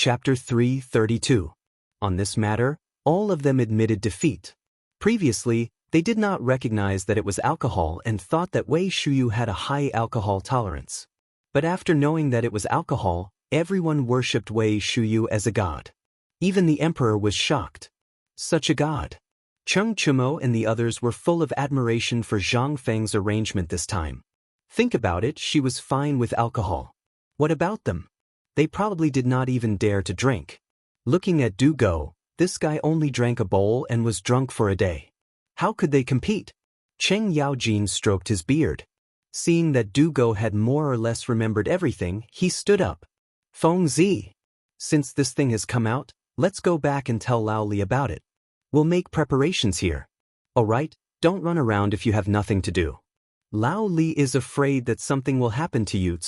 Chapter 332. On this matter, all of them admitted defeat. Previously, they did not recognize that it was alcohol and thought that Wei Shuyu had a high alcohol tolerance. But after knowing that it was alcohol, everyone worshipped Wei Shuyu as a god. Even the emperor was shocked. Such a god. Cheng Chumo and the others were full of admiration for Zhang Feng's arrangement this time. Think about it, she was fine with alcohol. What about them? They probably did not even dare to drink. Looking at Du Go, this guy only drank a bowl and was drunk for a day. How could they compete? Cheng Yaojin stroked his beard. Seeing that Du Go had more or less remembered everything, he stood up. Feng Zi. Since this thing has come out, let's go back and tell Lao Li about it. We'll make preparations here. Alright, don't run around if you have nothing to do. Lao Li is afraid that something will happen to you.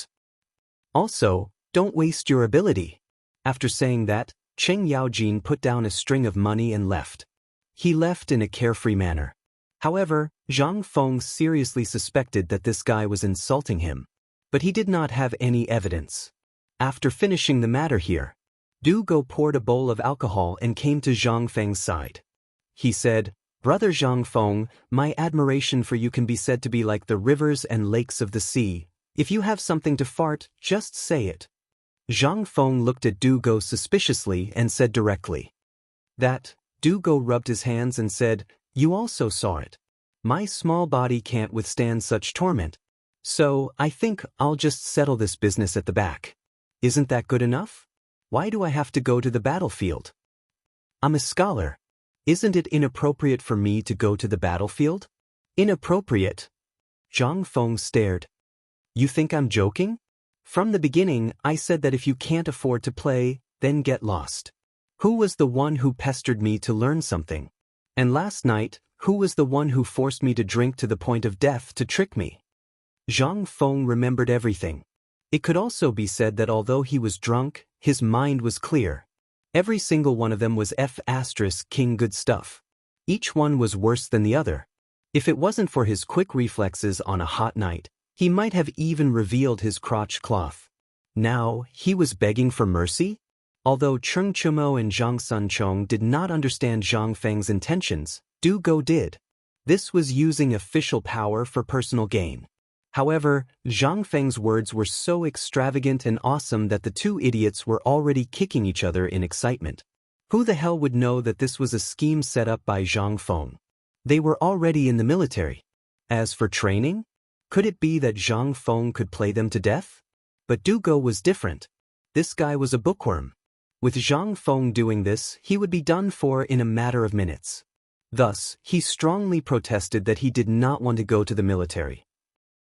Also, don't waste your ability. After saying that, Cheng Yaojin put down a string of money and left. He left in a carefree manner. However, Zhang Feng seriously suspected that this guy was insulting him. But he did not have any evidence. After finishing the matter here, Du Go poured a bowl of alcohol and came to Zhang Feng's side. He said, "Brother Zhang Feng, my admiration for you can be said to be like the rivers and lakes of the sea. If you have something to fart, just say it." Zhang Feng looked at Du Go suspiciously and said directly. That, Du Go rubbed his hands and said, "You also saw it. My small body can't withstand such torment. So, I think I'll just settle this business at the back. Isn't that good enough? Why do I have to go to the battlefield? I'm a scholar. Isn't it inappropriate for me to go to the battlefield?" Inappropriate? Zhang Feng stared. You think I'm joking? From the beginning, I said that if you can't afford to play, then get lost. Who was the one who pestered me to learn something? And last night, who was the one who forced me to drink to the point of death to trick me? Zhang Feng remembered everything. It could also be said that although he was drunk, his mind was clear. Every single one of them was King good stuff. Each one was worse than the other. If it wasn't for his quick reflexes on a hot night, he might have even revealed his crotch cloth. Now, he was begging for mercy? Although Cheng Chumo and Zhang Sunchong did not understand Zhang Feng's intentions, Du Go did. This was using official power for personal gain. However, Zhang Feng's words were so extravagant and awesome that the two idiots were already kicking each other in excitement. Who the hell would know that this was a scheme set up by Zhang Feng? They were already in the military. As for training, could it be that Zhang Feng could play them to death? But Du Go was different. This guy was a bookworm. With Zhang Feng doing this, he would be done for in a matter of minutes. Thus, he strongly protested that he did not want to go to the military.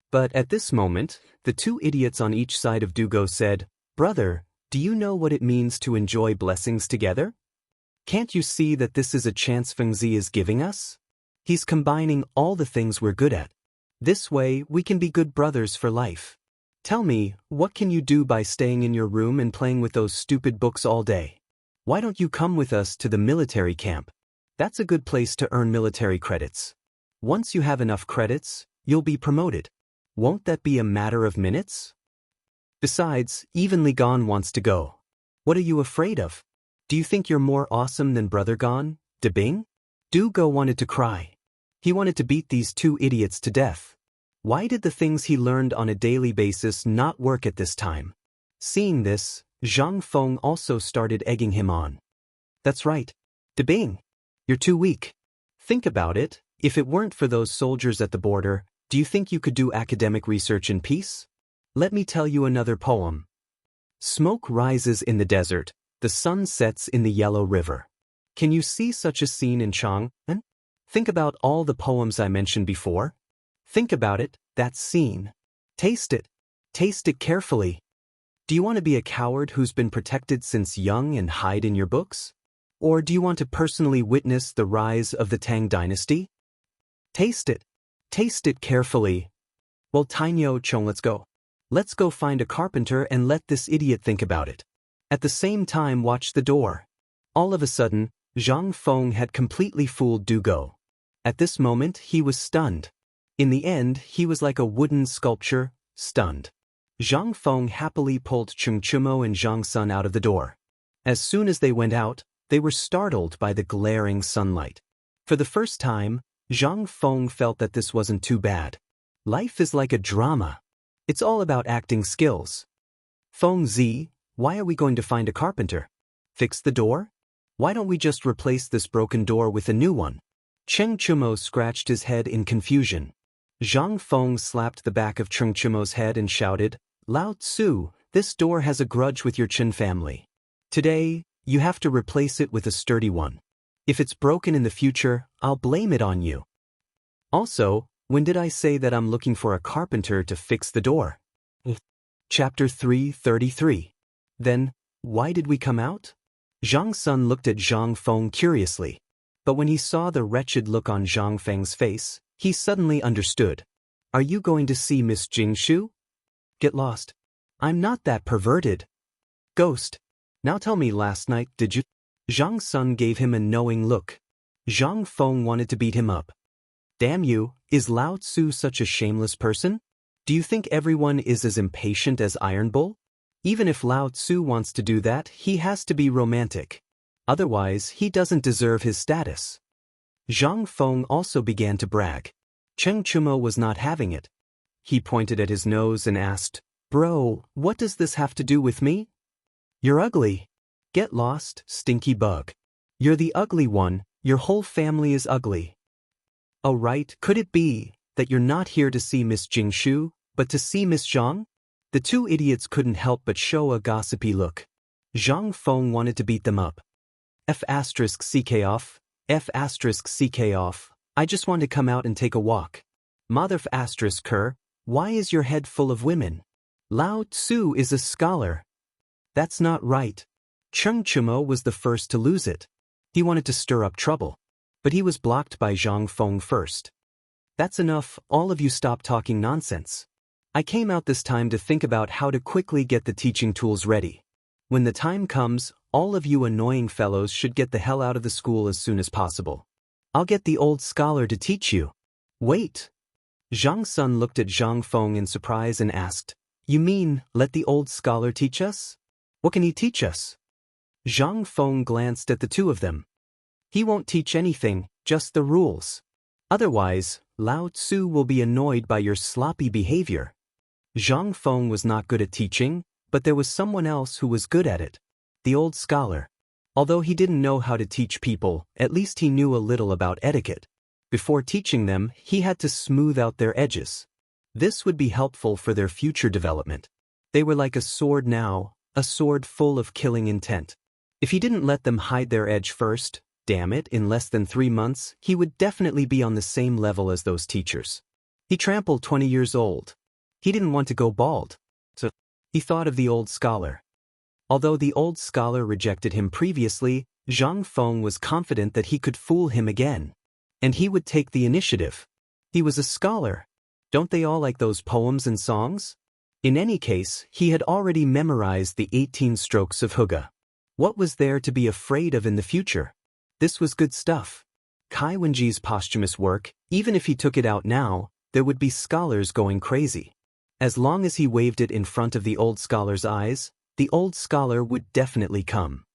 But at this moment, the two idiots on each side of Du Go said, "Brother, do you know what it means to enjoy blessings together? Can't you see that this is a chance Feng Zi is giving us? He's combining all the things we're good at. This way, we can be good brothers for life. Tell me, what can you do by staying in your room and playing with those stupid books all day? Why don't you come with us to the military camp? That's a good place to earn military credits. Once you have enough credits, you'll be promoted. Won't that be a matter of minutes? Besides, even Li Gan wants to go. What are you afraid of? Do you think you're more awesome than Brother Gan, De Bing?" Du Go wanted to cry. He wanted to beat these two idiots to death. Why did the things he learned on a daily basis not work at this time? Seeing this, Zhang Feng also started egging him on. "That's right. De Bing, you're too weak. Think about it, if it weren't for those soldiers at the border, do you think you could do academic research in peace? Let me tell you another poem. Smoke rises in the desert, the sun sets in the yellow river. Can you see such a scene in Chang'an? Think about all the poems I mentioned before. Think about it, that scene. Taste it. Taste it carefully. Do you want to be a coward who's been protected since young and hide in your books? Or do you want to personally witness the rise of the Tang dynasty? Taste it. Taste it carefully. Well, Tainyo Chong, let's go. Let's go find a carpenter and let this idiot think about it. At the same time, watch the door." All of a sudden, Zhang Feng had completely fooled Du Go. At this moment, he was stunned. In the end, he was like a wooden sculpture, stunned. Zhang Feng happily pulled Cheng Chumo and Zhang Sun out of the door. As soon as they went out, they were startled by the glaring sunlight. For the first time, Zhang Feng felt that this wasn't too bad. Life is like a drama. It's all about acting skills. Feng Zi, why are we going to find a carpenter? Fix the door? Why don't we just replace this broken door with a new one? Cheng Chumo scratched his head in confusion. Zhang Feng slapped the back of Cheng Chumo's head and shouted, Lao Tzu, this door has a grudge with your Chen family. Today, you have to replace it with a sturdy one. If it's broken in the future, I'll blame it on you. Also, when did I say that I'm looking for a carpenter to fix the door? Chapter 333. Then, why did we come out? Zhang Sun looked at Zhang Feng curiously. But when he saw the wretched look on Zhang Feng's face, he suddenly understood. Are you going to see Miss Jingshu? Get lost. I'm not that perverted. Ghost. Now tell me, last night did you? Zhang Sun gave him a knowing look. Zhang Feng wanted to beat him up. Damn you, is Lao Tzu such a shameless person? Do you think everyone is as impatient as Iron Bull? Even if Lao Tzu wants to do that, he has to be romantic. Otherwise, he doesn't deserve his status. Zhang Feng also began to brag. Cheng Chumo was not having it. He pointed at his nose and asked, Bro, what does this have to do with me? You're ugly. Get lost, stinky bug. You're the ugly one, your whole family is ugly. Oh right, could it be that you're not here to see Miss Jingshu, but to see Miss Zhang? The two idiots couldn't help but show a gossipy look. Zhang Feng wanted to beat them up. F*ck off, F*ck off, I just want to come out and take a walk. Mother Ker, why is your head full of women? Lao Tzu is a scholar. That's not right. Cheng Chumo was the first to lose it. He wanted to stir up trouble. But he was blocked by Zhang Feng first. That's enough, all of you stop talking nonsense. I came out this time to think about how to quickly get the teaching tools ready. When the time comes, all of you annoying fellows should get the hell out of the school as soon as possible. I'll get the old scholar to teach you. Wait. Zhang Sun looked at Zhang Feng in surprise and asked, You mean, let the old scholar teach us? What can he teach us? Zhang Feng glanced at the two of them. He won't teach anything, just the rules. Otherwise, Lao Tzu will be annoyed by your sloppy behavior. Zhang Feng was not good at teaching, but there was someone else who was good at it. The old scholar. Although he didn't know how to teach people, at least he knew a little about etiquette. Before teaching them, he had to smooth out their edges. This would be helpful for their future development. They were like a sword now, a sword full of killing intent. If he didn't let them hide their edge first, damn it, in less than 3 months, he would definitely be on the same level as those teachers. He trampled 20 years old. He didn't want to go bald. So, he thought of the old scholar. Although the old scholar rejected him previously, Zhang Feng was confident that he could fool him again. And he would take the initiative. He was a scholar. Don't they all like those poems and songs? In any case, he had already memorized the 18 strokes of Hygge. What was there to be afraid of in the future? This was good stuff. Kai Wenji's posthumous work, even if he took it out now, there would be scholars going crazy. As long as he waved it in front of the old scholar's eyes, the old scholar would definitely come.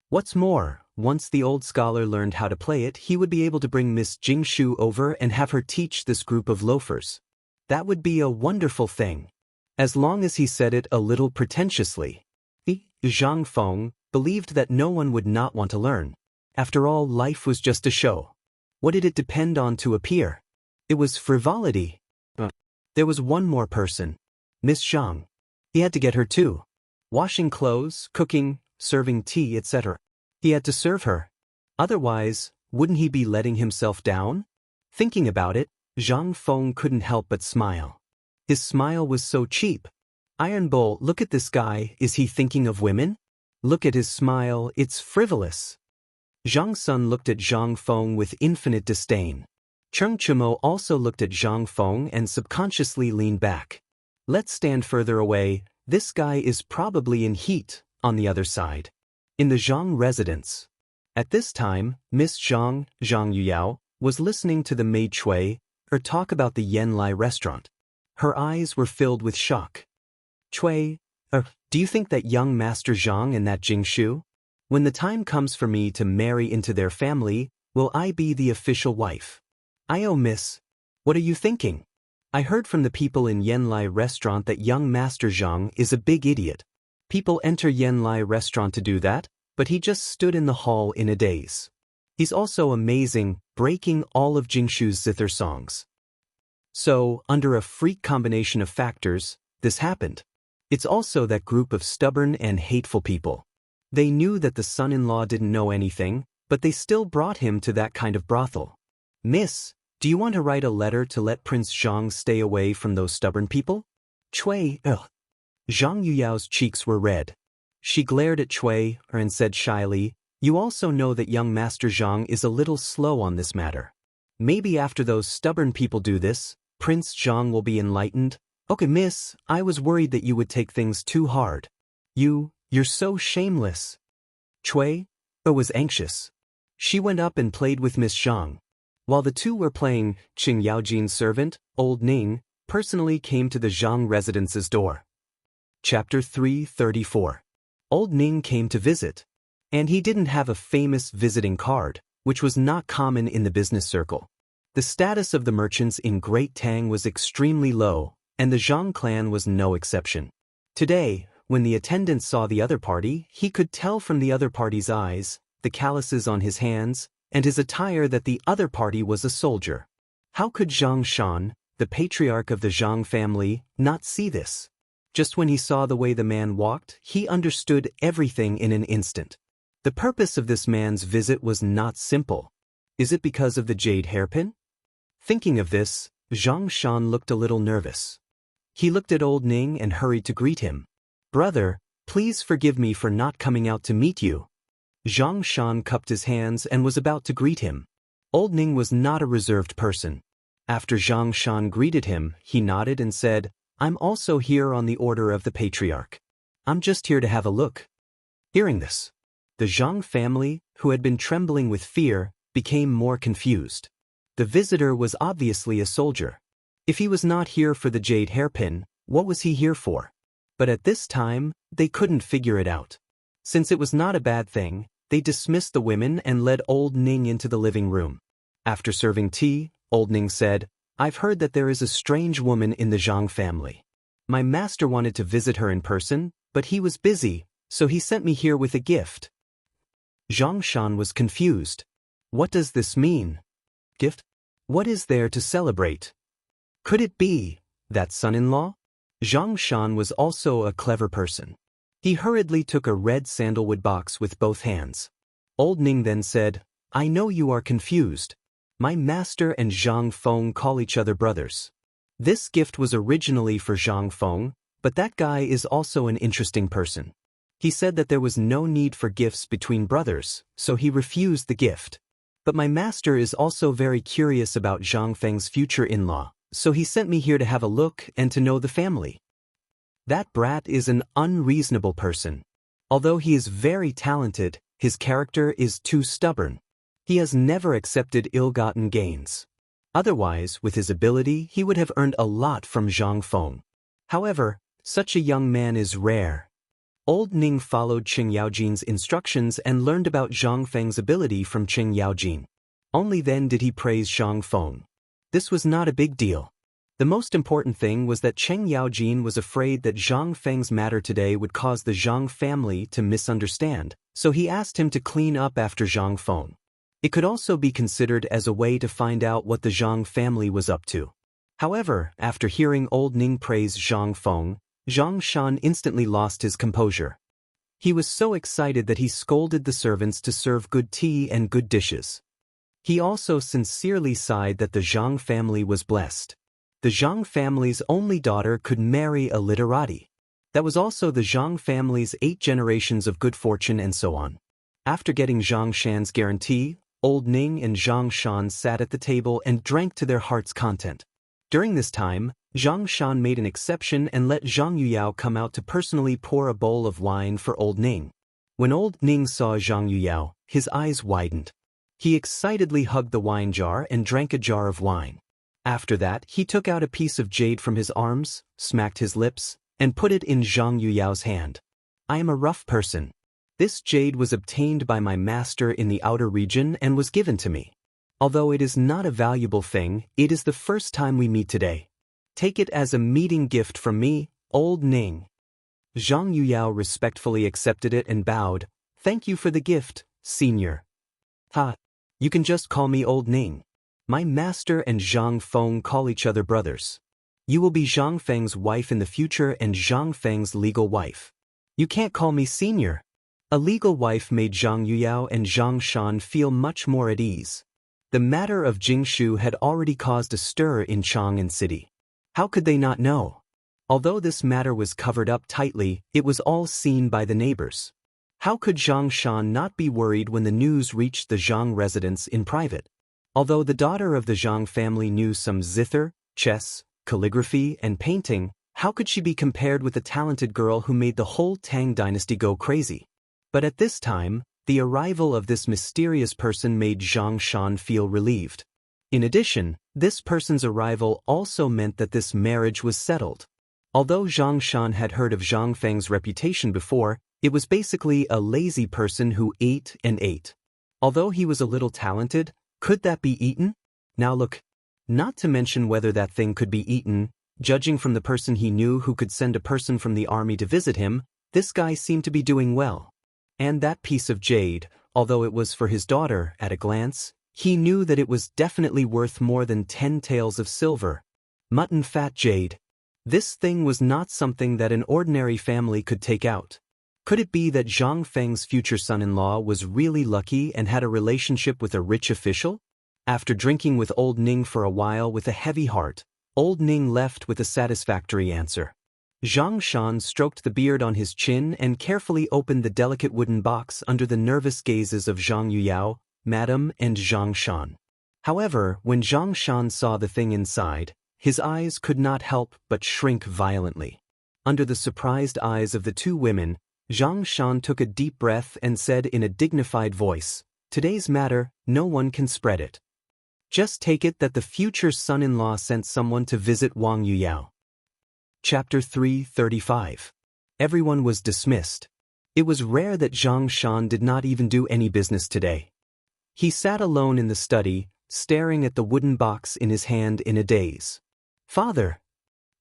What's more, once the old scholar learned how to play it, he would be able to bring Miss Jingshu over and have her teach this group of loafers. That would be a wonderful thing. As long as he said it a little pretentiously. Zhang Feng believed that no one would not want to learn. After all, life was just a show. What did it depend on to appear? It was frivolity. There was one more person. Miss Zhang. He had to get her too. Washing clothes, cooking, serving tea, etc. He had to serve her. Otherwise, wouldn't he be letting himself down? Thinking about it, Zhang Feng couldn't help but smile. His smile was so cheap. Iron Bull, look at this guy, is he thinking of women? Look at his smile, it's frivolous. Zhang Sun looked at Zhang Feng with infinite disdain. Cheng Chumo also looked at Zhang Feng and subconsciously leaned back. Let's stand further away, this guy is probably in heat, on the other side. In the Zhang residence. At this time, Miss Zhang, Zhang Yuyao, was listening to the maid Chui, her talk about the Yanlai restaurant. Her eyes were filled with shock. Chui, do you think that young Master Zhang and that Jingshu? When the time comes for me to marry into their family, will I be the official wife? Oh miss, what are you thinking? I heard from the people in Yanlai restaurant that young Master Zhang is a big idiot. People enter Yanlai restaurant to do that, but he just stood in the hall in a daze. He's also amazing, breaking all of Jingshu's zither songs. So, under a freak combination of factors, this happened. It's also that group of stubborn and hateful people. They knew that the son-in-law didn't know anything, but they still brought him to that kind of brothel. Miss, do you want to write a letter to let Prince Zhang stay away from those stubborn people? Cui, ugh. Zhang Yuyao's cheeks were red. She glared at Cui and said shyly, you also know that young Master Zhang is a little slow on this matter. Maybe after those stubborn people do this, Prince Zhang will be enlightened. Okay miss, I was worried that you would take things too hard. You're so shameless. Cui was anxious. She went up and played with Miss Zhang. While the two were playing, Qing Yaojin's servant, Old Ning, personally came to the Zhang residence's door. Chapter 334. Old Ning came to visit. And he didn't have a famous visiting card, which was not common in the business circle. The status of the merchants in Great Tang was extremely low, and the Zhang clan was no exception. Today, when the attendant saw the other party, he could tell from the other party's eyes, the calluses on his hands, and his attire that the other party was a soldier. How could Zhang Shan, the patriarch of the Zhang family, not see this? Just when he saw the way the man walked, he understood everything in an instant. The purpose of this man's visit was not simple. Is it because of the jade hairpin? Thinking of this, Zhang Shan looked a little nervous. He looked at Old Ning and hurried to greet him. Brother, please forgive me for not coming out to meet you. Zhang Shan cupped his hands and was about to greet him. Old Ning was not a reserved person. After Zhang Shan greeted him, he nodded and said, I'm also here on the order of the patriarch. I'm just here to have a look. Hearing this, the Zhang family, who had been trembling with fear, became more confused. The visitor was obviously a soldier. If he was not here for the jade hairpin, what was he here for? But at this time, they couldn't figure it out. Since it was not a bad thing, they dismissed the women and led Old Ning into the living room. After serving tea, Old Ning said, I've heard that there is a strange woman in the Zhang family. My master wanted to visit her in person, but he was busy, so he sent me here with a gift. Zhang Shan was confused. What does this mean? Gift? What is there to celebrate? Could it be that son-in-law? Zhang Shan was also a clever person. He hurriedly took a red sandalwood box with both hands. Old Ning then said, I know you are confused. My master and Zhang Feng call each other brothers. This gift was originally for Zhang Feng, but that guy is also an interesting person. He said that there was no need for gifts between brothers, so he refused the gift. But my master is also very curious about Zhang Feng's future in-law, so he sent me here to have a look and to know the family. That brat is an unreasonable person. Although he is very talented, his character is too stubborn. He has never accepted ill-gotten gains. Otherwise, with his ability, he would have earned a lot from Zhang Feng. However, such a young man is rare. Old Ning followed Qing Yaojin's instructions and learned about Zhang Feng's ability from Qing Yaojin. Only then did he praise Zhang Feng. This was not a big deal. The most important thing was that Qing Yaojin was afraid that Zhang Feng's matter today would cause the Zhang family to misunderstand, so he asked him to clean up after Zhang Feng. It could also be considered as a way to find out what the Zhang family was up to. However, after hearing Old Ning praise Zhang Feng, Zhang Shan instantly lost his composure. He was so excited that he scolded the servants to serve good tea and good dishes. He also sincerely sighed that the Zhang family was blessed. The Zhang family's only daughter could marry a literati. That was also the Zhang family's 8 generations of good fortune and so on. After getting Zhang Shan's guarantee, Old Ning and Zhang Shan sat at the table and drank to their heart's content. During this time, Zhang Shan made an exception and let Zhang Yuyao come out to personally pour a bowl of wine for Old Ning. When Old Ning saw Zhang Yuyao, his eyes widened. He excitedly hugged the wine jar and drank a jar of wine. After that, he took out a piece of jade from his arms, smacked his lips, and put it in Zhang Yuyao's hand. I am a rough person. This jade was obtained by my master in the outer region and was given to me. Although it is not a valuable thing, it is the first time we meet today. Take it as a meeting gift from me, Old Ning." Zhang Yuyao respectfully accepted it and bowed. "Thank you for the gift, senior." "Ha, you can just call me Old Ning. My master and Zhang Feng call each other brothers. You will be Zhang Feng's wife in the future and Zhang Feng's legal wife. You can't call me senior." A legal wife made Zhang Yuyao and Zhang Shan feel much more at ease. The matter of Jingshu had already caused a stir in Chang'an city. How could they not know? Although this matter was covered up tightly, it was all seen by the neighbors. How could Zhang Shan not be worried when the news reached the Zhang residence in private? Although the daughter of the Zhang family knew some zither, chess, calligraphy, and painting, how could she be compared with the talented girl who made the whole Tang dynasty go crazy? But at this time, the arrival of this mysterious person made Zhang Shan feel relieved. In addition, this person's arrival also meant that this marriage was settled. Although Zhang Shan had heard of Zhang Feng's reputation before, it was basically a lazy person who ate and ate. Although he was a little talented, could that be eaten? Now look, not to mention whether that thing could be eaten, judging from the person he knew who could send a person from the army to visit him, this guy seemed to be doing well. And that piece of jade, although it was for his daughter, at a glance, he knew that it was definitely worth more than 10 taels of silver. Mutton fat jade. This thing was not something that an ordinary family could take out. Could it be that Zhang Feng's future son-in-law was really lucky and had a relationship with a rich official? After drinking with Old Ning for a while with a heavy heart, Old Ning left with a satisfactory answer. Zhang Shan stroked the beard on his chin and carefully opened the delicate wooden box under the nervous gazes of Zhang Yuyao, Madam, and Zhang Shan. However, when Zhang Shan saw the thing inside, his eyes could not help but shrink violently. Under the surprised eyes of the two women, Zhang Shan took a deep breath and said in a dignified voice, "Today's matter, no one can spread it. Just take it that the future son-in-law sent someone to visit Wang Yuyao." Chapter 335. Everyone was dismissed. It was rare that Zhang Shan did not even do any business today. He sat alone in the study, staring at the wooden box in his hand in a daze. "Father!"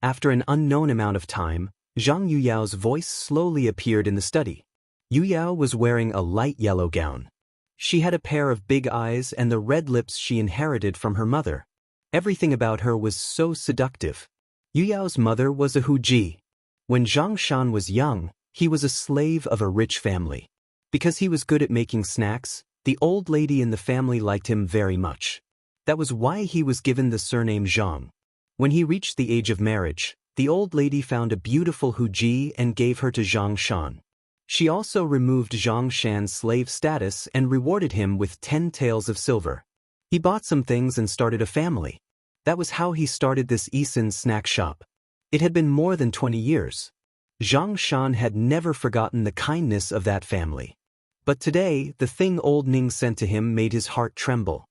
After an unknown amount of time, Zhang Yuyao's voice slowly appeared in the study. Yuyao was wearing a light yellow gown. She had a pair of big eyes and the red lips she inherited from her mother. Everything about her was so seductive. Yuyao's mother was a Huji. When Zhang Shan was young, he was a slave of a rich family. Because he was good at making snacks, the old lady in the family liked him very much. That was why he was given the surname Zhang. When he reached the age of marriage, the old lady found a beautiful Huji and gave her to Zhang Shan. She also removed Zhang Shan's slave status and rewarded him with 10 taels of silver. He bought some things and started a family. That was how he started this Eason snack shop. It had been more than 20 years. Zhang Shan had never forgotten the kindness of that family. But today, the thing Old Ning sent to him made his heart tremble.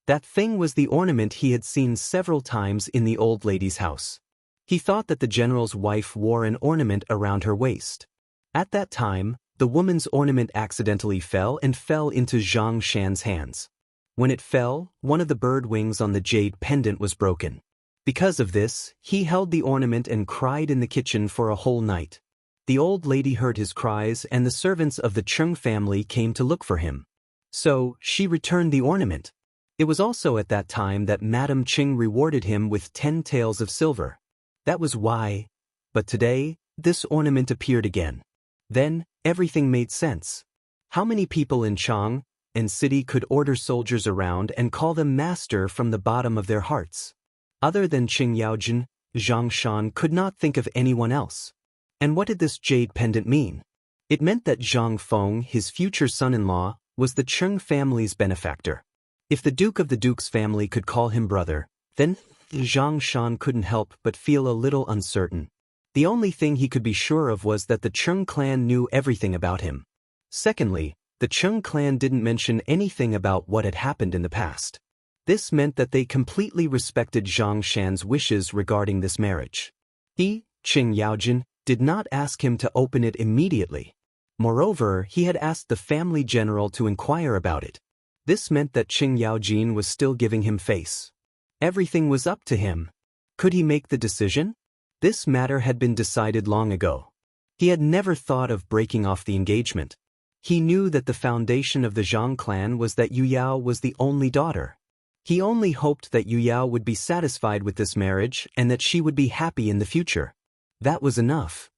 That thing was the ornament he had seen several times in the old lady's house. He thought that the general's wife wore an ornament around her waist. At that time, the woman's ornament accidentally fell into Zhang Shan's hands. When it fell, one of the bird wings on the jade pendant was broken. Because of this, he held the ornament and cried in the kitchen for a whole night. The old lady heard his cries and the servants of the Cheng family came to look for him. So, she returned the ornament. It was also at that time that Madame Ching rewarded him with 10 taels of silver. That was why. But today, this ornament appeared again. Then, everything made sense. How many people in Chang'an city could order soldiers around and call them master from the bottom of their hearts? Other than Qing Yaojin, Zhang Shan could not think of anyone else. And what did this jade pendant mean? It meant that Zhang Feng, his future son-in-law, was the Cheng family's benefactor. If the Duke of the Duke's family could call him brother, then Zhang Shan couldn't help but feel a little uncertain. The only thing he could be sure of was that the Cheng clan knew everything about him. Secondly, the Cheng clan didn't mention anything about what had happened in the past. This meant that they completely respected Zhang Shan's wishes regarding this marriage. He, Qing Yaojin, did not ask him to open it immediately. Moreover, he had asked the family general to inquire about it. This meant that Qing Yaojin was still giving him face. Everything was up to him. Could he make the decision? This matter had been decided long ago. He had never thought of breaking off the engagement. He knew that the foundation of the Zhang clan was that Yu Yao was the only daughter. He only hoped that Yu Yao would be satisfied with this marriage and that she would be happy in the future. That was enough.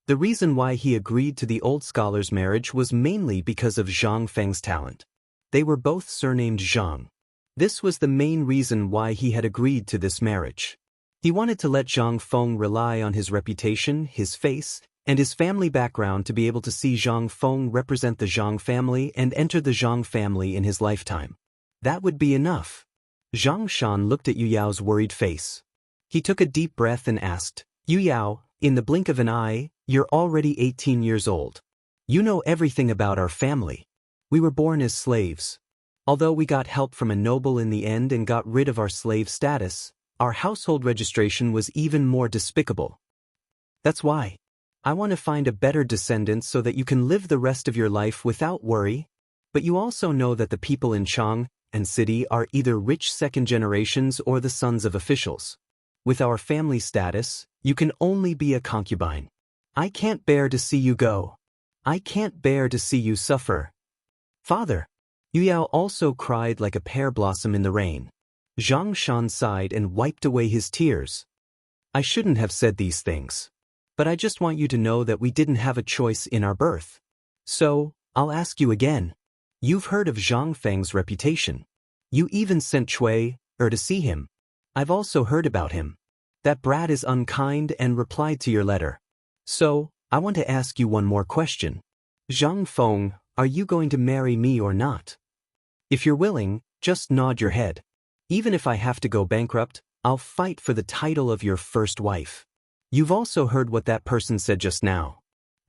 The reason why he agreed to the old scholar's marriage was mainly because of Zhang Feng's talent. They were both surnamed Zhang. This was the main reason why he had agreed to this marriage. He wanted to let Zhang Feng rely on his reputation, his face, and his family background to be able to see Zhang Feng represent the Zhang family and enter the Zhang family in his lifetime. That would be enough. Zhang Shan looked at Yu Yao's worried face. He took a deep breath and asked, "Yu Yao, in the blink of an eye, you're already 18 years old. You know everything about our family. We were born as slaves. Although we got help from a noble in the end and got rid of our slave status, our household registration was even more despicable. That's why. I want to find a better descendant so that you can live the rest of your life without worry. But you also know that the people in Chang'an city are either rich second generations or the sons of officials. With our family status, you can only be a concubine. I can't bear to see you go. I can't bear to see you suffer. Father." Yu Yao also cried like a pear blossom in the rain. Zhang Shan sighed and wiped away his tears. "I shouldn't have said these things. But I just want you to know that we didn't have a choice in our birth. So, I'll ask you again. You've heard of Zhang Feng's reputation. You even sent Cui to see him. I've also heard about him. That brat is unkind and replied to your letter. So, I want to ask you one more question. Zhang Feng, are you going to marry me or not? If you're willing, just nod your head. Even if I have to go bankrupt, I'll fight for the title of your first wife." You've also heard what that person said just now.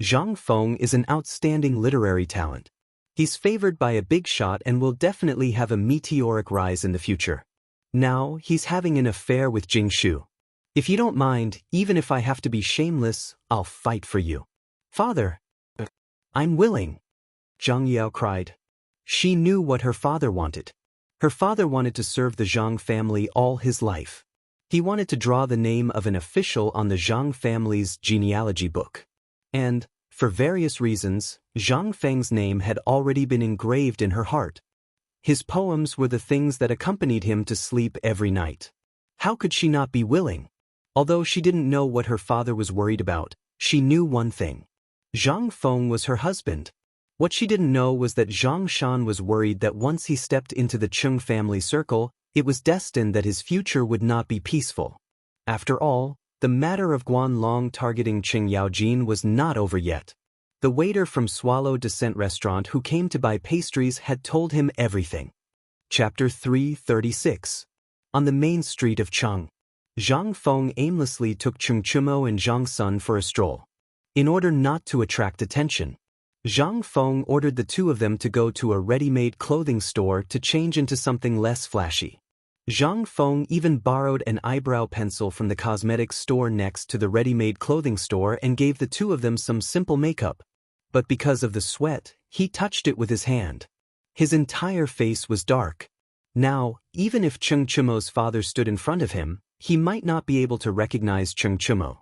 Zhang Feng is an outstanding literary talent. He's favored by a big shot and will definitely have a meteoric rise in the future. Now, he's having an affair with Jing Shu. If you don't mind, even if I have to be shameless, I'll fight for you. Father, I'm willing. Zhang Yao cried. She knew what her father wanted. Her father wanted to serve the Zhang family all his life. He wanted to draw the name of an official on the Zhang family's genealogy book. And, for various reasons, Zhang Feng's name had already been engraved in her heart. His poems were the things that accompanied him to sleep every night. How could she not be willing? Although she didn't know what her father was worried about, she knew one thing. Zhang Feng was her husband. What she didn't know was that Zhang Shan was worried that once he stepped into the Cheng family circle, it was destined that his future would not be peaceful. After all, the matter of Guanlong targeting Qing Yaojin was not over yet. The waiter from Swallow Descent restaurant who came to buy pastries had told him everything. Chapter 336. On the main street of Cheng, Zhang Feng aimlessly took Cheng Chumo and Zhang Sun for a stroll. In order not to attract attention, Zhang Feng ordered the two of them to go to a ready-made clothing store to change into something less flashy. Zhang Feng even borrowed an eyebrow pencil from the cosmetics store next to the ready-made clothing store and gave the two of them some simple makeup. But because of the sweat, he touched it with his hand. His entire face was dark. Now, even if Cheng Chumo's father stood in front of him, he might not be able to recognize Cheng Chumo.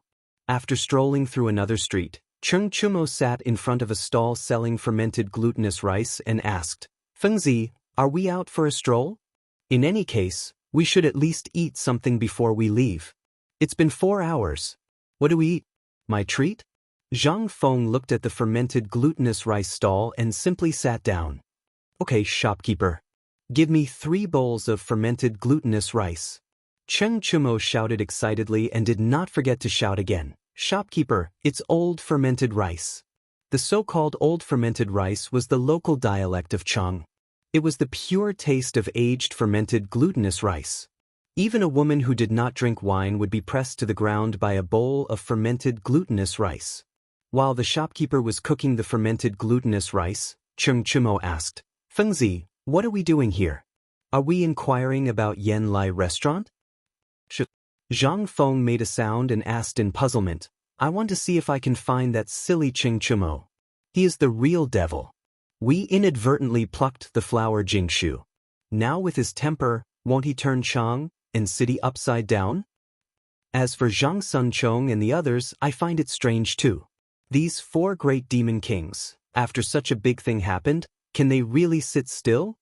After strolling through another street, Cheng Chumo sat in front of a stall selling fermented glutinous rice and asked, "Fengzi, are we out for a stroll? In any case, we should at least eat something before we leave. It's been 4 hours. What do we eat? My treat?" Zhang Feng looked at the fermented glutinous rice stall and simply sat down. "Okay, shopkeeper. Give me 3 bowls of fermented glutinous rice." Cheng Chumo shouted excitedly and did not forget to shout again. "Shopkeeper, it's old fermented rice." The so-called old fermented rice was the local dialect of Cheng. It was the pure taste of aged fermented glutinous rice. Even a woman who did not drink wine would be pressed to the ground by a bowl of fermented glutinous rice. While the shopkeeper was cooking the fermented glutinous rice, Cheng Chumo asked, "Fengzi, what are we doing here? Are we inquiring about Yan Lai restaurant?" Zhang Feng made a sound and asked in puzzlement, "I want to see if I can find that silly Cheng Chumo." He is the real devil. We inadvertently plucked the flower Jingshu. Now with his temper, won't he turn Chang and city upside down? As for Zhang Sunchong and the others, I find it strange too. These 4 great demon kings, after such a big thing happened, can they really sit still?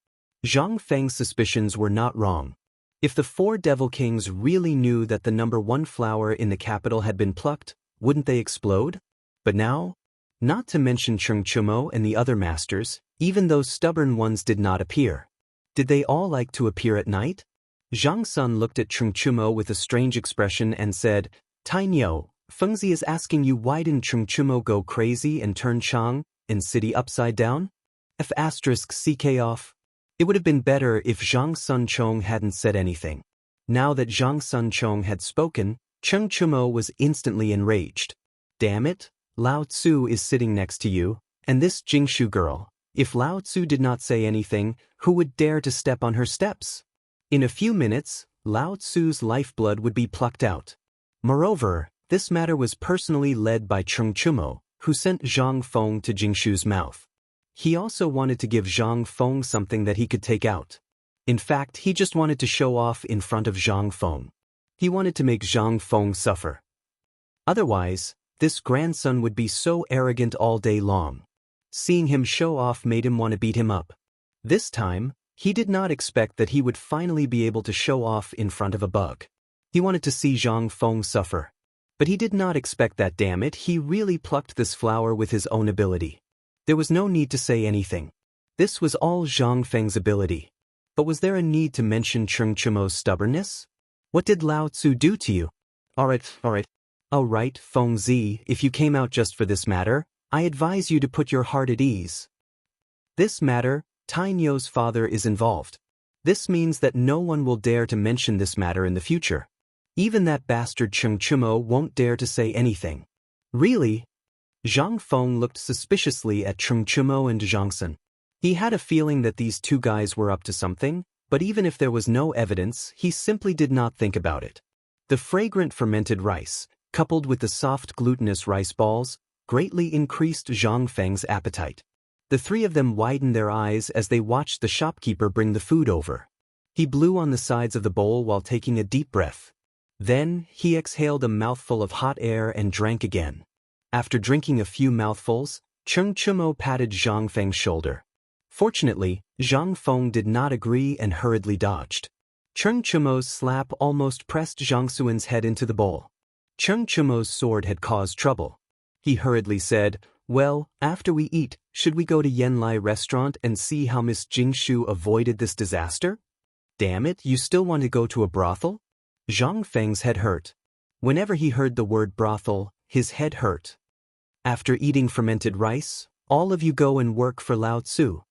Zhang Feng's suspicions were not wrong. If the 4 devil kings really knew that the number 1 flower in the capital had been plucked, wouldn't they explode? But now? Not to mention Chengchumo and the other masters, even those stubborn ones did not appear. Did they all like to appear at night? Zhang Sun looked at Chengchumo with a strange expression and said, Tainyo, Fengzi is asking you why didn't Chengchumo go crazy and turn Chang and city upside down? F***ck off. It would have been better if Zhang Sunchong hadn't said anything. Now that Zhang Sunchong had spoken, Chengchumo was instantly enraged. Damn it, Lao Tzu is sitting next to you, and this Jingshu girl. If Lao Tzu did not say anything, who would dare to step on her steps? In a few minutes, Lao Tzu's lifeblood would be plucked out. Moreover, this matter was personally led by Chengchumo, who sent Zhang Feng to Jingshu's mouth. He also wanted to give Zhang Feng something that he could take out. In fact, he just wanted to show off in front of Zhang Feng. He wanted to make Zhang Feng suffer. Otherwise, this grandson would be so arrogant all day long. Seeing him show off made him want to beat him up. This time, he did not expect that he would finally be able to show off in front of a bug. He wanted to see Zhang Feng suffer. But he did not expect that, damn it, he really plucked this flower with his own ability. There was no need to say anything. This was all Zhang Feng's ability. But was there a need to mention Chengchumo's stubbornness? What did Lao Tzu do to you? Alright. Oh right, Feng Zi, if you came out just for this matter, I advise you to put your heart at ease. This matter, Tainyo's father is involved. This means that no one will dare to mention this matter in the future. Even that bastard Chengchumo won't dare to say anything. Really? Zhang Feng looked suspiciously at Chengchumo and Zhangsun. He had a feeling that these 2 guys were up to something, but even if there was no evidence, he simply did not think about it. The fragrant fermented rice, coupled with the soft glutinous rice balls, greatly increased Zhang Feng's appetite. The 3 of them widened their eyes as they watched the shopkeeper bring the food over. He blew on the sides of the bowl while taking a deep breath. Then, he exhaled a mouthful of hot air and drank again. After drinking a few mouthfuls, Chengchumo patted Zhang Feng's shoulder. Fortunately, Zhang Feng did not agree and hurriedly dodged. Chengchumo's slap almost pressed Zhang Suan's head into the bowl. Chengchumo's sword had caused trouble. He hurriedly said, well, after we eat, should we go to Yanlai restaurant and see how Miss Jingshu avoided this disaster? Damn it, you still want to go to a brothel? Zhang Feng's head hurt. Whenever he heard the word brothel, his head hurt. After eating fermented rice, all of you go and work for Lao Tzu.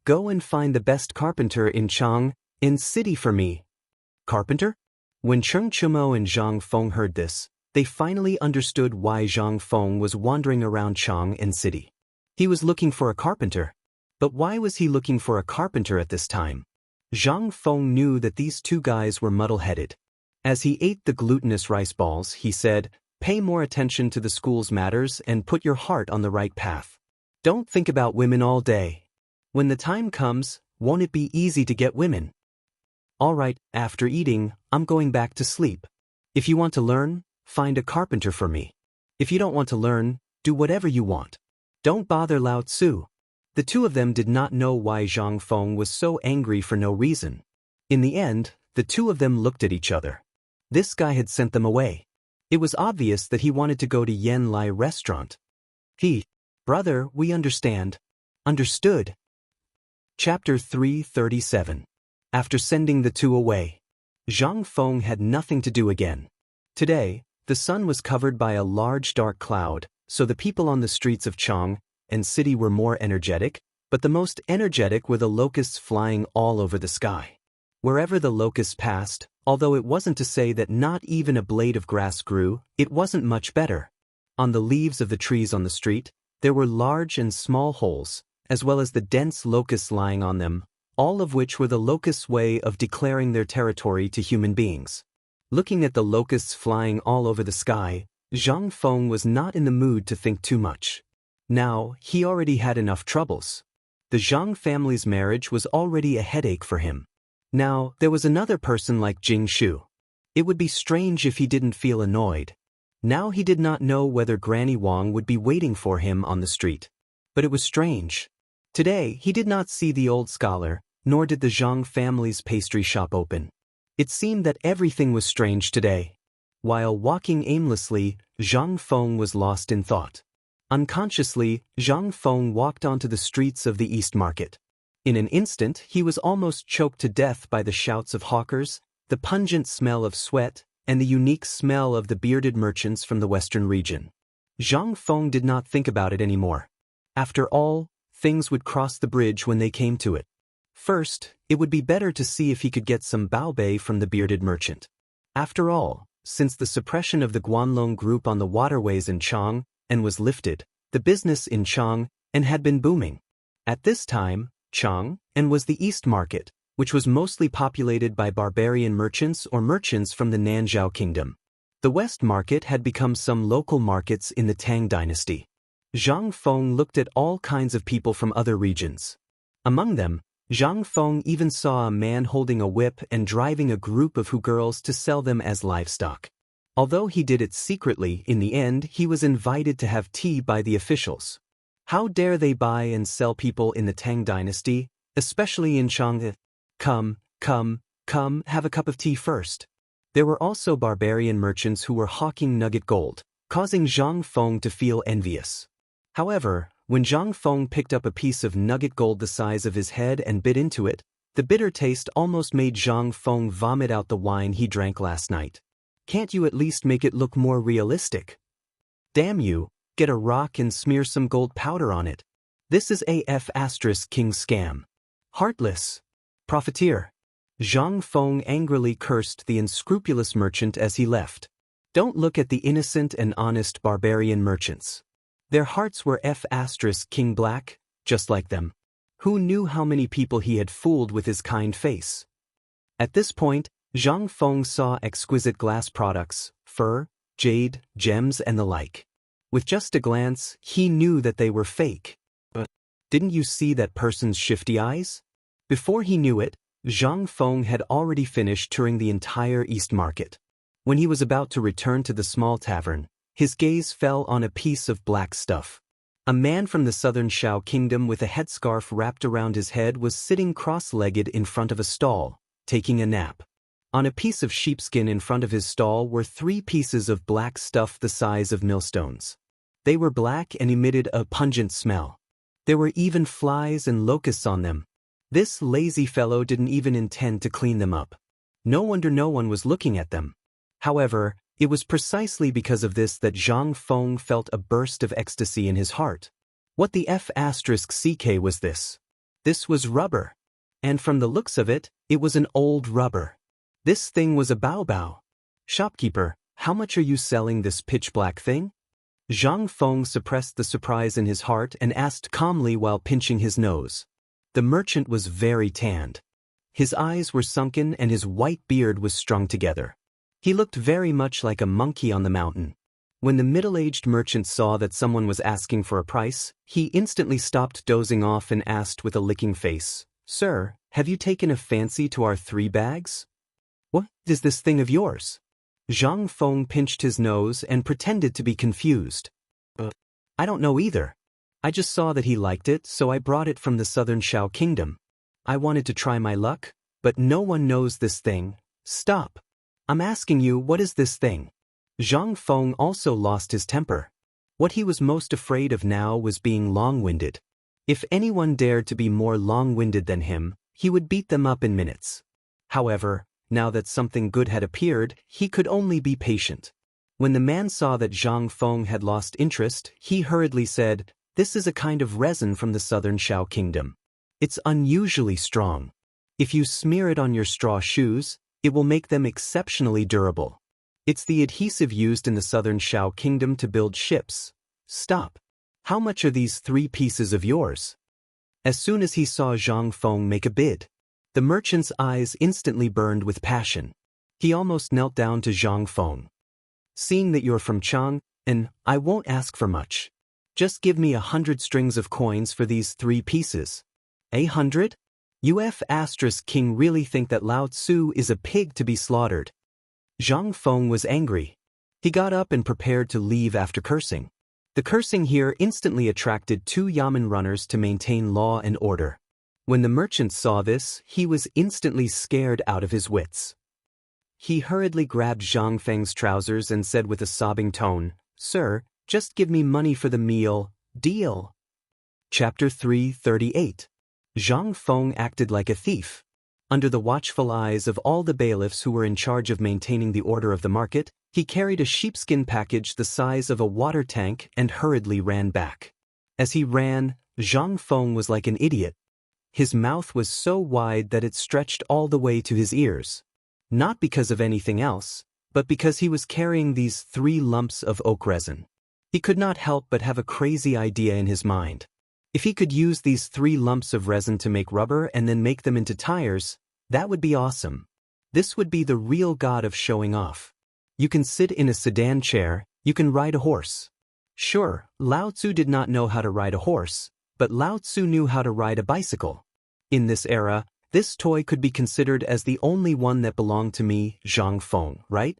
Go and find the best carpenter in Chang'an city for me. Carpenter? When Chengchumo and Zhang Feng heard this, they finally understood why Zhang Feng was wandering around Chang'an city. He was looking for a carpenter. But why was he looking for a carpenter at this time? Zhang Feng knew that these 2 guys were muddle-headed. As he ate the glutinous rice balls, he said, pay more attention to the school's matters and put your heart on the right path. Don't think about women all day. When the time comes, won't it be easy to get women? Alright, after eating, I'm going back to sleep. If you want to learn, find a carpenter for me. If you don't want to learn, do whatever you want. Don't bother Lao Tzu. The 2 of them did not know why Zhang Feng was so angry for no reason. In the end, the 2 of them looked at each other. This guy had sent them away. It was obvious that he wanted to go to Yanlai restaurant. Brother, we understand. Understood. Chapter 337. After sending the 2 away, Zhang Feng had nothing to do again. Today, the sun was covered by a large dark cloud, so the people on the streets of Chang'an city were more energetic, but the most energetic were the locusts flying all over the sky. Wherever the locusts passed, although it wasn't to say that not even a blade of grass grew, it wasn't much better. On the leaves of the trees on the street, there were large and small holes, as well as the dense locusts lying on them, all of which were the locusts' way of declaring their territory to human beings. Looking at the locusts flying all over the sky, Zhang Feng was not in the mood to think too much. Now, he already had enough troubles. The Zhang family's marriage was already a headache for him. Now, there was another person like Jing Shu. It would be strange if he didn't feel annoyed. Now he did not know whether Granny Wang would be waiting for him on the street. But it was strange. Today, he did not see the old scholar, nor did the Zhang family's pastry shop open. It seemed that everything was strange today. While walking aimlessly, Zhang Feng was lost in thought. Unconsciously, Zhang Feng walked onto the streets of the East Market. In an instant, he was almost choked to death by the shouts of hawkers, the pungent smell of sweat, and the unique smell of the bearded merchants from the western region. Zhang Feng did not think about it anymore. After all, things would cross the bridge when they came to it. First, it would be better to see if he could get some baobei from the bearded merchant. After all, since the suppression of the Guanlong group on the waterways in Chang'an was lifted, the business in Chang'an had been booming. At this time, Chang'an was the East Market, which was mostly populated by barbarian merchants or merchants from the Nanzhao Kingdom. The West Market had become some local markets in the Tang dynasty. Zhang Feng looked at all kinds of people from other regions. Among them, Zhang Feng even saw a man holding a whip and driving a group of Hu girls to sell them as livestock. Although he did it secretly, in the end he was invited to have tea by the officials. How dare they buy and sell people in the Tang dynasty, especially in Chang'an? Come, have a cup of tea first. There were also barbarian merchants who were hawking nugget gold, causing Zhang Feng to feel envious. However, when Zhang Feng picked up a piece of nugget gold the size of his head and bit into it, the bitter taste almost made Zhang Feng vomit out the wine he drank last night. Can't you at least make it look more realistic? Damn you, get a rock and smear some gold powder on it. This is AF** King scam. Heartless. Profiteer. Zhang Feng angrily cursed the unscrupulous merchant as he left. Don't look at the innocent and honest barbarian merchants. Their hearts were F** King black, just like them. Who knew how many people he had fooled with his kind face? At this point, Zhang Feng saw exquisite glass products, fur, jade, gems and the like. With just a glance, he knew that they were fake. But didn't you see that person's shifty eyes? Before he knew it, Zhang Feng had already finished touring the entire East Market. When he was about to return to the small tavern, his gaze fell on a piece of black stuff. A man from the southern Shao Kingdom with a headscarf wrapped around his head was sitting cross-legged in front of a stall, taking a nap. On a piece of sheepskin in front of his stall were 3 pieces of black stuff the size of millstones. They were black and emitted a pungent smell. There were even flies and locusts on them. This lazy fellow didn't even intend to clean them up. No wonder no one was looking at them. However, it was precisely because of this that Zhang Feng felt a burst of ecstasy in his heart. What the F** CK was this? This was rubber. And from the looks of it, it was an old rubber. This thing was a baobao. Shopkeeper, how much are you selling this pitch-black thing? Zhang Feng suppressed the surprise in his heart and asked calmly while pinching his nose. The merchant was very tanned. His eyes were sunken and his white beard was strung together. He looked very much like a monkey on the mountain. When the middle-aged merchant saw that someone was asking for a price, he instantly stopped dozing off and asked with a licking face, "Sir, have you taken a fancy to our 3 bags? What is this thing of yours?" Zhang Feng pinched his nose and pretended to be confused. I don't know either. I just saw that he liked it, so I brought it from the southern Shao Kingdom. I wanted to try my luck, but no one knows this thing. Stop. I'm asking you, what is this thing?" Zhang Feng also lost his temper. What he was most afraid of now was being long-winded. If anyone dared to be more long-winded than him, he would beat them up in minutes. However, now that something good had appeared, he could only be patient. When the man saw that Zhang Feng had lost interest, he hurriedly said, "This is a kind of resin from the southern Shao Kingdom. It's unusually strong. If you smear it on your straw shoes, it will make them exceptionally durable. It's the adhesive used in the southern Shao Kingdom to build ships. Stop. How much are these 3 pieces of yours?" As soon as he saw Zhang Feng make a bid, the merchant's eyes instantly burned with passion. He almost knelt down to Zhang Feng. "Seeing that you're from Chang'an, I won't ask for much. Just give me 100 strings of coins for these 3 pieces. 100? King really think that Lao Tzu is a pig to be slaughtered. Zhang Feng was angry. He got up and prepared to leave after cursing. The cursing here instantly attracted 2 Yamen runners to maintain law and order. When the merchant saw this, he was instantly scared out of his wits. He hurriedly grabbed Zhang Feng's trousers and said with a sobbing tone, "Sir, just give me money for the meal, deal." Chapter 338. Zhang Feng acted like a thief. Under the watchful eyes of all the bailiffs who were in charge of maintaining the order of the market, he carried a sheepskin package the size of a water tank and hurriedly ran back. As he ran, Zhang Feng was like an idiot. His mouth was so wide that it stretched all the way to his ears. Not because of anything else, but because he was carrying these 3 lumps of oak resin. He could not help but have a crazy idea in his mind. If he could use these 3 lumps of resin to make rubber and then make them into tires, that would be awesome. This would be the real god of showing off. You can sit in a sedan chair, you can ride a horse. Sure, Lao Tzu did not know how to ride a horse, but Lao Tzu knew how to ride a bicycle. In this era, this toy could be considered as the only one that belonged to me, Zhang Feng, right?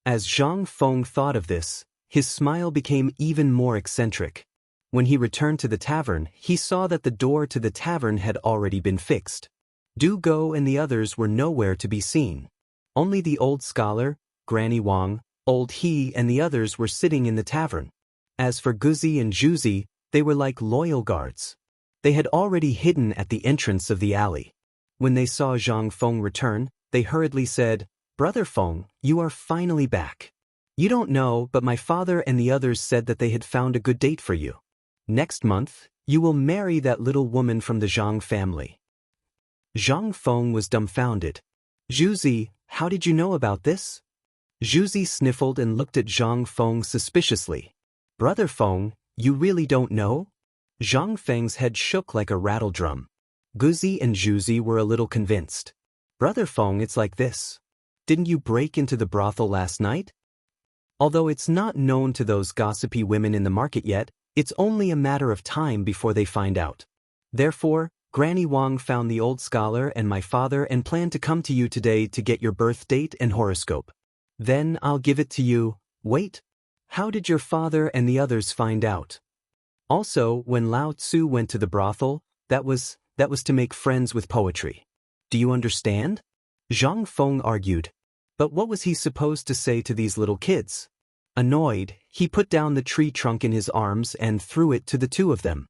As Zhang Feng thought of this, his smile became even more eccentric. When he returned to the tavern, he saw that the door to the tavern had already been fixed. Du Go and the others were nowhere to be seen. Only the old scholar, Granny Wang, old He and the others were sitting in the tavern. As for Guzi and Juzi, they were like loyal guards. They had already hidden at the entrance of the alley. When they saw Zhang Feng return, they hurriedly said, "Brother Feng, you are finally back. You don't know, but my father and the others said that they had found a good date for you. Next month, you will marry that little woman from the Zhang family." Zhang Feng was dumbfounded. "Juzi, how did you know about this?" Juzi sniffled and looked at Zhang Feng suspiciously. "Brother Feng, you really don't know?" Zhang Feng's head shook like a rattle drum. Guzi and Juzi were a little convinced. "Brother Feng, it's like this. Didn't you break into the brothel last night?" Although it's not known to those gossipy women in the market yet, it's only a matter of time before they find out. Therefore, Granny Wang found the old scholar and my father and planned to come to you today to get your birth date and horoscope. Then I'll give it to you. Wait. How did your father and the others find out? Also, when Lao Tzu went to the brothel, that was to make friends with poetry. Do you understand? Zhang Feng argued. But what was he supposed to say to these little kids? Annoyed, he put down the tree trunk in his arms and threw it to the 2 of them.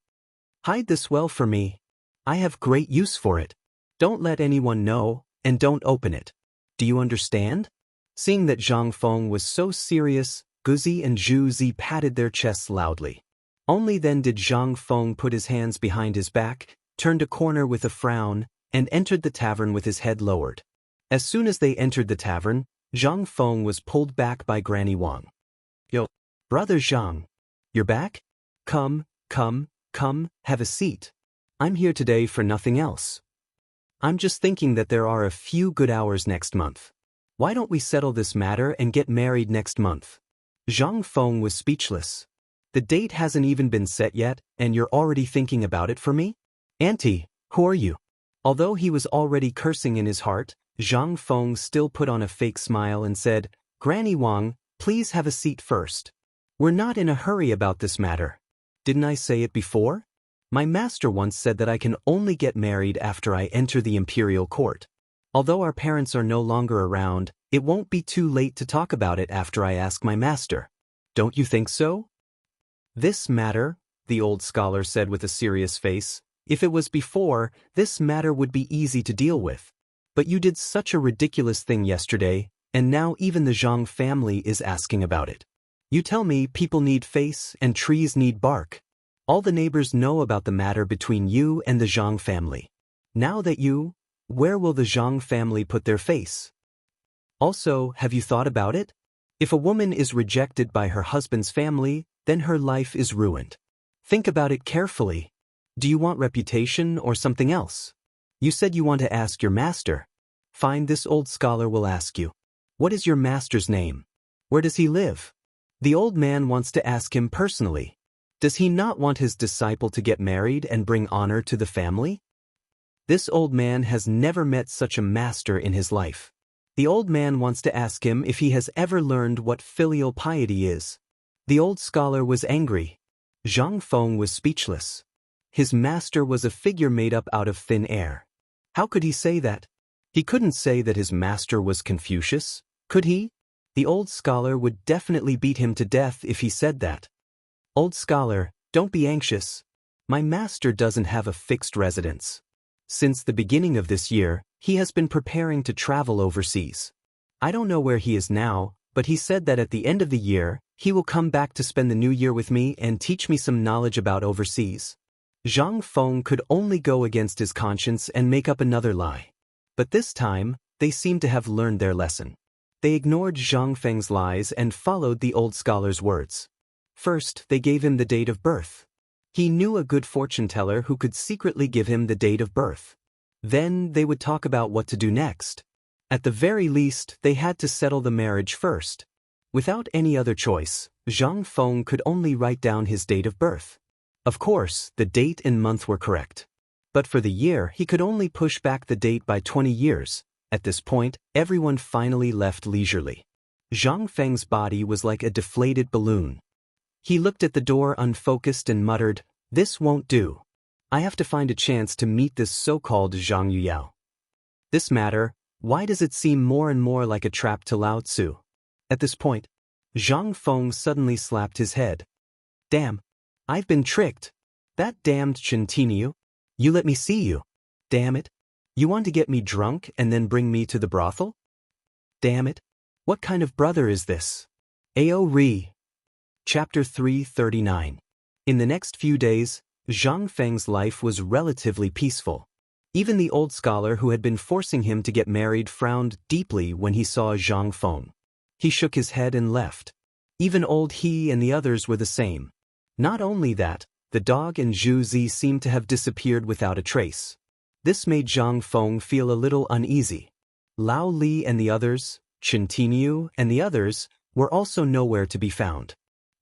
"Hide this well for me. I have great use for it. Don't let anyone know, and don't open it. Do you understand?" Seeing that Zhang Feng was so serious, Guzi and Zhu Zi patted their chests loudly. Only then did Zhang Feng put his hands behind his back, turned a corner with a frown, and entered the tavern with his head lowered. As soon as they entered the tavern, Zhang Feng was pulled back by Granny Wang. "Yo, brother Zhang, you're back? Come, have a seat. I'm here today for nothing else. I'm just thinking that there are a few good hours next month. Why don't we settle this matter and get married next month?" Zhang Feng was speechless. "The date hasn't even been set yet, and you're already thinking about it for me? Auntie, who are you?" Although he was already cursing in his heart, Zhang Feng still put on a fake smile and said, "Granny Wang, please have a seat first. We're not in a hurry about this matter. Didn't I say it before? My master once said that I can only get married after I enter the imperial court. Although our parents are no longer around, it won't be too late to talk about it after I ask my master. Don't you think so?" "This matter," the old scholar said with a serious face, "if it was before, this matter would be easy to deal with. But you did such a ridiculous thing yesterday, and now even the Zhang family is asking about it. You tell me people need face and trees need bark. All the neighbors know about the matter between you and the Zhang family. Now that where will the Zhang family put their face? Also, have you thought about it? If a woman is rejected by her husband's family, then her life is ruined. Think about it carefully. Do you want reputation or something else? You said you want to ask your master. Fine, this old scholar will ask you. What is your master's name? Where does he live? The old man wants to ask him personally. Does he not want his disciple to get married and bring honor to the family? This old man has never met such a master in his life. The old man wants to ask him if he has ever learned what filial piety is. The old scholar was angry. Zhang Feng was speechless. His master was a figure made up out of thin air. How could he say that? He couldn't say that his master was Confucius, could he? The old scholar would definitely beat him to death if he said that. Old scholar, don't be anxious. My master doesn't have a fixed residence. Since the beginning of this year, he has been preparing to travel overseas. I don't know where he is now, but he said that at the end of the year, he will come back to spend the new year with me and teach me some knowledge about overseas. Zhang Feng could only go against his conscience and make up another lie. But this time, they seemed to have learned their lesson. They ignored Zhang Feng's lies and followed the old scholar's words. First, they gave him the date of birth. He knew a good fortune teller who could secretly give him the date of birth. Then they would talk about what to do next. At the very least, they had to settle the marriage first. Without any other choice, Zhang Feng could only write down his date of birth. Of course, the date and month were correct. But for the year, he could only push back the date by 20 years. At this point, everyone finally left leisurely. Zhang Feng's body was like a deflated balloon. He looked at the door unfocused and muttered, "This won't do. I have to find a chance to meet this so-called Zhang Yuyao. This matter, why does it seem more and more like a trap to Lao Tzu?" At this point, Zhang Feng suddenly slapped his head. "Damn, I've been tricked. That damned Chintinu. You let me see you. Damn it. You want to get me drunk and then bring me to the brothel? Damn it. What kind of brother is this?" Ao Ri. Chapter 339. In the next few days, Zhang Feng's life was relatively peaceful. Even the old scholar who had been forcing him to get married frowned deeply when he saw Zhang Feng. He shook his head and left. Even old he and the others were the same. Not only that, the dog and Zhu Zi seemed to have disappeared without a trace. This made Zhang Feng feel a little uneasy. Lao Li and the others, Chen Tinyu and the others, were also nowhere to be found.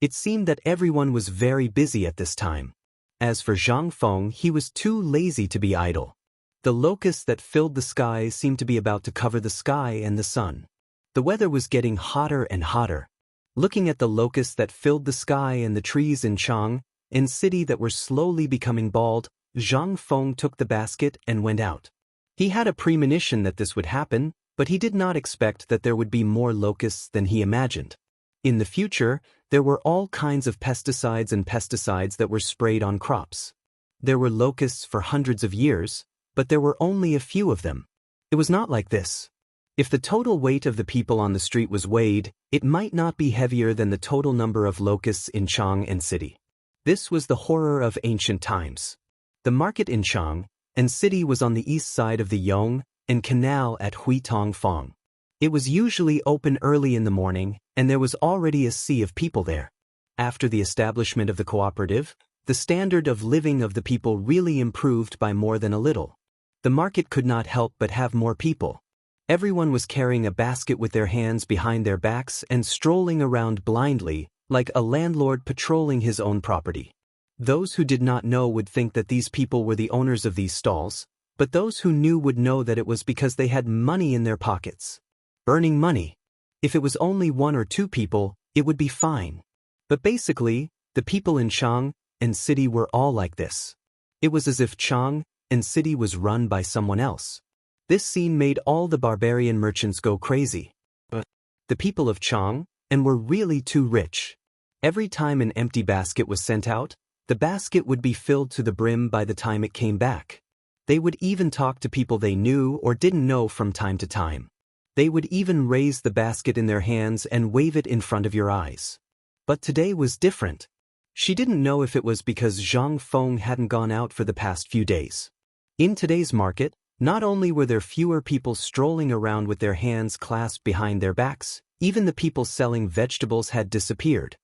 It seemed that everyone was very busy at this time. As for Zhang Feng, he was too lazy to be idle. The locusts that filled the sky seemed to be about to cover the sky and the sun. The weather was getting hotter and hotter. Looking at the locusts that filled the sky and the trees in Chang'an city that were slowly becoming bald, Zhang Feng took the basket and went out. He had a premonition that this would happen, but he did not expect that there would be more locusts than he imagined. In the future, there were all kinds of pesticides that were sprayed on crops. There were locusts for hundreds of years, but there were only a few of them. It was not like this. If the total weight of the people on the street was weighed, it might not be heavier than the total number of locusts in Chang'an city. This was the horror of ancient times. The market in Chang'an city was on the east side of the Yong and Canal at Huitongfang. It was usually open early in the morning, and there was already a sea of people there. After the establishment of the cooperative, the standard of living of the people really improved by more than a little. The market could not help but have more people. Everyone was carrying a basket with their hands behind their backs and strolling around blindly, like a landlord patrolling his own property. Those who did not know would think that these people were the owners of these stalls, but those who knew would know that it was because they had money in their pockets. Burning money. If it was only one or two people, it would be fine. But basically, the people in Chang'an city were all like this. It was as if Chang'an city was run by someone else. This scene made all the barbarian merchants go crazy. But the people of Chang'an were really too rich. Every time an empty basket was sent out, the basket would be filled to the brim by the time it came back. They would even talk to people they knew or didn't know from time to time. They would even raise the basket in their hands and wave it in front of your eyes. But today was different. She didn't know if it was because Zhang Feng hadn't gone out for the past few days. In today's market, not only were there fewer people strolling around with their hands clasped behind their backs, even the people selling vegetables had disappeared.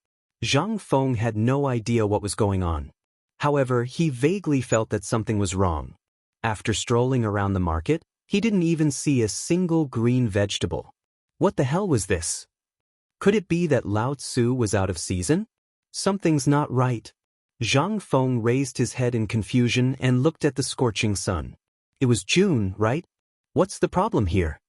Zhang Feng had no idea what was going on. However, he vaguely felt that something was wrong. After strolling around the market, he didn't even see a single green vegetable. What the hell was this? Could it be that Lao Tzu was out of season? Something's not right. Zhang Feng raised his head in confusion and looked at the scorching sun. It was June, right? What's the problem here?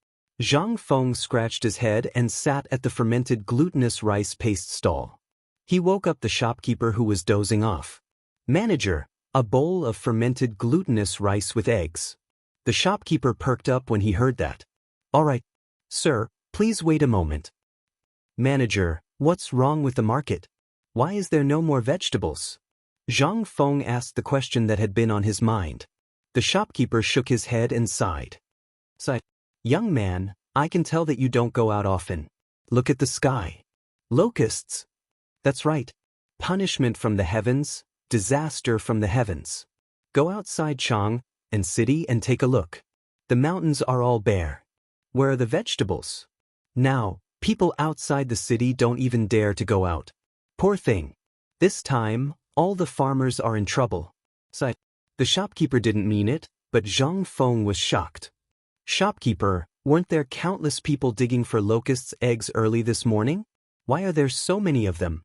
Zhang Feng scratched his head and sat at the fermented glutinous rice paste stall. He woke up the shopkeeper who was dozing off. Manager, a bowl of fermented glutinous rice with eggs. The shopkeeper perked up when he heard that. All right, sir, please wait a moment. Manager, what's wrong with the market? Why is there no more vegetables? Zhang Feng asked the question that had been on his mind. The shopkeeper shook his head and sighed. Young man, I can tell that you don't go out often. Look at the sky. Locusts. That's right. Punishment from the heavens, disaster from the heavens. Go outside Chang'an city and take a look. The mountains are all bare. Where are the vegetables? Now, people outside the city don't even dare to go out. Poor thing. This time, all the farmers are in trouble. The shopkeeper didn't mean it, but Zhang Feng was shocked. Shopkeeper, weren't there countless people digging for locusts' eggs early this morning? Why are there so many of them?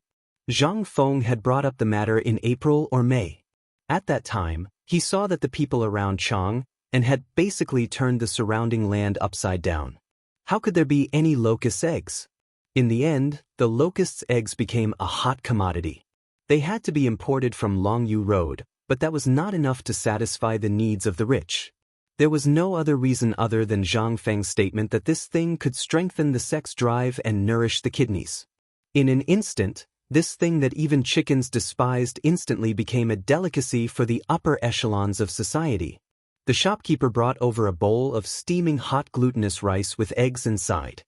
Zhang Feng had brought up the matter in April or May. At that time, he saw that the people around Chang'an had basically turned the surrounding land upside down. How could there be any locust eggs? In the end, the locusts' eggs became a hot commodity. They had to be imported from Longyu Road, but that was not enough to satisfy the needs of the rich. There was no other reason other than Zhang Feng's statement that this thing could strengthen the sex drive and nourish the kidneys. In an instant, this thing that even chickens despised instantly became a delicacy for the upper echelons of society. The shopkeeper brought over a bowl of steaming hot glutinous rice with eggs inside.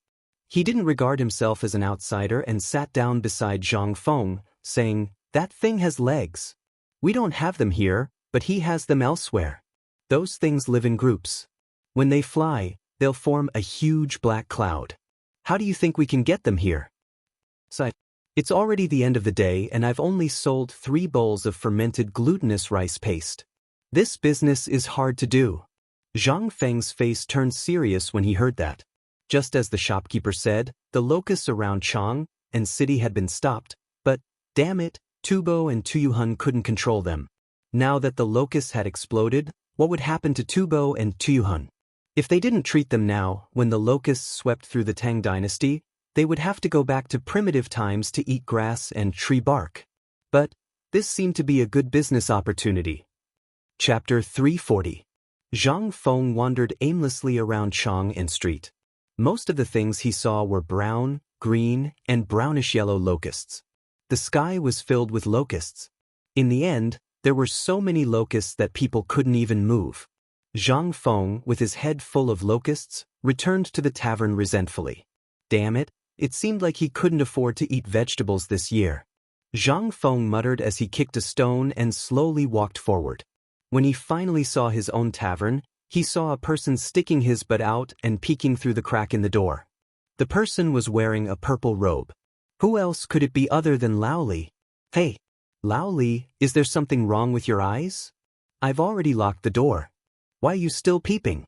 He didn't regard himself as an outsider and sat down beside Zhang Feng, saying, "That thing has legs. We don't have them here, but he has them elsewhere. Those things live in groups. When they fly, they'll form a huge black cloud. How do you think we can get them here?" It's already the end of the day and I've only sold 3 bowls of fermented glutinous rice paste. This business is hard to do. Zhang Feng's face turned serious when he heard that. Just as the shopkeeper said, the locusts around Chang'an city had been stopped, but, damn it, Tubo and Tuyuhun couldn't control them. Now that the locusts had exploded, what would happen to Tubo and Tuyuhun? If they didn't treat them now, when the locusts swept through the Tang dynasty, they would have to go back to primitive times to eat grass and tree bark. But this seemed to be a good business opportunity. Chapter 340. Zhang Feng wandered aimlessly around Chang'an Street. Most of the things he saw were brown, green, and brownish-yellow locusts. The sky was filled with locusts. In the end, there were so many locusts that people couldn't even move. Zhang Feng, with his head full of locusts, returned to the tavern resentfully. Damn it, it seemed like he couldn't afford to eat vegetables this year. Zhang Feng muttered as he kicked a stone and slowly walked forward. When he finally saw his own tavern, he saw a person sticking his butt out and peeking through the crack in the door. The person was wearing a purple robe. Who else could it be other than Lao Li? Hey, Lao Li, is there something wrong with your eyes? I've already locked the door. Why are you still peeping?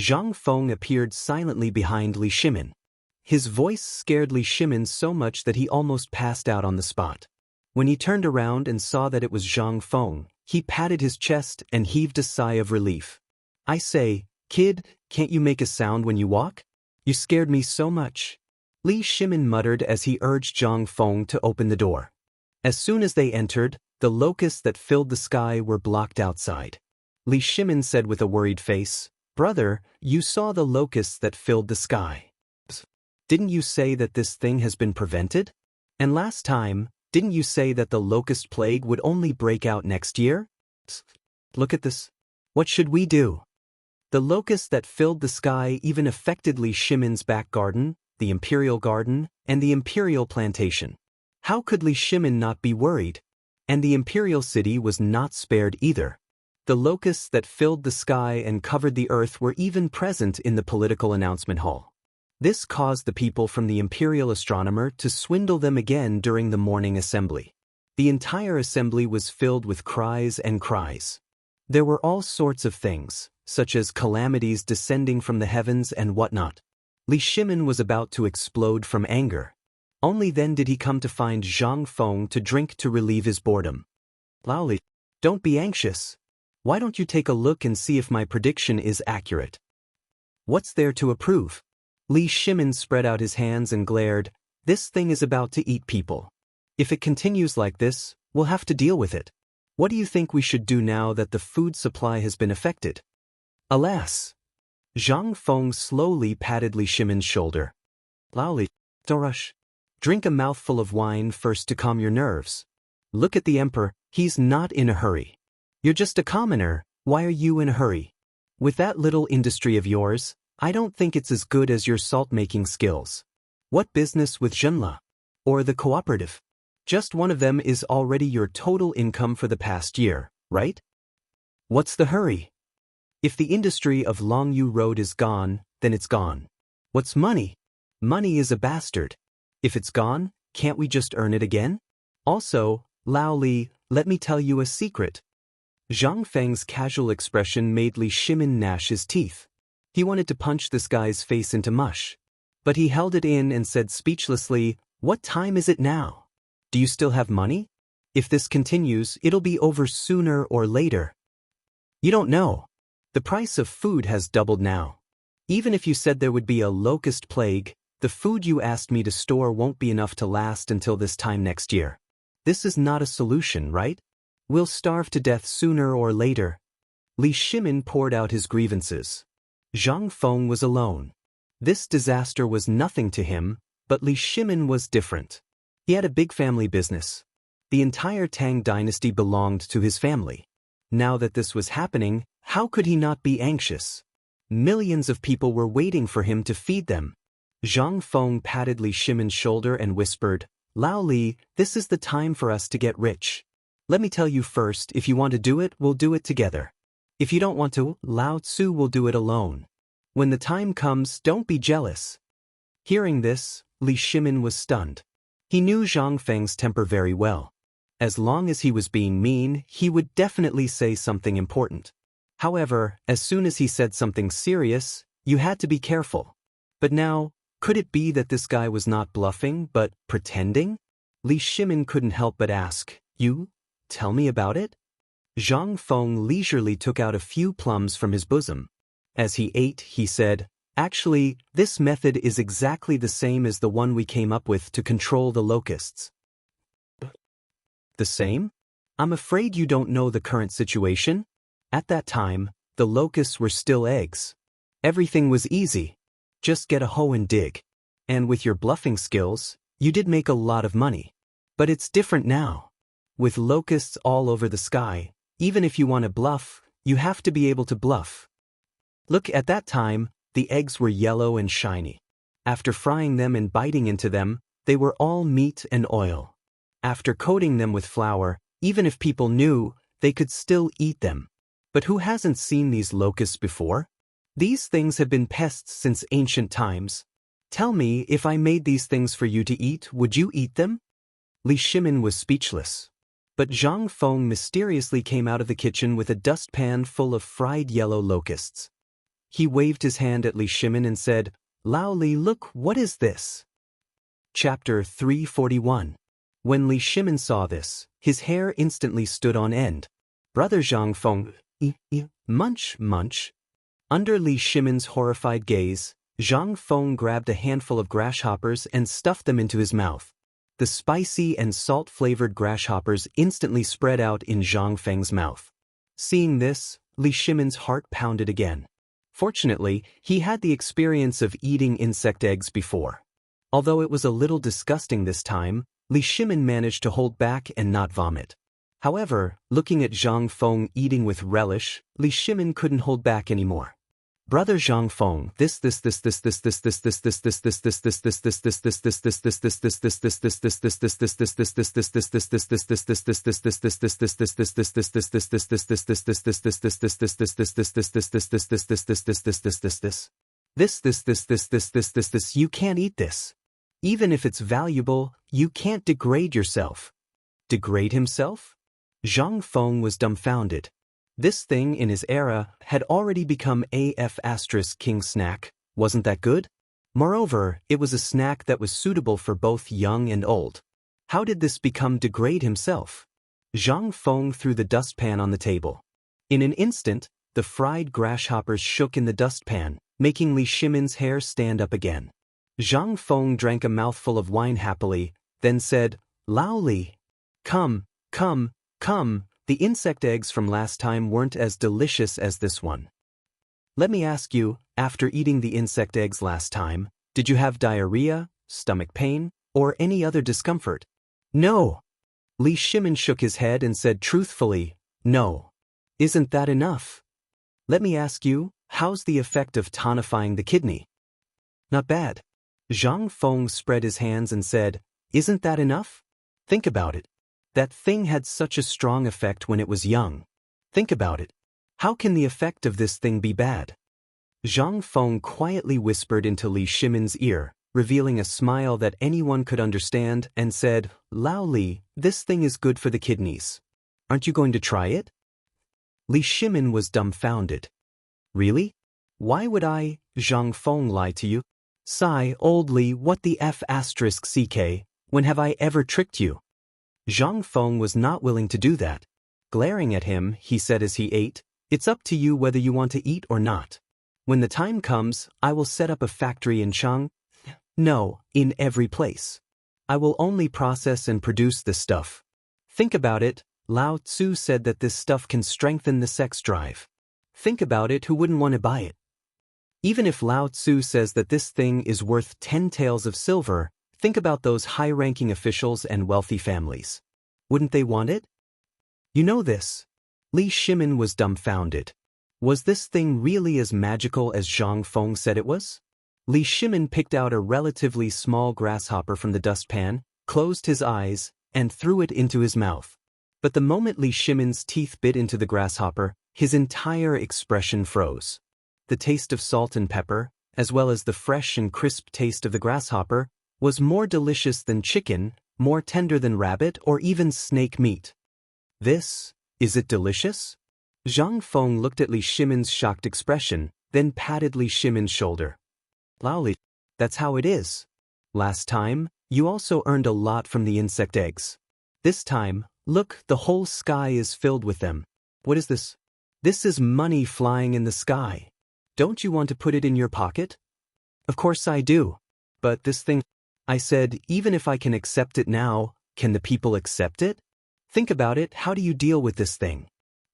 Zhang Feng appeared silently behind Li Shimin. His voice scared Li Shimin so much that he almost passed out on the spot. When he turned around and saw that it was Zhang Feng, he patted his chest and heaved a sigh of relief. I say, kid, can't you make a sound when you walk? You scared me so much. Li Shimin muttered as he urged Zhang Feng to open the door. As soon as they entered, the locusts that filled the sky were blocked outside. Li Shimin said with a worried face, "Brother, you saw the locusts that filled the sky. Didn't you say that this thing has been prevented? And last time, didn't you say that the locust plague would only break out next year? Look at this. What should we do?" The locusts that filled the sky even affected Li Shimin's back garden, the Imperial Garden, and the Imperial Plantation. How could Li Shimin not be worried? And the Imperial City was not spared either. The locusts that filled the sky and covered the earth were even present in the political announcement hall. This caused the people from the Imperial Astronomer to swindle them again during the morning assembly. The entire assembly was filled with cries and cries. There were all sorts of things, such as calamities descending from the heavens and whatnot. Li Shimin was about to explode from anger. Only then did he come to find Zhang Feng to drink to relieve his boredom. Lao, don't be anxious. Why don't you take a look and see if my prediction is accurate? What's there to approve? Li Shimin spread out his hands and glared. This thing is about to eat people. If it continues like this, we'll have to deal with it. What do you think we should do now that the food supply has been affected? Alas! Zhang Feng slowly patted Li Shimin's shoulder. Lao, don't rush. Drink a mouthful of wine first to calm your nerves. Look at the emperor, he's not in a hurry. You're just a commoner, why are you in a hurry? With that little industry of yours, I don't think it's as good as your salt-making skills. What business with Zhenla? Or the cooperative? Just one of them is already your total income for the past year, right? What's the hurry? If the industry of Longyu Road is gone, then it's gone. What's money? Money is a bastard. If it's gone, can't we just earn it again? Also, Lao Li, let me tell you a secret. Zhang Feng's casual expression made Li Shimin gnash his teeth. He wanted to punch this guy's face into mush. But he held it in and said speechlessly, "What time is it now? Do you still have money? If this continues, it'll be over sooner or later." You don't know. The price of food has doubled now. Even if you said there would be a locust plague, the food you asked me to store won't be enough to last until this time next year. This is not a solution, right? We'll starve to death sooner or later. Li Shimin poured out his grievances. Zhang Feng was alone. This disaster was nothing to him, but Li Shimin was different. He had a big family business. The entire Tang dynasty belonged to his family. Now that this was happening, how could he not be anxious? Millions of people were waiting for him to feed them. Zhang Feng patted Li Shimin's shoulder and whispered, "Lao Li, this is the time for us to get rich. Let me tell you first, if you want to do it, we'll do it together. If you don't want to, Lao Tzu will do it alone. When the time comes, don't be jealous." Hearing this, Li Shimin was stunned. He knew Zhang Feng's temper very well. As long as he was being mean, he would definitely say something important. However, as soon as he said something serious, you had to be careful. But now, could it be that this guy was not bluffing, but pretending? Li Shimin couldn't help but ask, "You? Tell me about it?" Zhang Feng leisurely took out a few plums from his bosom. As he ate, he said, "Actually, this method is exactly the same as the one we came up with to control the locusts." The same? I'm afraid you don't know the current situation. At that time, the locusts were still eggs. Everything was easy. Just get a hoe and dig. And with your bluffing skills, you did make a lot of money. But it's different now. With locusts all over the sky, even if you want to bluff, you have to be able to bluff. Look, at that time, the eggs were yellow and shiny. After frying them and biting into them, they were all meat and oil. After coating them with flour, even if people knew, they could still eat them. But who hasn't seen these locusts before? These things have been pests since ancient times. Tell me, if I made these things for you to eat, would you eat them? Li Shimin was speechless. But Zhang Feng mysteriously came out of the kitchen with a dustpan full of fried yellow locusts. He waved his hand at Li Shimin and said, "Lao Li, look, what is this?" Chapter 341. When Li Shimin saw this, his hair instantly stood on end. "Brother Zhang Feng, munch, munch." Under Li Shimin's horrified gaze, Zhang Feng grabbed a handful of grasshoppers and stuffed them into his mouth. The spicy and salt-flavored grasshoppers instantly spread out in Zhang Feng's mouth. Seeing this, Li Shimin's heart pounded again. Fortunately, he had the experience of eating insect eggs before. Although it was a little disgusting this time, Li Shimin managed to hold back and not vomit. However, looking at Zhang Feng eating with relish, Li Shimin couldn't hold back anymore. "Brother Zhang Feng, this you can't eat this. Even if it's valuable, you can't degrade yourself." Degrade himself? Zhang Feng was dumbfounded. This thing in his era had already become AF** king snack, wasn't that good? Moreover, it was a snack that was suitable for both young and old. How did this become degrade himself? Zhang Feng threw the dustpan on the table. In an instant, the fried grasshoppers shook in the dustpan, making Li Shimin's hair stand up again. Zhang Feng drank a mouthful of wine happily, then said, "Lao Li. Come, come, come, the insect eggs from last time weren't as delicious as this one. Let me ask you, after eating the insect eggs last time, did you have diarrhea, stomach pain, or any other discomfort?" "No." Li Shimin shook his head and said truthfully, "No. Isn't that enough? Let me ask you, how's the effect of tonifying the kidney?" "Not bad." Zhang Feng spread his hands and said, "Isn't that enough? Think about it. That thing had such a strong effect when it was young. Think about it. How can the effect of this thing be bad?" Zhang Feng quietly whispered into Li Shimin's ear, revealing a smile that anyone could understand, and said, "Lao Li, this thing is good for the kidneys. Aren't you going to try it?" Li Shimin was dumbfounded. "Really? Why would I, Zhang Feng, lie to you? Sigh, old Li, what the f***ck, when have I ever tricked you?" Zhang Feng was not willing to do that. Glaring at him, he said as he ate, "It's up to you whether you want to eat or not. When the time comes, I will set up a factory in in every place. I will only process and produce this stuff. Think about it, Lao Tzu said that this stuff can strengthen the sex drive. Think about it, who wouldn't want to buy it? Even if Lao Tzu says that this thing is worth 10 taels of silver, think about those high-ranking officials and wealthy families. Wouldn't they want it? You know this." Li Shimin was dumbfounded. Was this thing really as magical as Zhang Feng said it was? Li Shimin picked out a relatively small grasshopper from the dustpan, closed his eyes, and threw it into his mouth. But the moment Li Shimin's teeth bit into the grasshopper, his entire expression froze. The taste of salt and pepper, as well as the fresh and crisp taste of the grasshopper, was more delicious than chicken, more tender than rabbit, or even snake meat. Is it delicious?" Zhang Feng looked at Li Shimin's shocked expression, then patted Li Shimin's shoulder. "Lao Li, that's how it is. Last time, you also earned a lot from the insect eggs. This time, look, the whole sky is filled with them. What is this? This is money flying in the sky. Don't you want to put it in your pocket?" "Of course I do. But this thing," I said, "even if I can accept it now, can the people accept it? Think about it, how do you deal with this thing?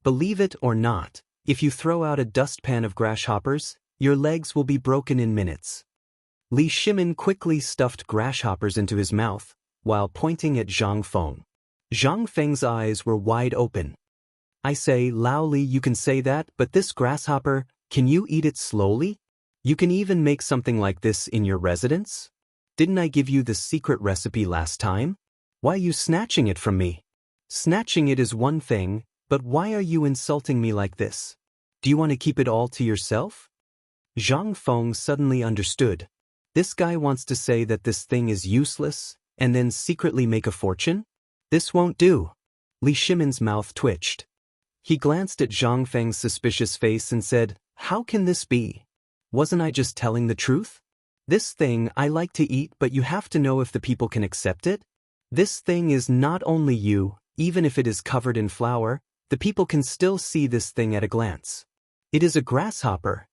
Believe it or not, if you throw out a dustpan of grasshoppers, your legs will be broken in minutes." Li Shimin quickly stuffed grasshoppers into his mouth, while pointing at Zhang Feng. Zhang Feng's eyes were wide open. "I say, Lao Li, you can say that, but this grasshopper, can you eat it slowly? You can even make something like this in your residence? Didn't I give you the secret recipe last time? Why are you snatching it from me? Snatching it is one thing, but why are you insulting me like this? Do you want to keep it all to yourself?" Zhang Feng suddenly understood. This guy wants to say that this thing is useless, and then secretly make a fortune? This won't do. Li Shimin's mouth twitched. He glanced at Zhang Feng's suspicious face and said, "How can this be? Wasn't I just telling the truth? This thing I like to eat, but you have to know if the people can accept it. This thing is not only you, even if it is covered in flour, the people can still see this thing at a glance. It is a grasshopper.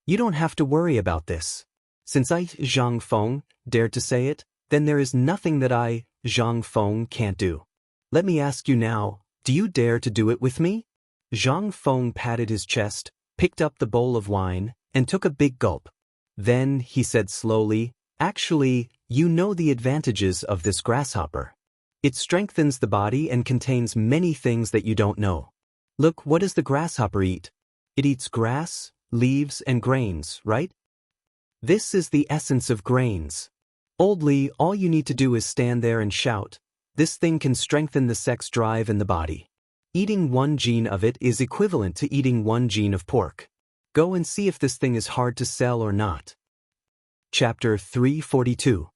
You don't have to worry about this. Since I, Zhang Feng, dared to say it, then there is nothing that I, Zhang Feng, can't do. Let me ask you now, do you dare to do it with me?" Zhang Feng patted his chest, picked up the bowl of wine, and took a big gulp. Then, he said slowly, "Actually, you know the advantages of this grasshopper. It strengthens the body and contains many things that you don't know. Look, what does the grasshopper eat? It eats grass, leaves, and grains, right? This is the essence of grains. Old Li, all you need to do is stand there and shout. This thing can strengthen the sex drive in the body. Eating 1 gene of it is equivalent to eating 1 gene of pork. Go and see if this thing is hard to sell or not." Chapter 342.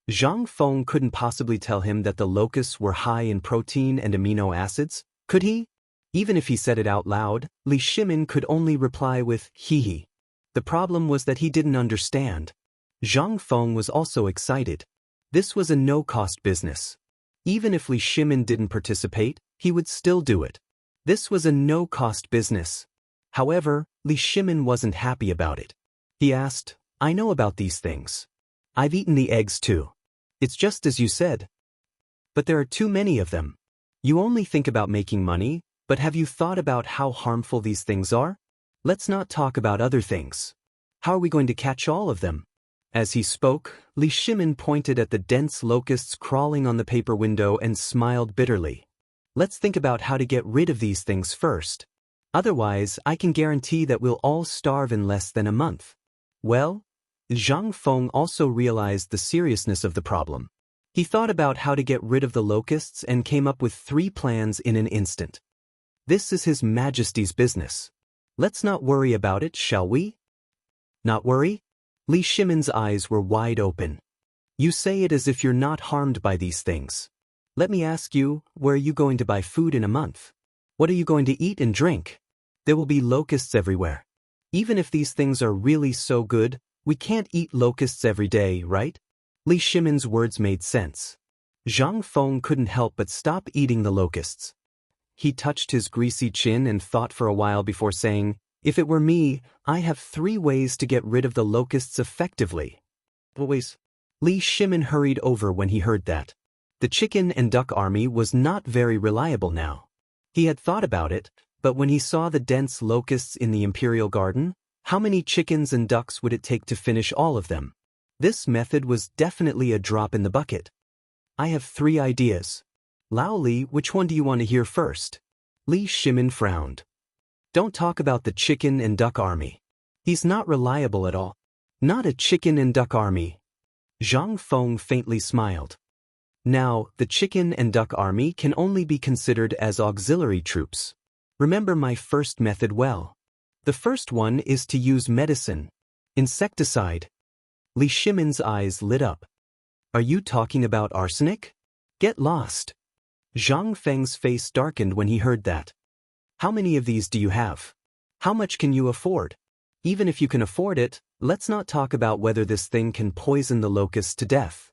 Zhang Feng couldn't possibly tell him that the locusts were high in protein and amino acids, could he? Even if he said it out loud, Li Shimin could only reply with hee. The problem was that he didn't understand. Zhang Feng was also excited. This was a no-cost business. Even if Li Shimin didn't participate, he would still do it. This was a no-cost business. However, Li Shimin wasn't happy about it. He asked, I know about these things. I've eaten the eggs too. It's just as you said. But there are too many of them. You only think about making money, but have you thought about how harmful these things are? Let's not talk about other things. How are we going to catch all of them? As he spoke, Li Shimin pointed at the dense locusts crawling on the paper window and smiled bitterly. Let's think about how to get rid of these things first. Otherwise, I can guarantee that we'll all starve in less than a month. Well, Zhang Feng also realized the seriousness of the problem. He thought about how to get rid of the locusts and came up with 3 plans in an instant. This is His Majesty's business. Let's not worry about it, shall we? Not worry? Li Shimin's eyes were wide open. You say it as if you're not harmed by these things. Let me ask you, where are you going to buy food in a month? What are you going to eat and drink? There will be locusts everywhere. Even if these things are really so good, we can't eat locusts every day, right? Li Shimin's words made sense. Zhang Feng couldn't help but stop eating the locusts. He touched his greasy chin and thought for a while before saying, if it were me, I have 3 ways to get rid of the locusts effectively. Always. Li Shimin hurried over when he heard that. The chicken and duck army was not very reliable now. He had thought about it, but when he saw the dense locusts in the imperial garden, how many chickens and ducks would it take to finish all of them? This method was definitely a drop in the bucket. I have 3 ideas. Lao Li, which one do you want to hear first? Li Shimin frowned. Don't talk about the chicken and duck army. He's not reliable at all. Not a chicken and duck army. Zhang Feng faintly smiled. Now, the chicken and duck army can only be considered as auxiliary troops. Remember my first method well. The first one is to use medicine. Insecticide. Li Shimin's eyes lit up. Are you talking about arsenic? Get lost. Zhang Feng's face darkened when he heard that. How many of these do you have? How much can you afford? Even if you can afford it, let's not talk about whether this thing can poison the locusts to death.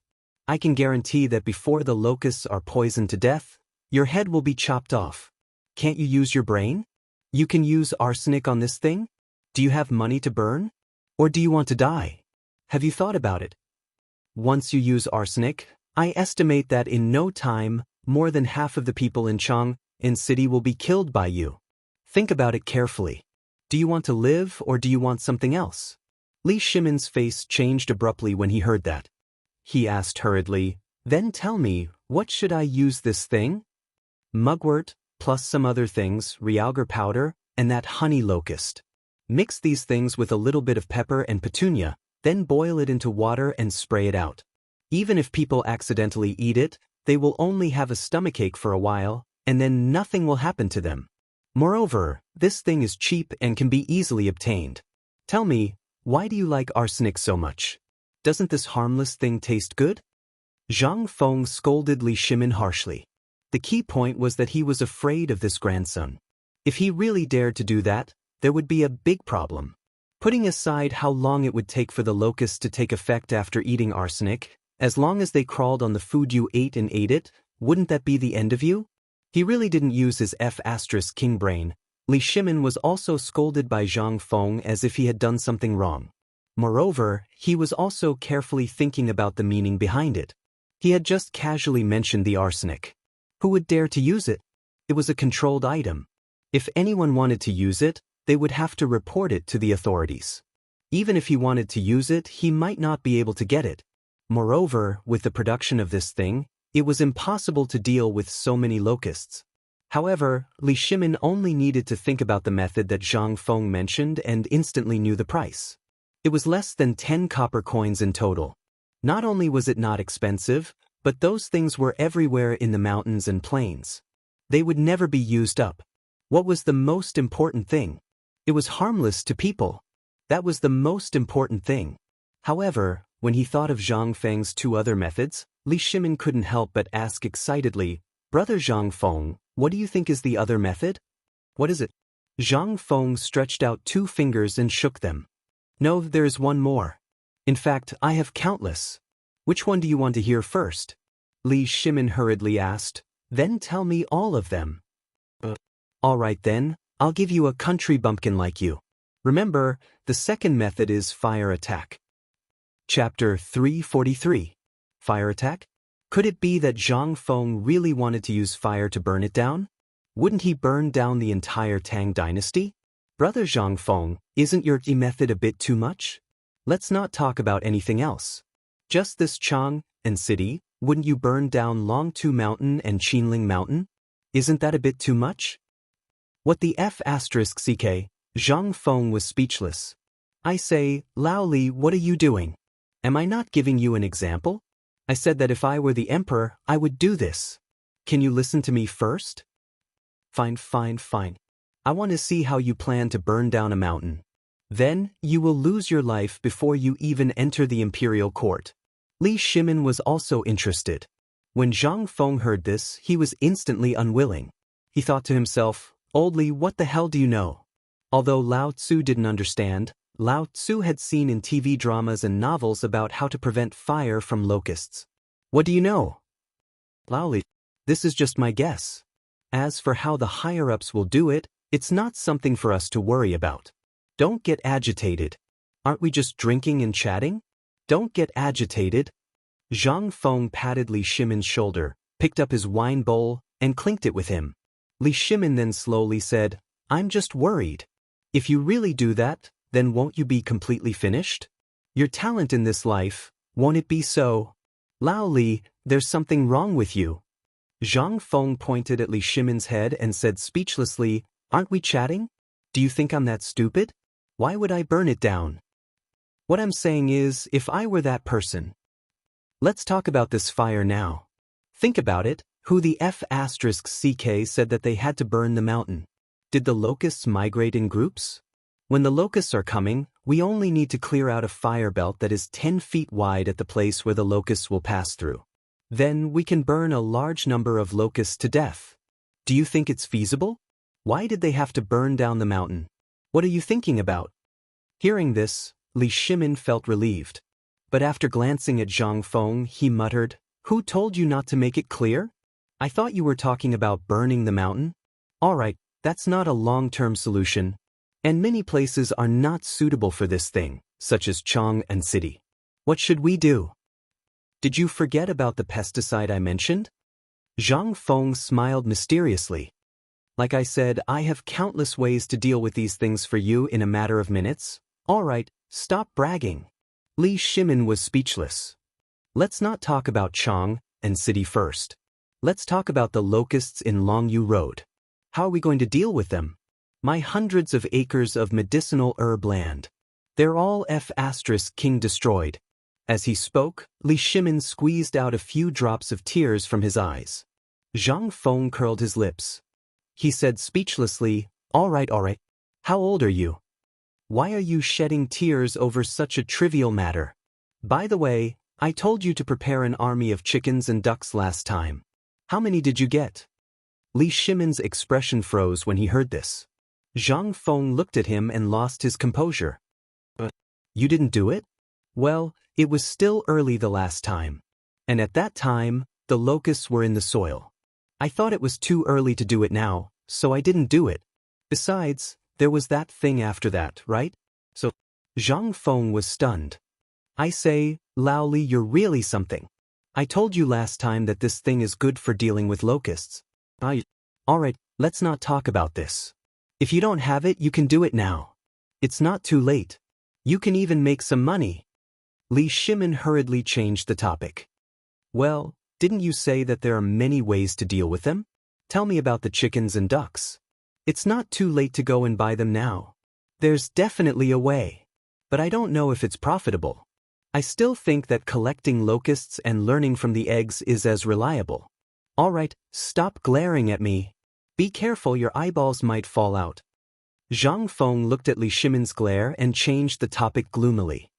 I can guarantee that before the locusts are poisoned to death, your head will be chopped off. Can't you use your brain? You can use arsenic on this thing? Do you have money to burn? Or do you want to die? Have you thought about it? Once you use arsenic, I estimate that in no time, more than half of the people in Chang'an city will be killed by you. Think about it carefully. Do you want to live or do you want something else? Li Shimin's face changed abruptly when he heard that. He asked hurriedly, then tell me, what should I use this thing? Mugwort, plus some other things, realgar powder, and that honey locust. Mix these things with a little bit of pepper and petunia, then boil it into water and spray it out. Even if people accidentally eat it, they will only have a stomachache for a while, and then nothing will happen to them. Moreover, this thing is cheap and can be easily obtained. Tell me, why do you like arsenic so much? Doesn't this harmless thing taste good? Zhang Feng scolded Li Shimin harshly. The key point was that he was afraid of this grandson. If he really dared to do that, there would be a big problem. Putting aside how long it would take for the locusts to take effect after eating arsenic, as long as they crawled on the food you ate and ate it, wouldn't that be the end of you? He really didn't use his F*** brain. Li Shimin was also scolded by Zhang Feng as if he had done something wrong. Moreover, he was also carefully thinking about the meaning behind it. He had just casually mentioned the arsenic. Who would dare to use it? It was a controlled item. If anyone wanted to use it, they would have to report it to the authorities. Even if he wanted to use it, he might not be able to get it. Moreover, with the production of this thing, it was impossible to deal with so many locusts. However, Li Shimin only needed to think about the method that Zhang Feng mentioned and instantly knew the price. It was less than 10 copper coins in total. Not only was it not expensive, but those things were everywhere in the mountains and plains. They would never be used up. What was the most important thing? It was harmless to people. That was the most important thing. However, when he thought of Zhang Feng's 2 other methods, Li Shimin couldn't help but ask excitedly, Brother Zhang Feng, what do you think is the other method? What is it? Zhang Feng stretched out 2 fingers and shook them. No, there is one more. In fact, I have countless. Which one do you want to hear first? Li Shimin hurriedly asked, Then tell me all of them. Alright then, I'll give you a country bumpkin like you. Remember, the second method is fire attack. Chapter 343. Fire attack? Could it be that Zhang Feng really wanted to use fire to burn it down? Wouldn't he burn down the entire Tang dynasty? Brother Zhang Feng, isn't your method a bit too much? Let's not talk about anything else. Just this Chang'an city, wouldn't you burn down Longtu Mountain and Qinling Mountain? Isn't that a bit too much? What the F***ck? Zhang Feng was speechless. I say, Lao Li, what are you doing? Am I not giving you an example? I said that if I were the emperor, I would do this. Can you listen to me first? Fine. I want to see how you plan to burn down a mountain. Then, you will lose your life before you even enter the imperial court. Li Shimin was also interested. When Zhang Feng heard this, he was instantly unwilling. He thought to himself, Old Li, what the hell do you know? Although Lao Tzu didn't understand, Lao Tzu had seen in TV dramas and novels about how to prevent fire from locusts. What do you know? Lao Li, this is just my guess. As for how the higher-ups will do it, it's not something for us to worry about. Don't get agitated. Aren't we just drinking and chatting? Don't get agitated. Zhang Feng patted Li Shimin's shoulder, picked up his wine bowl, and clinked it with him. Li Shimin then slowly said, I'm just worried. If you really do that, then won't you be completely finished? Your talent in this life, won't it be so? Lao Li, there's something wrong with you. Zhang Feng pointed at Li Shimin's head and said speechlessly, Aren't we chatting? Do you think I'm that stupid? Why would I burn it down? What I'm saying is, if I were that person. Let's talk about this fire now. Think about it, who the F***ck said that they had to burn the mountain. Did the locusts migrate in groups? When the locusts are coming, we only need to clear out a fire belt that is 10 feet wide at the place where the locusts will pass through. Then we can burn a large number of locusts to death. Do you think it's feasible? Why did they have to burn down the mountain? What are you thinking about? Hearing this, Li Shimin felt relieved. But after glancing at Zhang Feng, he muttered, Who told you not to make it clear? I thought you were talking about burning the mountain. Alright, that's not a long-term solution. And many places are not suitable for this thing, such as Chang'an city. What should we do? Did you forget about the pesticide I mentioned? Zhang Feng smiled mysteriously. Like I said, I have countless ways to deal with these things for you in a matter of minutes. Alright, stop bragging. Li Shimin was speechless. Let's not talk about Chang'an city first. Let's talk about the locusts in Longyu Road. How are we going to deal with them? My hundreds of acres of medicinal herb land. They're all F***king destroyed. As he spoke, Li Shimin squeezed out a few drops of tears from his eyes. Zhang Feng curled his lips. He said speechlessly, Alright. How old are you? Why are you shedding tears over such a trivial matter? By the way, I told you to prepare an army of chickens and ducks last time. How many did you get? Li Shimin's expression froze when he heard this. Zhang Feng looked at him and lost his composure. You didn't do it? Well, it was still early the last time. And at that time, the locusts were in the soil. I thought it was too early to do it now, so I didn't do it. Besides, there was that thing after that, right? So, Zhang Feng was stunned. I say, Lao Li, you're really something. I told you last time that this thing is good for dealing with locusts. Alright, let's not talk about this. If you don't have it, you can do it now. It's not too late. You can even make some money. Li Shimin hurriedly changed the topic. Well, didn't you say that there are many ways to deal with them? Tell me about the chickens and ducks. It's not too late to go and buy them now. There's definitely a way. But I don't know if it's profitable. I still think that collecting locusts and learning from the eggs is as reliable. Alright, stop glaring at me. Be careful, your eyeballs might fall out. Zhang Feng looked at Li Shimin's glare and changed the topic gloomily.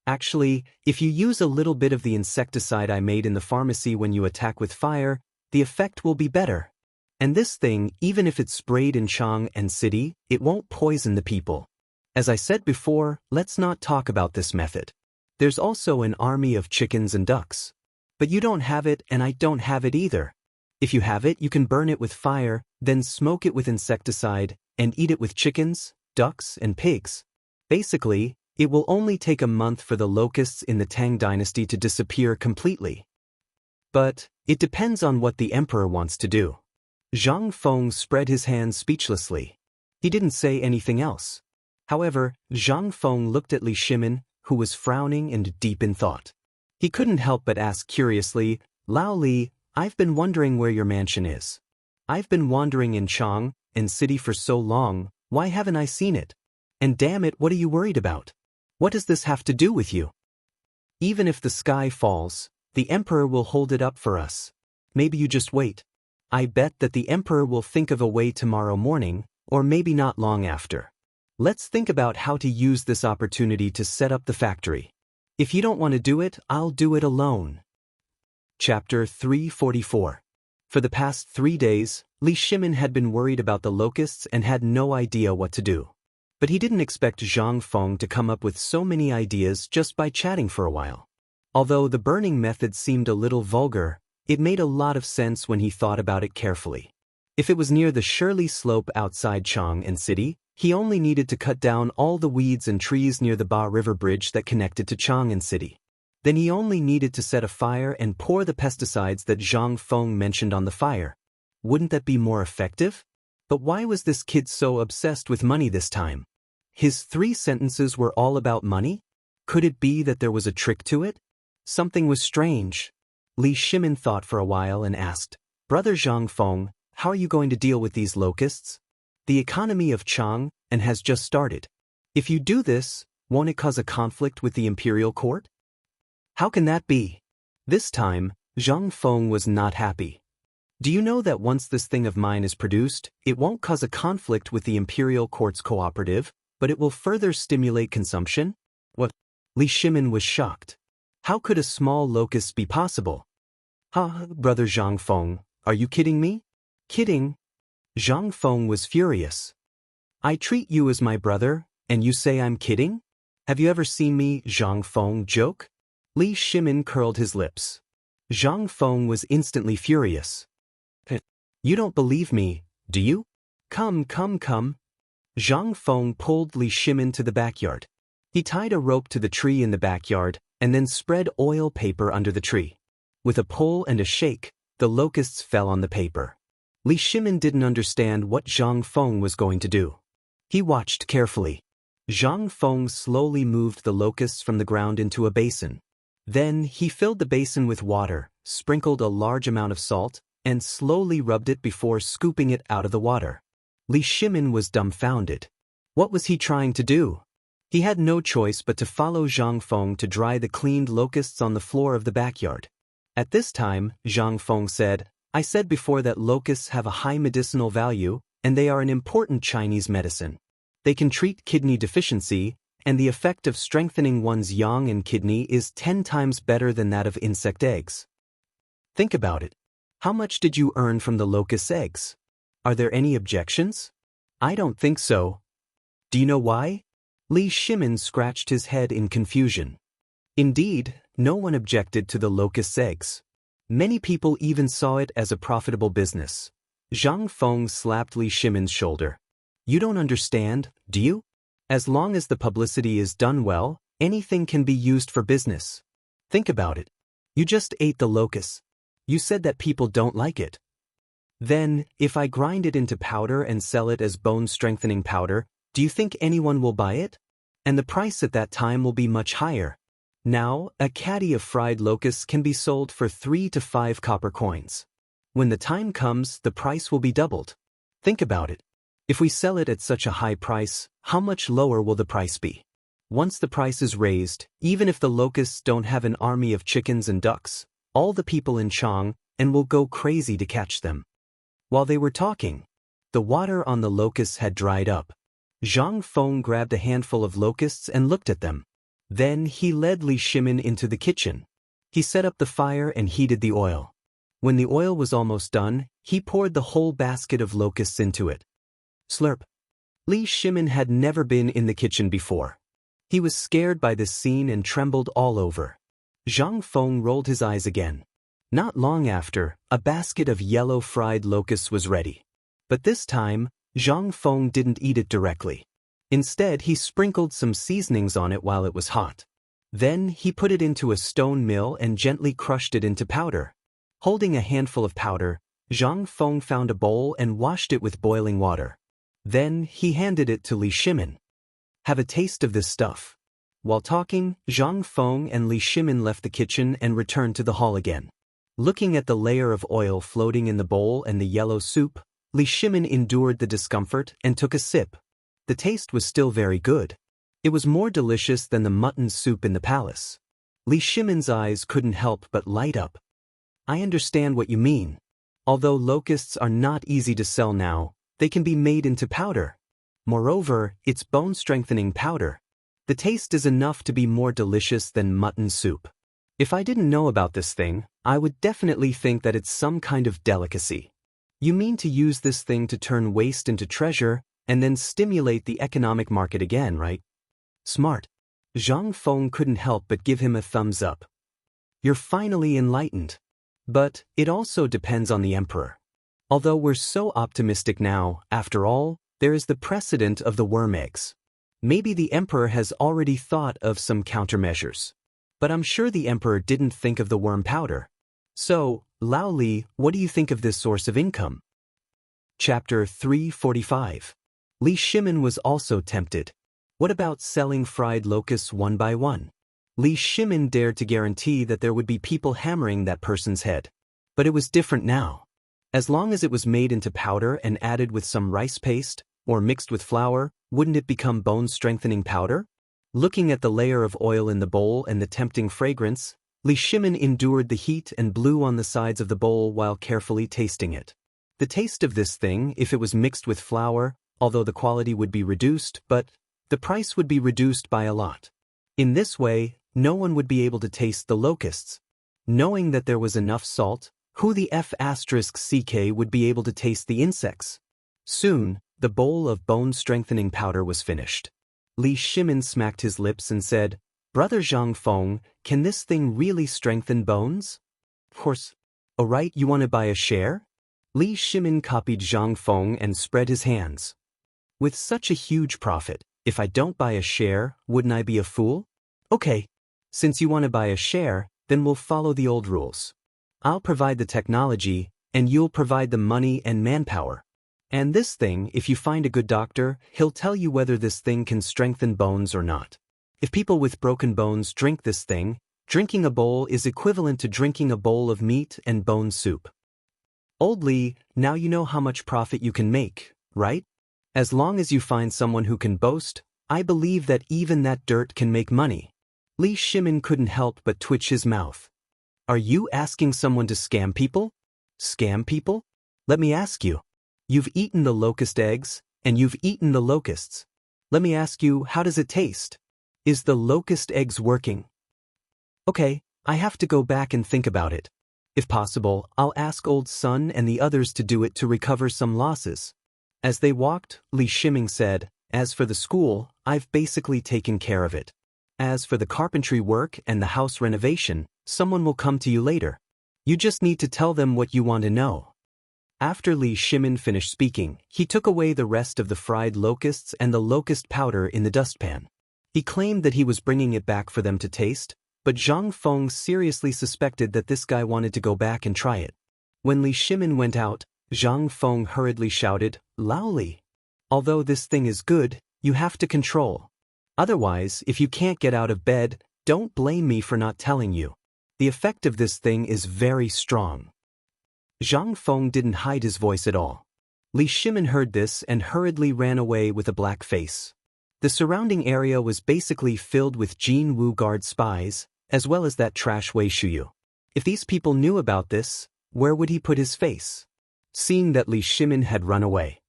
Actually, if you use a little bit of the insecticide I made in the pharmacy when you attack with fire, the effect will be better. And this thing, even if it's sprayed in Chang'an city, it won't poison the people. As I said before, let's not talk about this method. There's also an army of chickens and ducks. But you don't have it and I don't have it either. If you have it, you can burn it with fire, then smoke it with insecticide, and eat it with chickens, ducks, and pigs. Basically, it will only take a month for the locusts in the Tang dynasty to disappear completely. But it depends on what the emperor wants to do. Zhang Feng spread his hands speechlessly. He didn't say anything else. However, Zhang Feng looked at Li Shimin, who was frowning and deep in thought. He couldn't help but ask curiously, "Lao Li, I've been wondering where your mansion is. I've been wandering in Chang'an city for so long, why haven't I seen it? And damn it, what are you worried about? What does this have to do with you? Even if the sky falls, the emperor will hold it up for us. Maybe you just wait. I bet that the emperor will think of a way tomorrow morning, or maybe not long after. Let's think about how to use this opportunity to set up the factory. If you don't want to do it, I'll do it alone." Chapter 344. For the past 3 days, Li Shimin had been worried about the locusts and had no idea what to do. But he didn't expect Zhang Feng to come up with so many ideas just by chatting for a while. Although the burning method seemed a little vulgar, it made a lot of sense when he thought about it carefully. If it was near the Shirley Slope outside Chang'an city, he only needed to cut down all the weeds and trees near the Ba River Bridge that connected to Chang'an city. Then he only needed to set a fire and pour the pesticides that Zhang Feng mentioned on the fire. Wouldn't that be more effective? But why was this kid so obsessed with money this time? His 3 sentences were all about money? Could it be that there was a trick to it? Something was strange. Li Shimin thought for a while and asked, "Brother Zhang Feng, how are you going to deal with these locusts? The economy of Chang'an has just started. If you do this, won't it cause a conflict with the imperial court?" "How can that be?" This time, Zhang Feng was not happy. "Do you know that once this thing of mine is produced, it won't cause a conflict with the imperial court's cooperative, but it will further stimulate consumption?" "What?" Li Shimin was shocked. How could a small locust be possible? Brother Zhang Feng, are you kidding me?" "Kidding?" Zhang Feng was furious. "I treat you as my brother, and you say I'm kidding? Have you ever seen me, Zhang Feng, joke?" Li Shimin curled his lips. Zhang Feng was instantly furious. "You don't believe me, do you? Come. Zhang Feng pulled Li Shimin to the backyard. He tied a rope to the tree in the backyard, and then spread oil paper under the tree. With a pull and a shake, the locusts fell on the paper. Li Shimin didn't understand what Zhang Feng was going to do. He watched carefully. Zhang Feng slowly moved the locusts from the ground into a basin. Then he filled the basin with water, sprinkled a large amount of salt, and slowly rubbed it before scooping it out of the water. Li Shimin was dumbfounded. What was he trying to do? He had no choice but to follow Zhang Feng to dry the cleaned locusts on the floor of the backyard. At this time, Zhang Feng said, "I said before that locusts have a high medicinal value, and they are an important Chinese medicine. They can treat kidney deficiency, and the effect of strengthening one's yang and kidney is 10 times better than that of insect eggs. Think about it. How much did you earn from the locust eggs? Are there any objections?" "I don't think so." "Do you know why?" Li Shimin scratched his head in confusion. Indeed, no one objected to the locust's eggs. Many people even saw it as a profitable business. Zhang Feng slapped Li Shimin's shoulder. "You don't understand, do you? As long as the publicity is done well, anything can be used for business. Think about it. You just ate the locust. You said that people don't like it. Then, if I grind it into powder and sell it as bone-strengthening powder, do you think anyone will buy it? And the price at that time will be much higher. Now, a caddy of fried locusts can be sold for 3 to 5 copper coins. When the time comes, the price will be doubled. Think about it. If we sell it at such a high price, how much lower will the price be? Once the price is raised, even if the locusts don't have an army of chickens and ducks, all the people in Chang'an will go crazy to catch them." While they were talking, the water on the locusts had dried up. Zhang Feng grabbed a handful of locusts and looked at them. Then he led Li Shimin into the kitchen. He set up the fire and heated the oil. When the oil was almost done, he poured the whole basket of locusts into it. Slurp. Li Shimin had never been in the kitchen before. He was scared by this scene and trembled all over. Zhang Feng rolled his eyes again. Not long after, a basket of yellow fried locusts was ready. But this time, Zhang Feng didn't eat it directly. Instead, he sprinkled some seasonings on it while it was hot. Then, he put it into a stone mill and gently crushed it into powder. Holding a handful of powder, Zhang Feng found a bowl and washed it with boiling water. Then, he handed it to Li Shimin. "Have a taste of this stuff." While talking, Zhang Feng and Li Shimin left the kitchen and returned to the hall again. Looking at the layer of oil floating in the bowl and the yellow soup, Li Shimin endured the discomfort and took a sip. The taste was still very good. It was more delicious than the mutton soup in the palace. Li Shimin's eyes couldn't help but light up. "I understand what you mean. Although locusts are not easy to sell now, they can be made into powder. Moreover, it's bone-strengthening powder. The taste is enough to be more delicious than mutton soup. If I didn't know about this thing, I would definitely think that it's some kind of delicacy." "You mean to use this thing to turn waste into treasure and then stimulate the economic market again, right?" "Smart." Zhang Feng couldn't help but give him a thumbs up. "You're finally enlightened. But it also depends on the emperor. Although we're so optimistic now, after all, there is the precedent of the worm eggs. Maybe the emperor has already thought of some countermeasures. But I'm sure the emperor didn't think of the worm powder. So, Lao Li, what do you think of this source of income?" Chapter 345. Li Shimin was also tempted. What about selling fried locusts one by one? Li Shimin dared to guarantee that there would be people hammering that person's head. But it was different now. As long as it was made into powder and added with some rice paste, or mixed with flour, wouldn't it become bone-strengthening powder? Looking at the layer of oil in the bowl and the tempting fragrance, Li Shimin endured the heat and blew on the sides of the bowl while carefully tasting it. The taste of this thing, if it was mixed with flour, although the quality would be reduced, but the price would be reduced by a lot. In this way, no one would be able to taste the locusts. Knowing that there was enough salt, who the F***ck would be able to taste the insects? Soon, the bowl of bone-strengthening powder was finished. Li Shimin smacked his lips and said, "Brother Zhang Feng, can this thing really strengthen bones?" "Of course." "Alright, you want to buy a share?" Li Shimin copied Zhang Feng and spread his hands. "With such a huge profit, if I don't buy a share, wouldn't I be a fool?" "Okay. Since you want to buy a share, then we'll follow the old rules. I'll provide the technology, and you'll provide the money and manpower. And this thing, if you find a good doctor, he'll tell you whether this thing can strengthen bones or not. If people with broken bones drink this thing, drinking a bowl is equivalent to drinking a bowl of meat and bone soup." "Old Li, now you know how much profit you can make, right? As long as you find someone who can boast, I believe that even that dirt can make money." Li Shimin couldn't help but twitch his mouth. "Are you asking someone to scam people?" "Scam people? Let me ask you. You've eaten the locust eggs, and you've eaten the locusts. Let me ask you, how does it taste? Is the locust eggs working?" "Okay, I have to go back and think about it. If possible, I'll ask old Sun and the others to do it to recover some losses." As they walked, Li Shimin said, "As for the school, I've basically taken care of it. As for the carpentry work and the house renovation, someone will come to you later. You just need to tell them what you want to know." After Li Shimin finished speaking, he took away the rest of the fried locusts and the locust powder in the dustpan. He claimed that he was bringing it back for them to taste, but Zhang Feng seriously suspected that this guy wanted to go back and try it. When Li Shimin went out, Zhang Feng hurriedly shouted, "Lao Li, although this thing is good, you have to control. Otherwise, if you can't get out of bed, don't blame me for not telling you. The effect of this thing is very strong." Zhang Feng didn't hide his voice at all. Li Shimin heard this and hurriedly ran away with a black face. The surrounding area was basically filled with Jin Wu Guard spies, as well as that trash Wei Shuyu. If these people knew about this, where would he put his face? Seeing that Li Shimin had run away.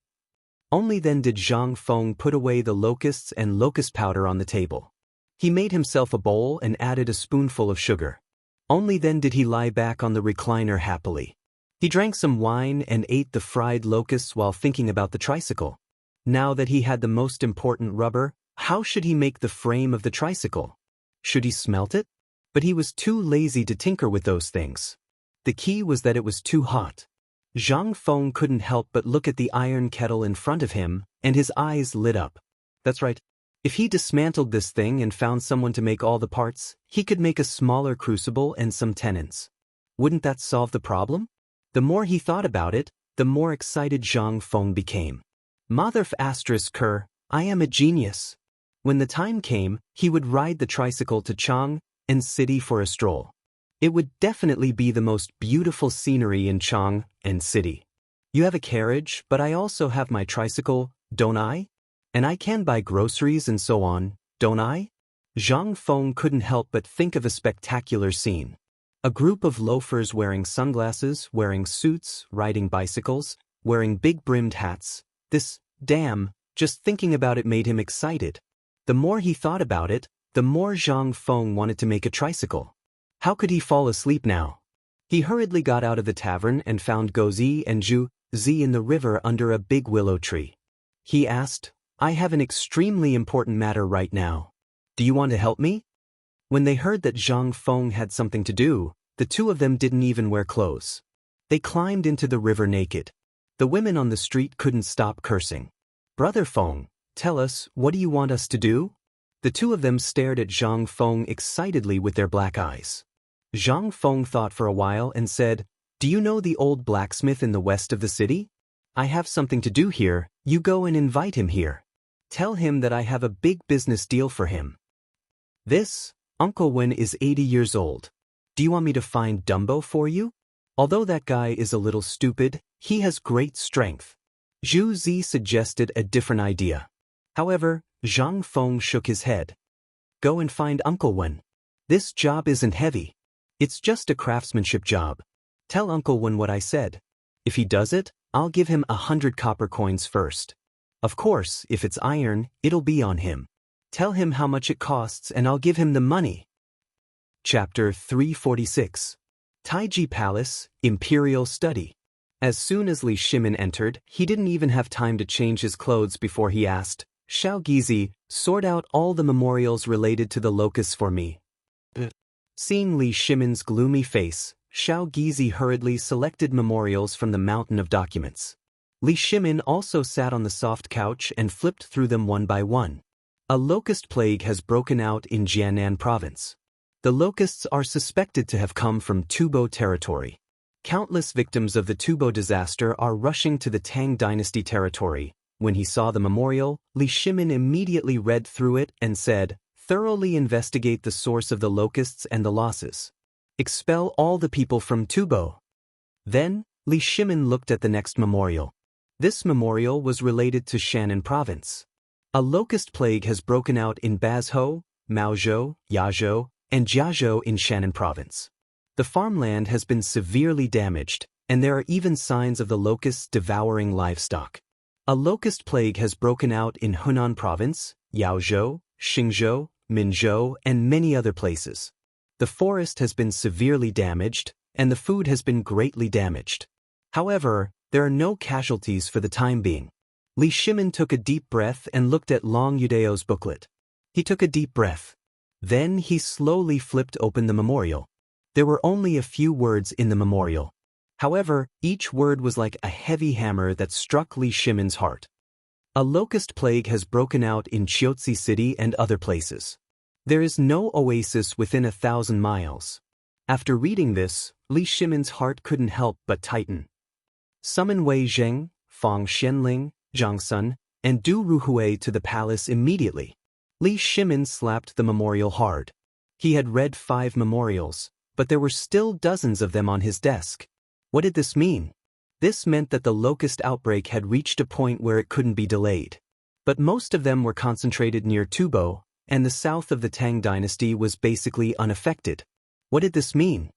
Only then did Zhang Feng put away the locusts and locust powder on the table. He made himself a bowl and added a spoonful of sugar. Only then did he lie back on the recliner happily. He drank some wine and ate the fried locusts while thinking about the tricycle. Now that he had the most important rubber, how should he make the frame of the tricycle? Should he smelt it? But he was too lazy to tinker with those things. The key was that it was too hot. Zhang Feng couldn't help but look at the iron kettle in front of him, and his eyes lit up. That's right. If he dismantled this thing and found someone to make all the parts, he could make a smaller crucible and some tenons. Wouldn't that solve the problem? The more he thought about it, the more excited Zhang Feng became. Motherf asterisk Ker, I am a genius. When the time came, he would ride the tricycle to Chang'an city for a stroll. It would definitely be the most beautiful scenery in Chang'an city. You have a carriage, but I also have my tricycle, don't I? And I can buy groceries and so on, don't I? Zhang Feng couldn't help but think of a spectacular scene. A group of loafers wearing sunglasses, wearing suits, riding bicycles, wearing big-brimmed hats. Just thinking about it made him excited. The more he thought about it, the more Zhang Feng wanted to make a tricycle. How could he fall asleep now? He hurriedly got out of the tavern and found Gozi and Zhu Zi in the river under a big willow tree. He asked, I have an extremely important matter right now. Do you want to help me? When they heard that Zhang Feng had something to do, the two of them didn't even wear clothes. They climbed into the river naked. The women on the street couldn't stop cursing. Brother Feng, tell us, what do you want us to do? The two of them stared at Zhang Feng excitedly with their black eyes. Zhang Feng thought for a while and said, Do you know the old blacksmith in the west of the city? I have something to do here, you go and invite him here. Tell him that I have a big business deal for him. This, Uncle Wen is 80 years old. Do you want me to find Dumbo for you? Although that guy is a little stupid, he has great strength. Zhu Zi suggested a different idea. However, Zhang Feng shook his head. Go and find Uncle Wen. This job isn't heavy. It's just a craftsmanship job. Tell Uncle Wen what I said. If he does it, I'll give him 100 copper coins first. Of course, if it's iron, it'll be on him. Tell him how much it costs and I'll give him the money. Chapter 346. Taiji Palace, Imperial Study. As soon as Li Shimin entered, he didn't even have time to change his clothes before he asked, Xiao Gizi, sort out all the memorials related to the locusts for me. Seeing Li Shimin's gloomy face, Xiao Gizi hurriedly selected memorials from the mountain of documents. Li Shimin also sat on the soft couch and flipped through them one by one. A locust plague has broken out in Jiannan province. The locusts are suspected to have come from Tubo territory. Countless victims of the Tubo disaster are rushing to the Tang dynasty territory. When he saw the memorial, Li Shimin immediately read through it and said, Thoroughly investigate the source of the locusts and the losses. Expel all the people from Tubo. Then, Li Shimin looked at the next memorial. This memorial was related to Shannan province. A locust plague has broken out in Bazhou, Maozhou, Yazhou, and Jiazhou in Shannan province. The farmland has been severely damaged, and there are even signs of the locusts devouring livestock. A locust plague has broken out in Hunan province, Yaozhou, Xingzhou, Minzhou, and many other places. The forest has been severely damaged, and the food has been greatly damaged. However, there are no casualties for the time being. Li Shimin took a deep breath and looked at Long Yudeo's booklet. He took a deep breath. Then he slowly flipped open the memorial. There were only a few words in the memorial. However, each word was like a heavy hammer that struck Li Shimin's heart. A locust plague has broken out in Chiotzi City and other places. There is no oasis within 1,000 miles. After reading this, Li Shimin's heart couldn't help but tighten. Summon Wei Zheng, Fang Xianling, Zhang Sun, and Du Ruhui to the palace immediately. Li Shimin slapped the memorial hard. He had read 5 memorials, but there were still dozens of them on his desk. What did this mean? This meant that the locust outbreak had reached a point where it couldn't be delayed. But most of them were concentrated near Tubo, and the south of the Tang dynasty was basically unaffected. What did this mean?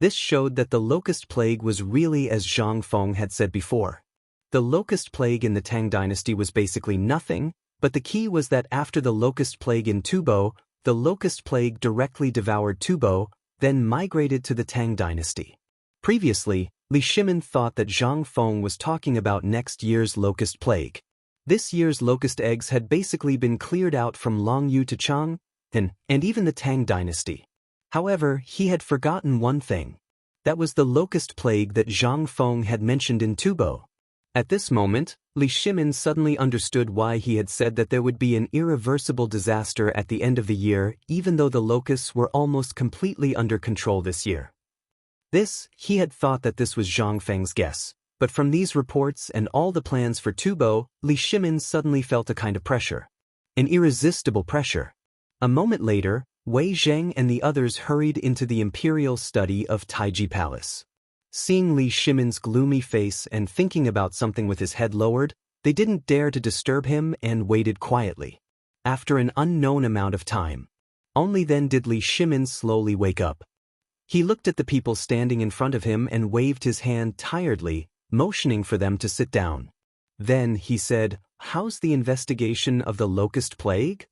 This showed that the locust plague was really as Zhang Feng had said before. The locust plague in the Tang dynasty was basically nothing, but the key was that after the locust plague in Tubo, the locust plague directly devoured Tubo, then migrated to the Tang dynasty. Previously, Li Shimin thought that Zhang Feng was talking about next year's locust plague. This year's locust eggs had basically been cleared out from Longyu to Chang'an, and even the Tang dynasty. However, he had forgotten one thing. That was the locust plague that Zhang Feng had mentioned in Tubo. At this moment, Li Shimin suddenly understood why he had said that there would be an irreversible disaster at the end of the year, even though the locusts were almost completely under control this year. He had thought that this was Zhang Feng's guess, but from these reports and all the plans for Tubo, Li Shimin suddenly felt a kind of pressure. An irresistible pressure. A moment later, Wei Zheng and the others hurried into the imperial study of Taiji Palace. Seeing Li Shimin's gloomy face and thinking about something with his head lowered, they didn't dare to disturb him and waited quietly. After an unknown amount of time, only then did Li Shimin slowly wake up. He looked at the people standing in front of him and waved his hand tiredly, motioning for them to sit down. Then he said, "How's the investigation of the locust plague?"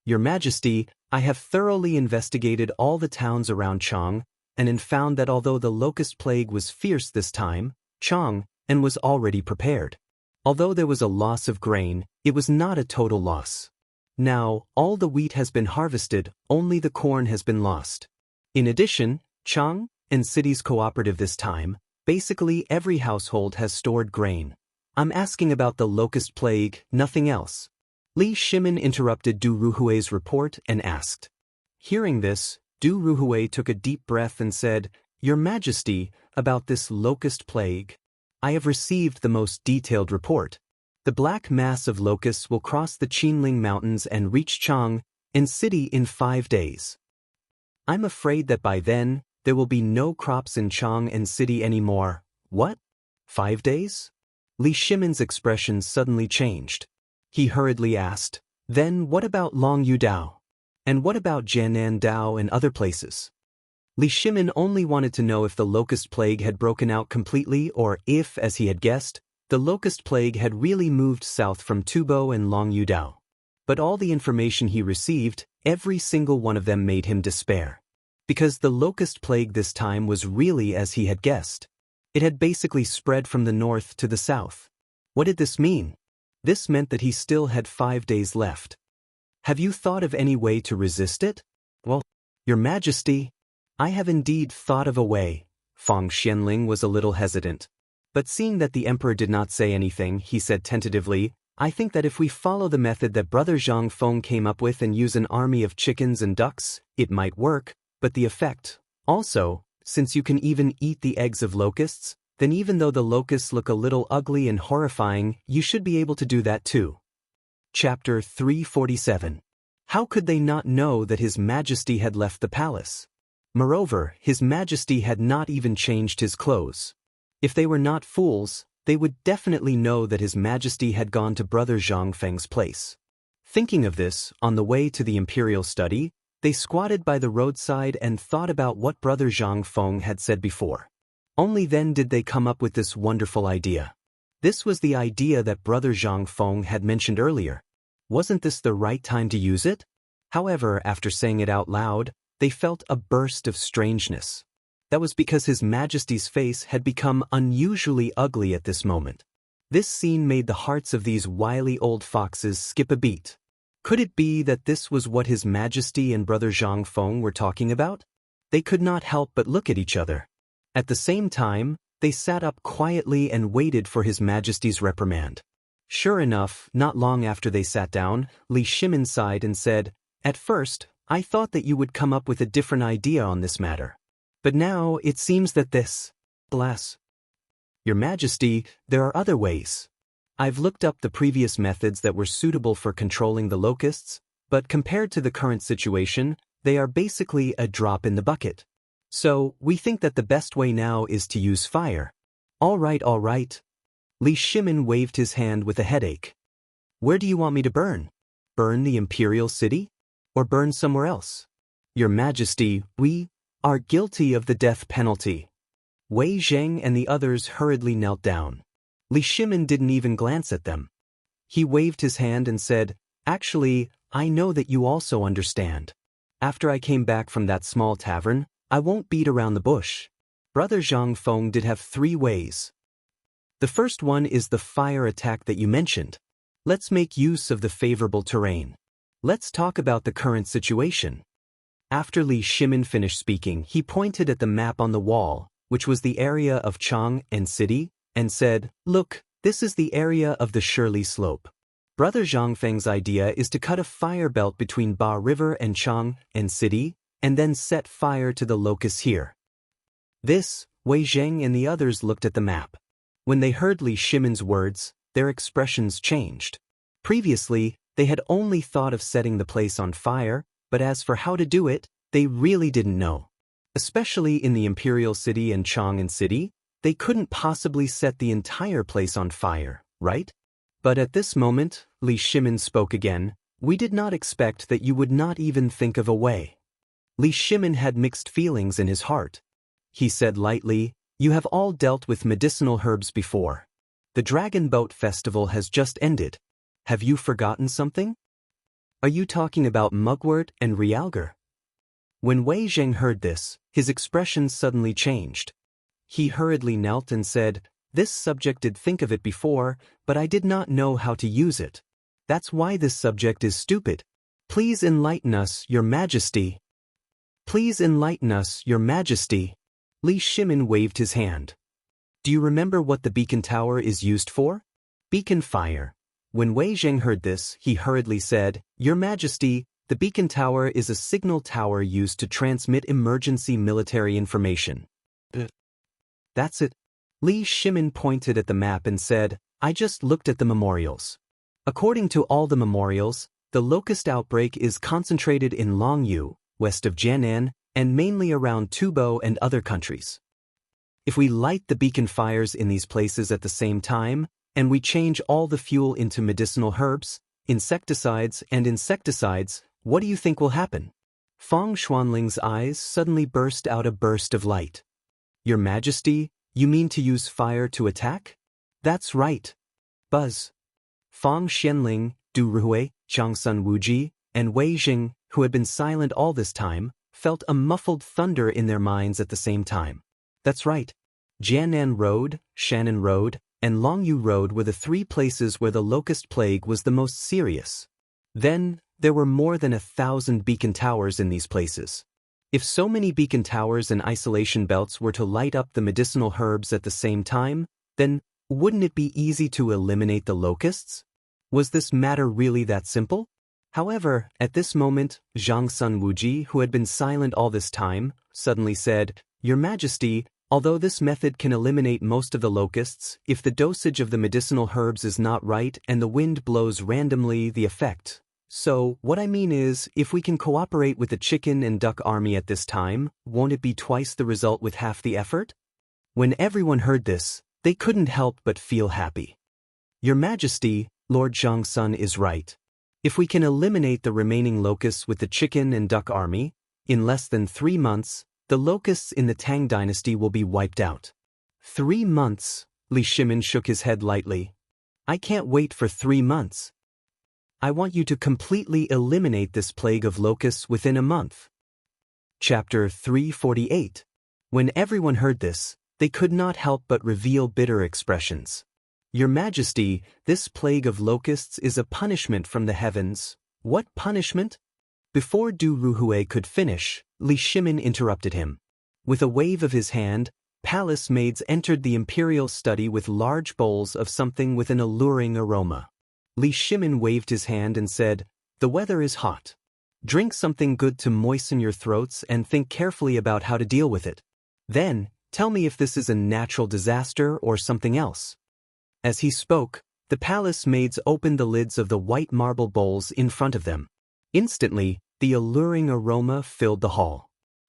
"Your Majesty, I have thoroughly investigated all the towns around Chang'an and found that although the locust plague was fierce this time, Chang'an was already prepared. Although there was a loss of grain, it was not a total loss. Now, all the wheat has been harvested, only the corn has been lost. In addition, Chang'an city's cooperative this time, basically every household has stored grain. I'm asking about the locust plague, nothing else." Li Shimin interrupted Du Ruhui's report and asked. Hearing this, Du Ruhui took a deep breath and said, "Your Majesty, about this locust plague, I have received the most detailed report. The black mass of locusts will cross the Qinling Mountains and reach Chang'an city in 5 days. I'm afraid that by then, there will be no crops in Chang'an city anymore." "What? 5 days?" Li Shimin's expression suddenly changed. He hurriedly asked, "Then what about Longyudao? And what about Jiannandao and other places?" Li Shimin only wanted to know if the locust plague had broken out completely or if, as he had guessed, the locust plague had really moved south from Tubo and Longyudao. But all the information he received, every single one of them made him despair. Because the locust plague this time was really as he had guessed. It had basically spread from the north to the south. What did this mean? This meant that he still had 5 days left. "Have you thought of any way to resist it?" "Well, Your Majesty, I have indeed thought of a way." Feng Xianling was a little hesitant. But seeing that the emperor did not say anything, he said tentatively, "I think that if we follow the method that Brother Zhang Feng came up with and use an army of chickens and ducks, it might work, but the effect. Also, since you can even eat the eggs of locusts, then even though the locusts look a little ugly and horrifying, you should be able to do that too." Chapter 347. How could they not know that His Majesty had left the palace? Moreover, His Majesty had not even changed his clothes. If they were not fools, they would definitely know that His Majesty had gone to Brother Zhang Feng's place. Thinking of this, on the way to the imperial study, they squatted by the roadside and thought about what Brother Zhang Feng had said before. Only then did they come up with this wonderful idea. This was the idea that Brother Zhang Feng had mentioned earlier. Wasn't this the right time to use it? However, after saying it out loud, they felt a burst of strangeness. That was because His Majesty's face had become unusually ugly at this moment. This scene made the hearts of these wily old foxes skip a beat. Could it be that this was what His Majesty and Brother Zhang Feng were talking about? They could not help but look at each other. At the same time, they sat up quietly and waited for His Majesty's reprimand. Sure enough, not long after they sat down, Li Shimin sighed and said, "At first, I thought that you would come up with a different idea on this matter. But now it seems that this, alas, Your Majesty, there are other ways. I've looked up the previous methods that were suitable for controlling the locusts, but compared to the current situation, they are basically a drop in the bucket. So, we think that the best way now is to use fire." All right. Li Shimin waved his hand with a headache. "Where do you want me to burn? Burn the imperial city? Or burn somewhere else?" "Your Majesty, we are guilty of the death penalty." Wei Zheng and the others hurriedly knelt down. Li Shimin didn't even glance at them. He waved his hand and said, "Actually, I know that you also understand. After I came back from that small tavern, I won't beat around the bush. Brother Zhang Feng did have 3 ways. The first one is the fire attack that you mentioned. Let's make use of the favorable terrain. Let's talk about the current situation." After Li Shimin finished speaking, he pointed at the map on the wall, which was the area of Chang'an city, and said, "Look, this is the area of the Shirley Slope. Brother Zhangfeng's idea is to cut a fire belt between Ba River and Chang'an city, and then set fire to the locusts here." This, Wei Zheng and the others looked at the map. When they heard Li Shimin's words, their expressions changed. Previously, they had only thought of setting the place on fire, but as for how to do it, they really didn't know. Especially in the Imperial City and Chang'an City, they couldn't possibly set the entire place on fire, right? But at this moment, Li Shimin spoke again. "We did not expect that you would not even think of a way." Li Shimin had mixed feelings in his heart. He said lightly, "You have all dealt with medicinal herbs before. The Dragon Boat Festival has just ended. Have you forgotten something? Are you talking about mugwort and realgar?" When Wei Zheng heard this, his expression suddenly changed. He hurriedly knelt and said, "This subject did think of it before, but I did not know how to use it. That's why this subject is stupid. Please enlighten us, Your Majesty." "Please enlighten us, Your Majesty." Li Shimin waved his hand. "Do you remember what the beacon tower is used for? Beacon fire." When Wei Zheng heard this, he hurriedly said, "Your Majesty, the beacon tower is a signal tower used to transmit emergency military information." "That's it." Li Shimin pointed at the map and said, "I just looked at the memorials. According to all the memorials, the locust outbreak is concentrated in Longyu, west of Jianan, and mainly around Tubo and other countries. If we light the beacon fires in these places at the same time, and we change all the fuel into medicinal herbs, insecticides, what do you think will happen?" Fang Xuanling's eyes suddenly burst out a burst of light. "Your Majesty, you mean to use fire to attack?" "That's right." Buzz. Fang Xianling, Du Ruhui, Changsun Wuji, and Wei Jing, who had been silent all this time, felt a muffled thunder in their minds at the same time. That's right. Jianan Road, Shannon Road, and Longyu Road were the three places where the locust plague was the most serious. Then, there were more than 1,000 beacon towers in these places. If so many beacon towers and isolation belts were to light up the medicinal herbs at the same time, then wouldn't it be easy to eliminate the locusts? Was this matter really that simple? However, at this moment, Zhang Sun Wuji, who had been silent all this time, suddenly said, "Your Majesty, although this method can eliminate most of the locusts, if the dosage of the medicinal herbs is not right and the wind blows randomly, the effect. So, what I mean is, if we can cooperate with the chicken and duck army at this time, won't it be twice the result with half the effort?" When everyone heard this, they couldn't help but feel happy. "Your Majesty, Lord Zhangsun is right. If we can eliminate the remaining locusts with the chicken and duck army, in less than 3 months, the locusts in the Tang dynasty will be wiped out." 3 months, Li Shimin shook his head lightly. "I can't wait for 3 months. I want you to completely eliminate this plague of locusts within a month." Chapter 348. When everyone heard this, they could not help but reveal bitter expressions. "Your Majesty, this plague of locusts is a punishment from the heavens." "What punishment?" Before Du Ruhui could finish, Li Shimin interrupted him. With a wave of his hand, palace maids entered the imperial study with large bowls of something with an alluring aroma. Li Shimin waved his hand and said, "The weather is hot. Drink something good to moisten your throats and think carefully about how to deal with it. Then, tell me if this is a natural disaster or something else." As he spoke, the palace maids opened the lids of the white marble bowls in front of them. Instantly, the alluring aroma filled the hall.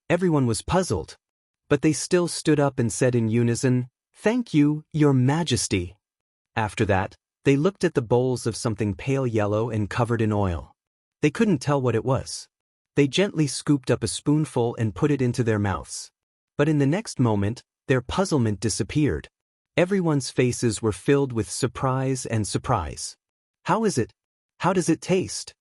Everyone was puzzled, but they still stood up and said in unison, "Thank you, Your Majesty." After that, they looked at the bowls of something pale yellow and covered in oil. They couldn't tell what it was. They gently scooped up a spoonful and put it into their mouths. But in the next moment, their puzzlement disappeared. Everyone's faces were filled with surprise and surprise. "How is it? How does it taste?"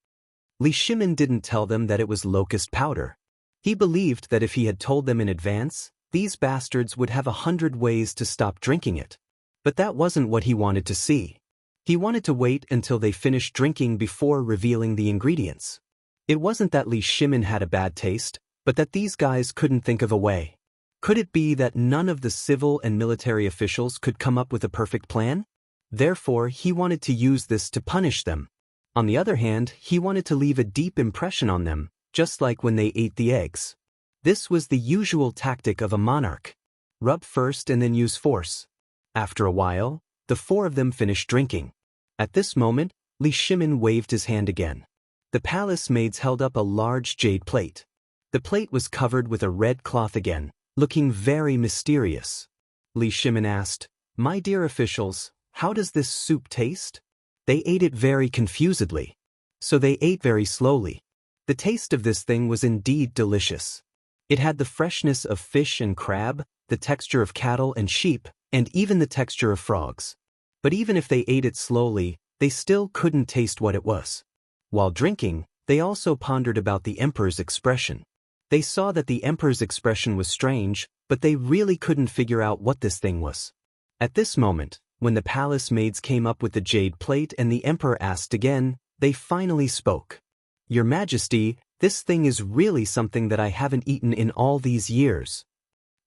Li Shimin didn't tell them that it was locust powder. He believed that if he had told them in advance, these bastards would have 100 ways to stop drinking it. But that wasn't what he wanted to see. He wanted to wait until they finished drinking before revealing the ingredients. It wasn't that Li Shimin had a bad taste, but that these guys couldn't think of a way. Could it be that none of the civil and military officials could come up with a perfect plan? Therefore, he wanted to use this to punish them. On the other hand, he wanted to leave a deep impression on them, just like when they ate the eggs. This was the usual tactic of a monarch. Rub first and then use force. After a while, the four of them finished drinking. At this moment, Li Shimin waved his hand again. The palace maids held up a large jade plate. The plate was covered with a red cloth again, looking very mysterious. Li Shimin asked, "My dear officials, how does this soup taste?" They ate it very confusedly. So they ate very slowly. The taste of this thing was indeed delicious. It had the freshness of fish and crab, the texture of cattle and sheep, and even the texture of frogs. But even if they ate it slowly, they still couldn't taste what it was. While drinking, they also pondered about the emperor's expression. They saw that the emperor's expression was strange, but they really couldn't figure out what this thing was. At this moment, when the palace maids came up with the jade plate and the emperor asked again, they finally spoke. "Your Majesty, this thing is really something that I haven't eaten in all these years.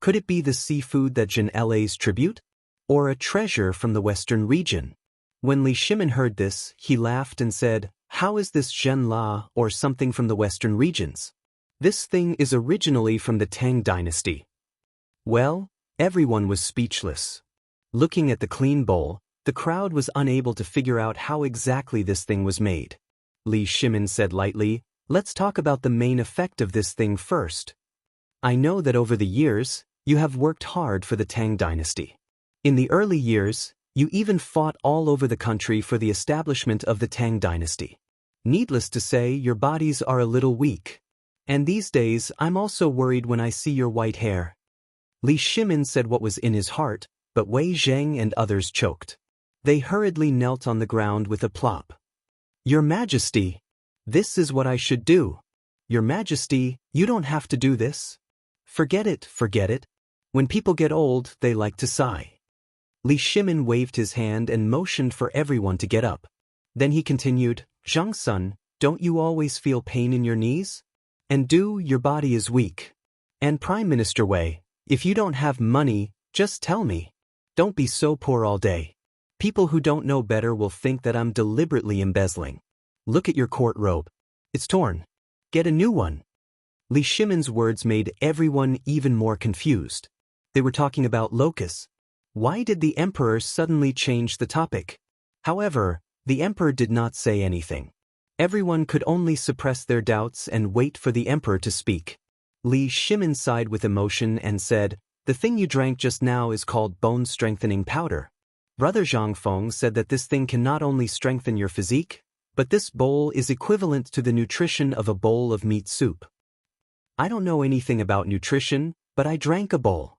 Could it be the seafood that Zhen Le's tribute? Or a treasure from the western region?" When Li Shimin heard this, he laughed and said, "How is this Zhen La or something from the western regions? This thing is originally from the Tang dynasty." Well, everyone was speechless. Looking at the clean bowl, the crowd was unable to figure out how exactly this thing was made. Li Shimin said lightly, "Let's talk about the main effect of this thing first. I know that over the years, you have worked hard for the Tang dynasty. In the early years, you even fought all over the country for the establishment of the Tang dynasty. Needless to say, your bodies are a little weak. And these days, I'm also worried when I see your white hair." Li Shimin said what was in his heart, but Wei Zheng and others choked. They hurriedly knelt on the ground with a plop. "Your Majesty, this is what I should do. Your Majesty, you don't have to do this. Forget it, forget it. When people get old, they like to sigh." Li Shimin waved his hand and motioned for everyone to get up. Then he continued, "Zhang-sun, don't you always feel pain in your knees? And your body is weak. And Prime Minister Wei, if you don't have money, just tell me. Don't be so poor all day. People who don't know better will think that I'm deliberately embezzling. Look at your court robe. It's torn. Get a new one." Li Shimin's words made everyone even more confused. They were talking about locusts. Why did the emperor suddenly change the topic? However, the emperor did not say anything. Everyone could only suppress their doubts and wait for the emperor to speak. Li Shimin sighed with emotion and said, "The thing you drank just now is called bone-strengthening powder. Brother Zhang Feng said that this thing can not only strengthen your physique, but this bowl is equivalent to the nutrition of a bowl of meat soup. I don't know anything about nutrition, but I drank a bowl.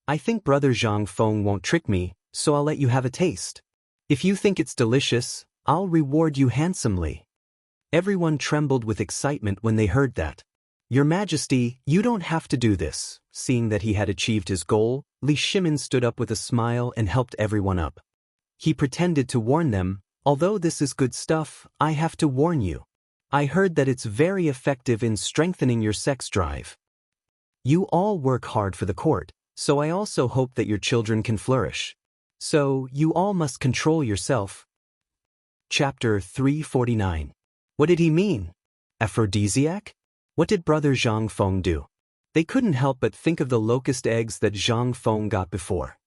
I think Brother Zhang Feng won't trick me, so I'll let you have a taste. If you think it's delicious, I'll reward you handsomely." Everyone trembled with excitement when they heard that. "Your Majesty, you don't have to do this." Seeing that he had achieved his goal, Li Shimin stood up with a smile and helped everyone up. He pretended to warn them, "Although this is good stuff, I have to warn you. I heard that it's very effective in strengthening your sex drive. You all work hard for the court, so I also hope that your children can flourish. So, you all must control yourself." Chapter 349. What did he mean? Aphrodisiac? What did Brother Zhang Feng do? They couldn't help but think of the locust eggs that Zhang Feng got before.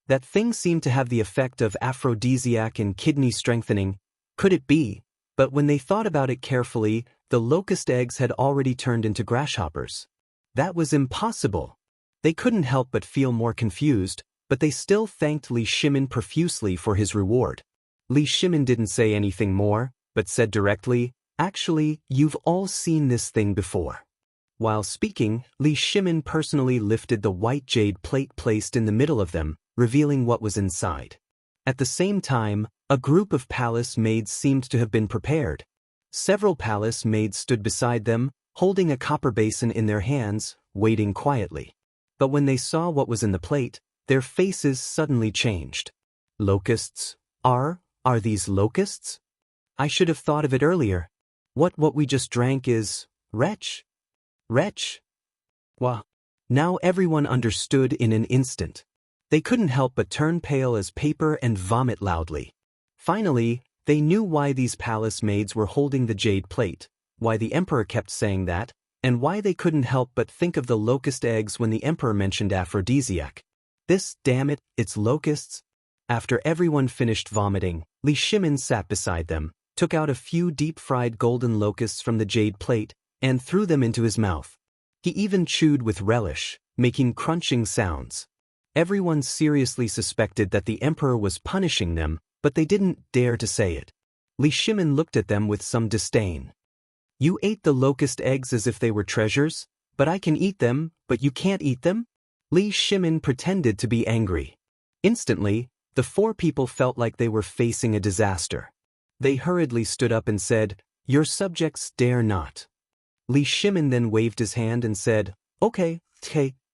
That thing seemed to have the effect of aphrodisiac and kidney strengthening. Could it be? But when they thought about it carefully, the locust eggs had already turned into grasshoppers. That was impossible. They couldn't help but feel more confused, but they still thanked Li Shimin profusely for his reward. Li Shimin didn't say anything more, but said directly, "Actually, you've all seen this thing before." While speaking, Li Shimin personally lifted the white jade plate placed in the middle of them, revealing what was inside. At the same time, a group of palace maids seemed to have been prepared. Several palace maids stood beside them, holding a copper basin in their hands, waiting quietly. But when they saw what was in the plate, their faces suddenly changed. "Locusts? Are these locusts? I should have thought of it earlier. What we just drank is wretch? Wretch? Wah. Now everyone understood in an instant. They couldn't help but turn pale as paper and vomit loudly. Finally, they knew why these palace maids were holding the jade plate, why the emperor kept saying that, and why they couldn't help but think of the locust eggs when the emperor mentioned aphrodisiac. This, damn it, it's locusts. After everyone finished vomiting, Li Shimin sat beside them, took out a few deep-fried golden locusts from the jade plate, and threw them into his mouth. He even chewed with relish, making crunching sounds. Everyone seriously suspected that the emperor was punishing them, but they didn't dare to say it. Li Shimin looked at them with some disdain. You ate the locust eggs as if they were treasures, but I can eat them, but you can't eat them? Li Shimin pretended to be angry. Instantly, the four people felt like they were facing a disaster. They hurriedly stood up and said, "Your subjects dare not." Li Shimin then waved his hand and said, Okay,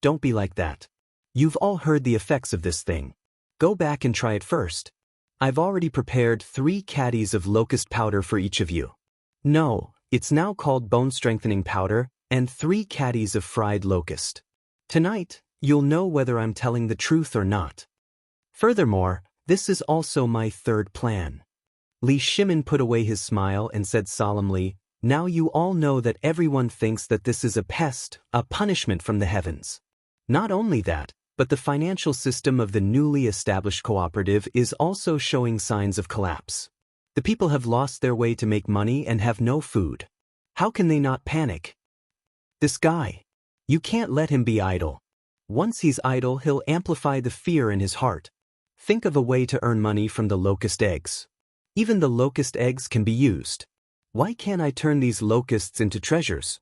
don't be like that. You've all heard the effects of this thing. Go back and try it first. I've already prepared 3 caddies of locust powder for each of you. No, it's now called bone-strengthening powder, and 3 caddies of fried locust. Tonight, you'll know whether I'm telling the truth or not. Furthermore, this is also my 3rd plan. Li Shimin put away his smile and said solemnly, Now you all know that everyone thinks that this is a pest, a punishment from the heavens. Not only that, but the financial system of the newly established cooperative is also showing signs of collapse. The people have lost their way to make money and have no food. How can they not panic? This guy. You can't let him be idle. Once he's idle, he'll amplify the fear in his heart. Think of a way to earn money from the locust eggs. Even the locust eggs can be used. Why can't I turn these locusts into treasures?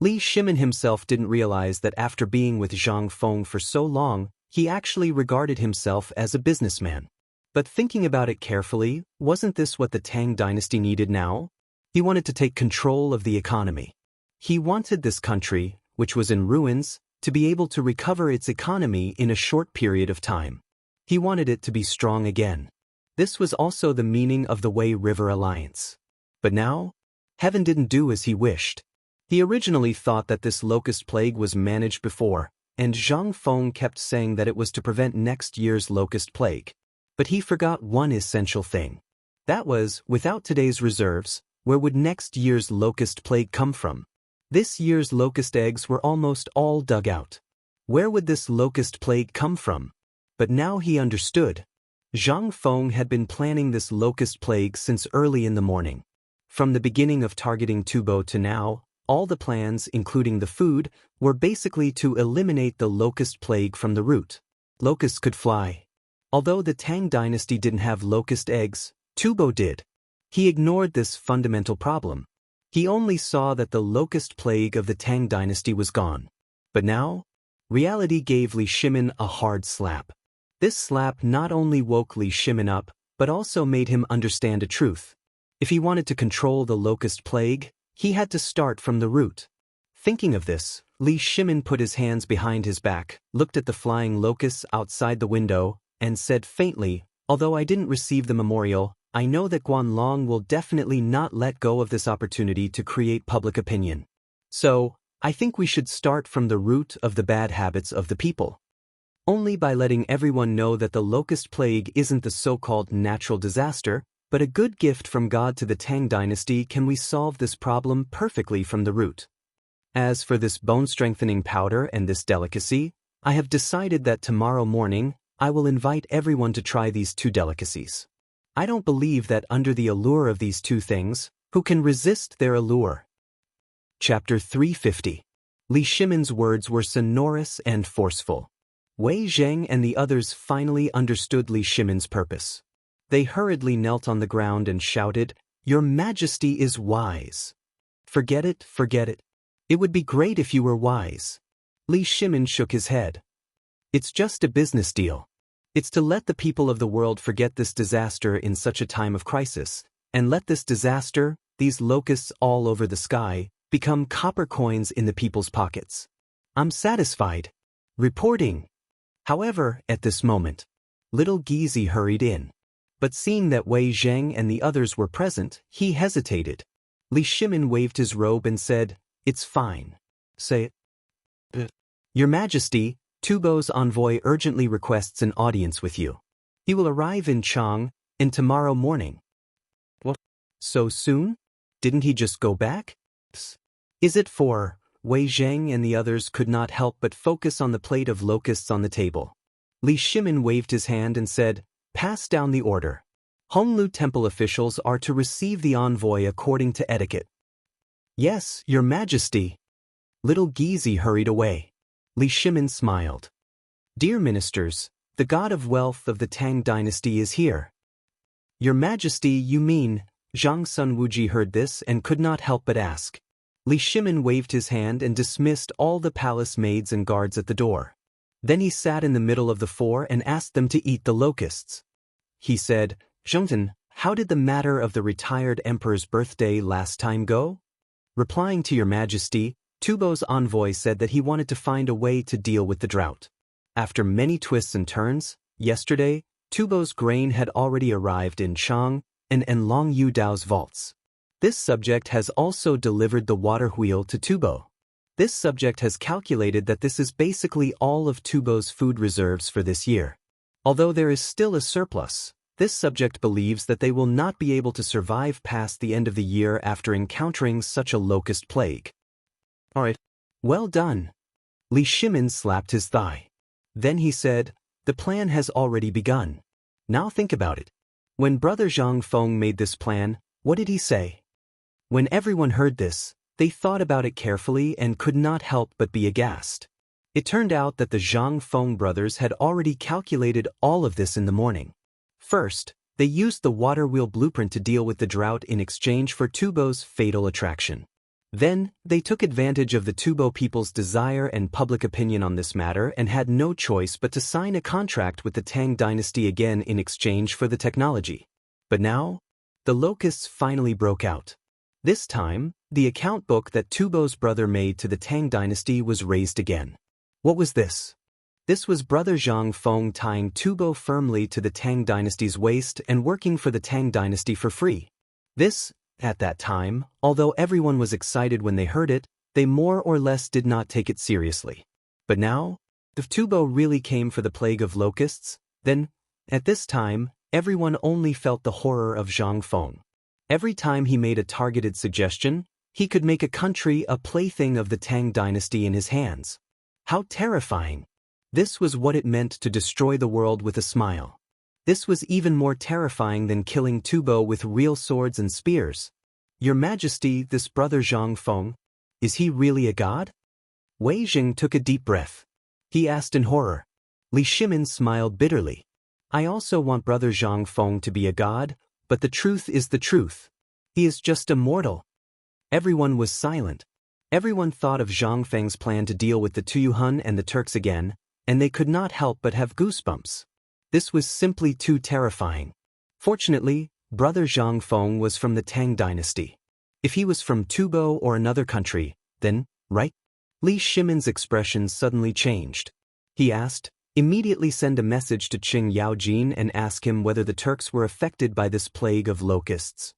Li Shimin himself didn't realize that after being with Zhang Feng for so long, he actually regarded himself as a businessman. But thinking about it carefully, wasn't this what the Tang dynasty needed now? He wanted to take control of the economy. He wanted this country, which was in ruins, to be able to recover its economy in a short period of time. He wanted it to be strong again. This was also the meaning of the Wei River Alliance. But now, heaven didn't do as he wished. He originally thought that this locust plague was managed before, and Zhang Feng kept saying that it was to prevent next year's locust plague. But he forgot one essential thing. That was, without today's reserves, where would next year's locust plague come from? This year's locust eggs were almost all dug out. Where would this locust plague come from? But now he understood. Zhang Feng had been planning this locust plague since early in the morning. From the beginning of targeting Tubo to now, all the plans, including the food, were basically to eliminate the locust plague from the root. Locusts could fly. Although the Tang dynasty didn't have locust eggs, Tubo did. He ignored this fundamental problem. He only saw that the locust plague of the Tang dynasty was gone. But now, reality gave Li Shimin a hard slap. This slap not only woke Li Shimin up, but also made him understand a truth. If he wanted to control the locust plague, he had to start from the root. Thinking of this, Li Shimin put his hands behind his back, looked at the flying locusts outside the window, and said faintly, Although I didn't receive the memorial, I know that Guanlong will definitely not let go of this opportunity to create public opinion. So, I think we should start from the root of the bad habits of the people. Only by letting everyone know that the locust plague isn't the so-called natural disaster, but a good gift from God to the Tang dynasty can we solve this problem perfectly from the root. As for this bone-strengthening powder and this delicacy, I have decided that tomorrow morning, I will invite everyone to try these 2 delicacies. I don't believe that under the allure of these 2 things, who can resist their allure? Chapter 350. Li Shimin's words were sonorous and forceful. Wei Zheng and the others finally understood Li Shimin's purpose. They hurriedly knelt on the ground and shouted, Your Majesty is wise. Forget it, forget it. It would be great if you were wise. Li Shimin shook his head. It's just a business deal. It's to let the people of the world forget this disaster in such a time of crisis, and let this disaster, these locusts all over the sky, become copper coins in the people's pockets. I'm satisfied. Reporting. However, at this moment, little Gizi hurried in. But seeing that Wei Zheng and the others were present, he hesitated. Li Shimin waved his robe and said, It's fine. Say it. Your Majesty, Tubo's envoy urgently requests an audience with you. He will arrive in Chang'an tomorrow morning. What? So soon? Didn't he just go back? Is it for? Wei Zheng and the others could not help but focus on the plate of locusts on the table. Li Shimin waved his hand and said, "Pass down the order. Honglu Temple officials are to receive the envoy according to etiquette." "Yes, Your Majesty." Little Gizi hurried away. Li Shimin smiled. "Dear ministers, the god of wealth of the Tang dynasty is here." "Your Majesty, you mean?" Zhang Sun Wuji heard this and could not help but ask. Li Shimin waved his hand and dismissed all the palace maids and guards at the door. Then he sat in the middle of the four and asked them to eat the locusts. He said, "Zhongtan, how did the matter of the retired emperor's birthday last time go?" Replying to Your Majesty, Tubo's envoy said that he wanted to find a way to deal with the drought. After many twists and turns, yesterday, Tubo's grain had already arrived in Chang'an and Long Yu Dao's vaults. This subject has also delivered the water wheel to Tubo. This subject has calculated that this is basically all of Tubo's food reserves for this year. Although there is still a surplus, this subject believes that they will not be able to survive past the end of the year after encountering such a locust plague. "Alright. Well done." Li Shimin slapped his thigh. Then he said, "The plan has already begun. Now think about it. When Brother Zhang Feng made this plan, what did he say?" When everyone heard this, they thought about it carefully and could not help but be aghast. It turned out that the Zhang Feng brothers had already calculated all of this in the morning. First, they used the water wheel blueprint to deal with the drought in exchange for Tubo's fatal attraction. Then, they took advantage of the Tubo people's desire and public opinion on this matter and had no choice but to sign a contract with the Tang dynasty again in exchange for the technology. But now, the locusts finally broke out. This time, the account book that Tubo's brother made to the Tang dynasty was raised again. What was this? This was Brother Zhang Feng tying Tubo firmly to the Tang dynasty's waist and working for the Tang dynasty for free. This, at that time, although everyone was excited when they heard it, they more or less did not take it seriously. But now, if Tubo really came for the plague of locusts, then, at this time, everyone only felt the horror of Zhang Feng. Every time he made a targeted suggestion, he could make a country a plaything of the Tang dynasty in his hands. How terrifying! This was what it meant to destroy the world with a smile. This was even more terrifying than killing Tubo with real swords and spears. "Your Majesty, this Brother Zhang Feng, is he really a god?" Wei Zheng took a deep breath. He asked in horror. Li Shimin smiled bitterly. "I also want Brother Zhang Feng to be a god, but the truth is the truth. He is just a mortal." Everyone was silent. Everyone thought of Zhang Feng's plan to deal with the Tuyuhun and the Turks again, and they could not help but have goosebumps. This was simply too terrifying. Fortunately, Brother Zhang Feng was from the Tang dynasty. If he was from Tubo or another country, then, right? Li Shimin's expression suddenly changed. He asked, "Immediately send a message to Qing Yaojin and ask him whether the Turks were affected by this plague of locusts."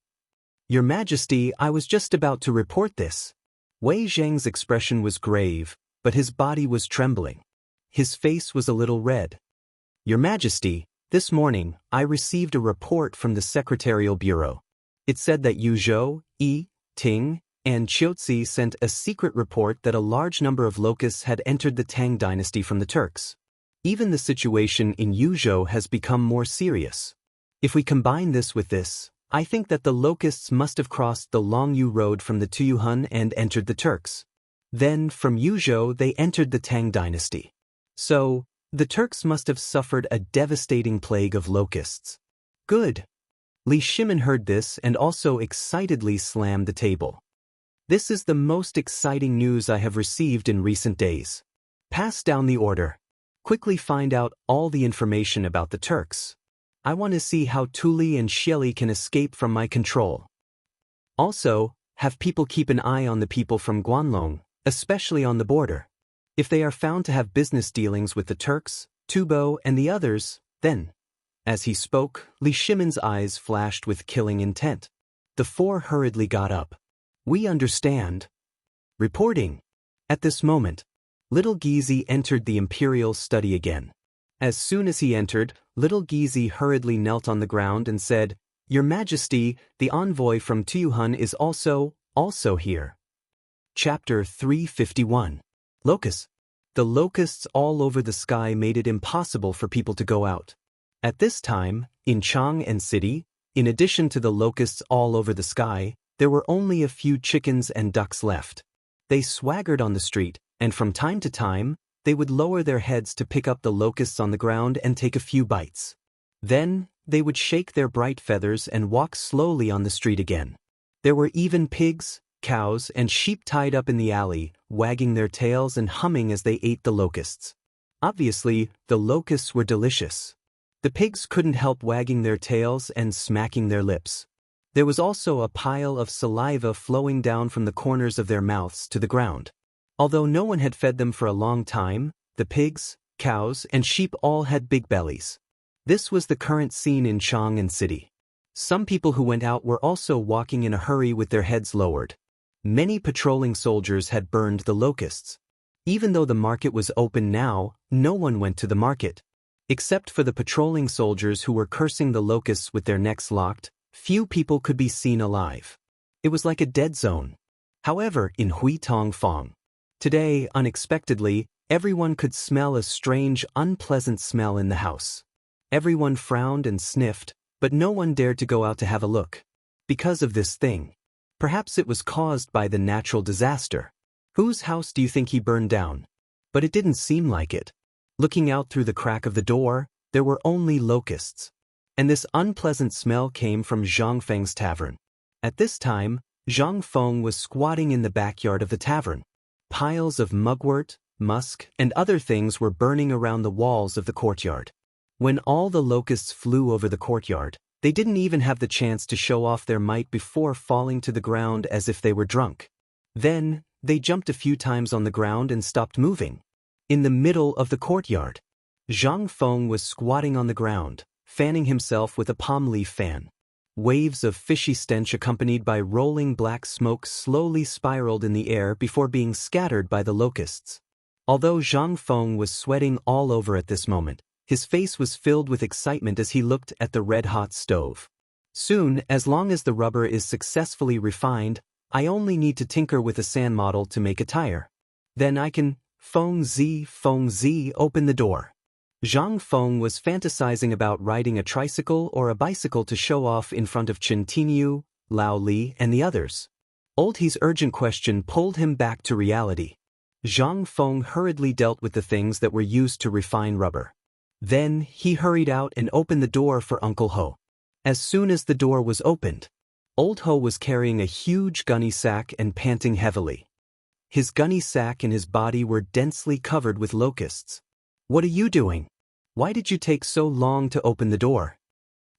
"Your Majesty, I was just about to report this." Wei Zheng's expression was grave, but his body was trembling. His face was a little red. "Your Majesty, this morning, I received a report from the Secretarial Bureau. It said that Yu Zhou, Yi, Ting, and Qiuzi sent a secret report that a large number of locusts had entered the Tang dynasty from the Turks. Even the situation in Yuzhou has become more serious. If we combine this with this, I think that the locusts must have crossed the Longyu Road from the Tuyuhun and entered the Turks. Then, from Yuzhou, they entered the Tang dynasty. So, the Turks must have suffered a devastating plague of locusts." "Good." Li Shimin heard this and also excitedly slammed the table. "This is the most exciting news I have received in recent days. Pass down the order. Quickly find out all the information about the Turks. I want to see how Tuli and Xieli can escape from my control. Also, have people keep an eye on the people from Guanlong, especially on the border. If they are found to have business dealings with the Turks, Tubo, and the others, then..." As he spoke, Li Shimin's eyes flashed with killing intent. The four hurriedly got up. "We understand." "Reporting." At this moment, Little Gizi entered the imperial study again. As soon as he entered, Little Gizi hurriedly knelt on the ground and said, "Your Majesty, the envoy from Tuyuhun is also here." Chapter 351. Locusts. The locusts all over the sky made it impossible for people to go out. At this time, in Chang'an city, in addition to the locusts all over the sky, there were only a few chickens and ducks left. They swaggered on the street, and from time to time, they would lower their heads to pick up the locusts on the ground and take a few bites. Then, they would shake their bright feathers and walk slowly on the street again. There were even pigs, cows, and sheep tied up in the alley, wagging their tails and humming as they ate the locusts. Obviously, the locusts were delicious. The pigs couldn't help wagging their tails and smacking their lips. There was also a pile of saliva flowing down from the corners of their mouths to the ground. Although no one had fed them for a long time, the pigs, cows, and sheep all had big bellies. This was the current scene in Chang'an city. Some people who went out were also walking in a hurry with their heads lowered. Many patrolling soldiers had burned the locusts. Even though the market was open now, no one went to the market. Except for the patrolling soldiers who were cursing the locusts with their necks locked, few people could be seen alive. It was like a dead zone. However, in Huitongfang, today, unexpectedly, everyone could smell a strange, unpleasant smell in the house. Everyone frowned and sniffed, but no one dared to go out to have a look. Because of this thing. Perhaps it was caused by the natural disaster. Whose house do you think he burned down? But it didn't seem like it. Looking out through the crack of the door, there were only locusts. And this unpleasant smell came from Zhang Feng's tavern. At this time, Zhang Feng was squatting in the backyard of the tavern. Piles of mugwort, musk, and other things were burning around the walls of the courtyard. When all the locusts flew over the courtyard, they didn't even have the chance to show off their might before falling to the ground as if they were drunk. Then, they jumped a few times on the ground and stopped moving. In the middle of the courtyard, Zhang Feng was squatting on the ground, fanning himself with a palm leaf fan. Waves of fishy stench accompanied by rolling black smoke slowly spiraled in the air before being scattered by the locusts. Although Zhang Feng was sweating all over at this moment, his face was filled with excitement as he looked at the red-hot stove. Soon, as long as the rubber is successfully refined, I only need to tinker with a sand model to make a tire. Then I can Feng Zi, open the door. Zhang Feng was fantasizing about riding a tricycle or a bicycle to show off in front of Chen Tinyu, Lao Li, and the others. Old He's urgent question pulled him back to reality. Zhang Feng hurriedly dealt with the things that were used to refine rubber. Then, he hurried out and opened the door for Uncle Ho. As soon as the door was opened, Old Ho was carrying a huge gunny sack and panting heavily. His gunny sack and his body were densely covered with locusts. "What are you doing? Why did you take so long to open the door?"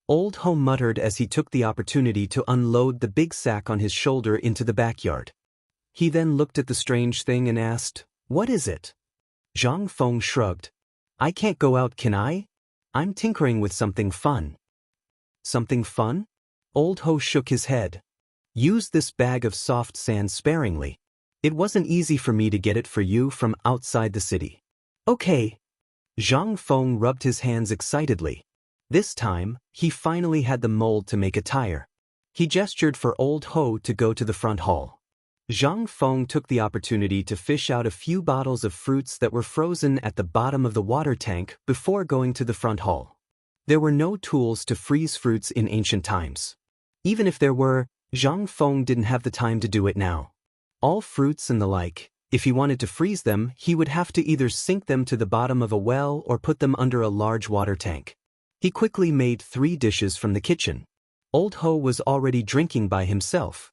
Old Ho muttered as he took the opportunity to unload the big sack on his shoulder into the backyard. He then looked at the strange thing and asked, "What is it?" Zhang Feng shrugged. "I can't go out, can I? I'm tinkering with something fun." "Something fun?" Old Ho shook his head. "Use this bag of soft sand sparingly. It wasn't easy for me to get it for you from outside the city." "Okay." Zhang Feng rubbed his hands excitedly. This time, he finally had the mold to make a tire. He gestured for Old Ho to go to the front hall. Zhang Feng took the opportunity to fish out a few bottles of fruits that were frozen at the bottom of the water tank before going to the front hall. There were no tools to freeze fruits in ancient times. Even if there were, Zhang Feng didn't have the time to do it now. All fruits and the like, if he wanted to freeze them, he would have to either sink them to the bottom of a well or put them under a large water tank. He quickly made 3 dishes from the kitchen. Old Ho was already drinking by himself.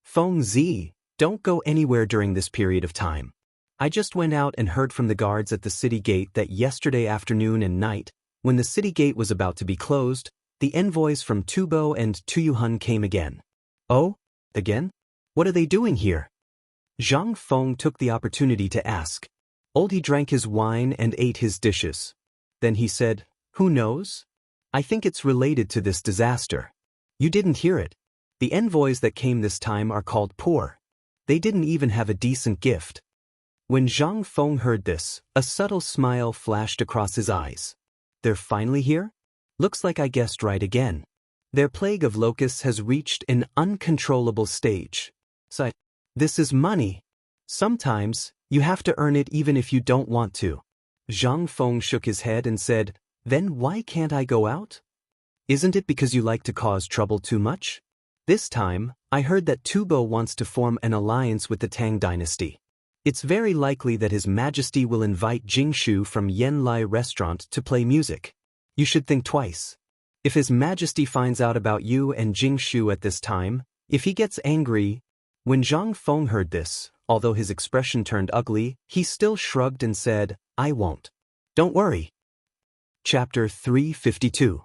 "Feng Zi, don't go anywhere during this period of time. I just went out and heard from the guards at the city gate that yesterday afternoon and night, when the city gate was about to be closed, the envoys from Tubo and Tuyuhun came again." "Oh? Again? What are they doing here?" Zhang Feng took the opportunity to ask. Oldie drank his wine and ate his dishes. Then he said, "Who knows? I think it's related to this disaster. You didn't hear it. The envoys that came this time are called poor. They didn't even have a decent gift." When Zhang Feng heard this, a subtle smile flashed across his eyes. They're finally here? Looks like I guessed right again. Their plague of locusts has reached an uncontrollable stage. So, this is money. Sometimes, you have to earn it even if you don't want to. Zhang Feng shook his head and said, Then why can't I go out? Isn't it because you like to cause trouble too much? This time, I heard that Tubo wants to form an alliance with the Tang dynasty. It's very likely that His Majesty will invite Jingshu from Yanlai restaurant to play music. You should think twice. If His Majesty finds out about you and Jingshu at this time, if he gets angry. When Zhang Feng heard this, although his expression turned ugly, he still shrugged and said, I won't. Don't worry. Chapter 352.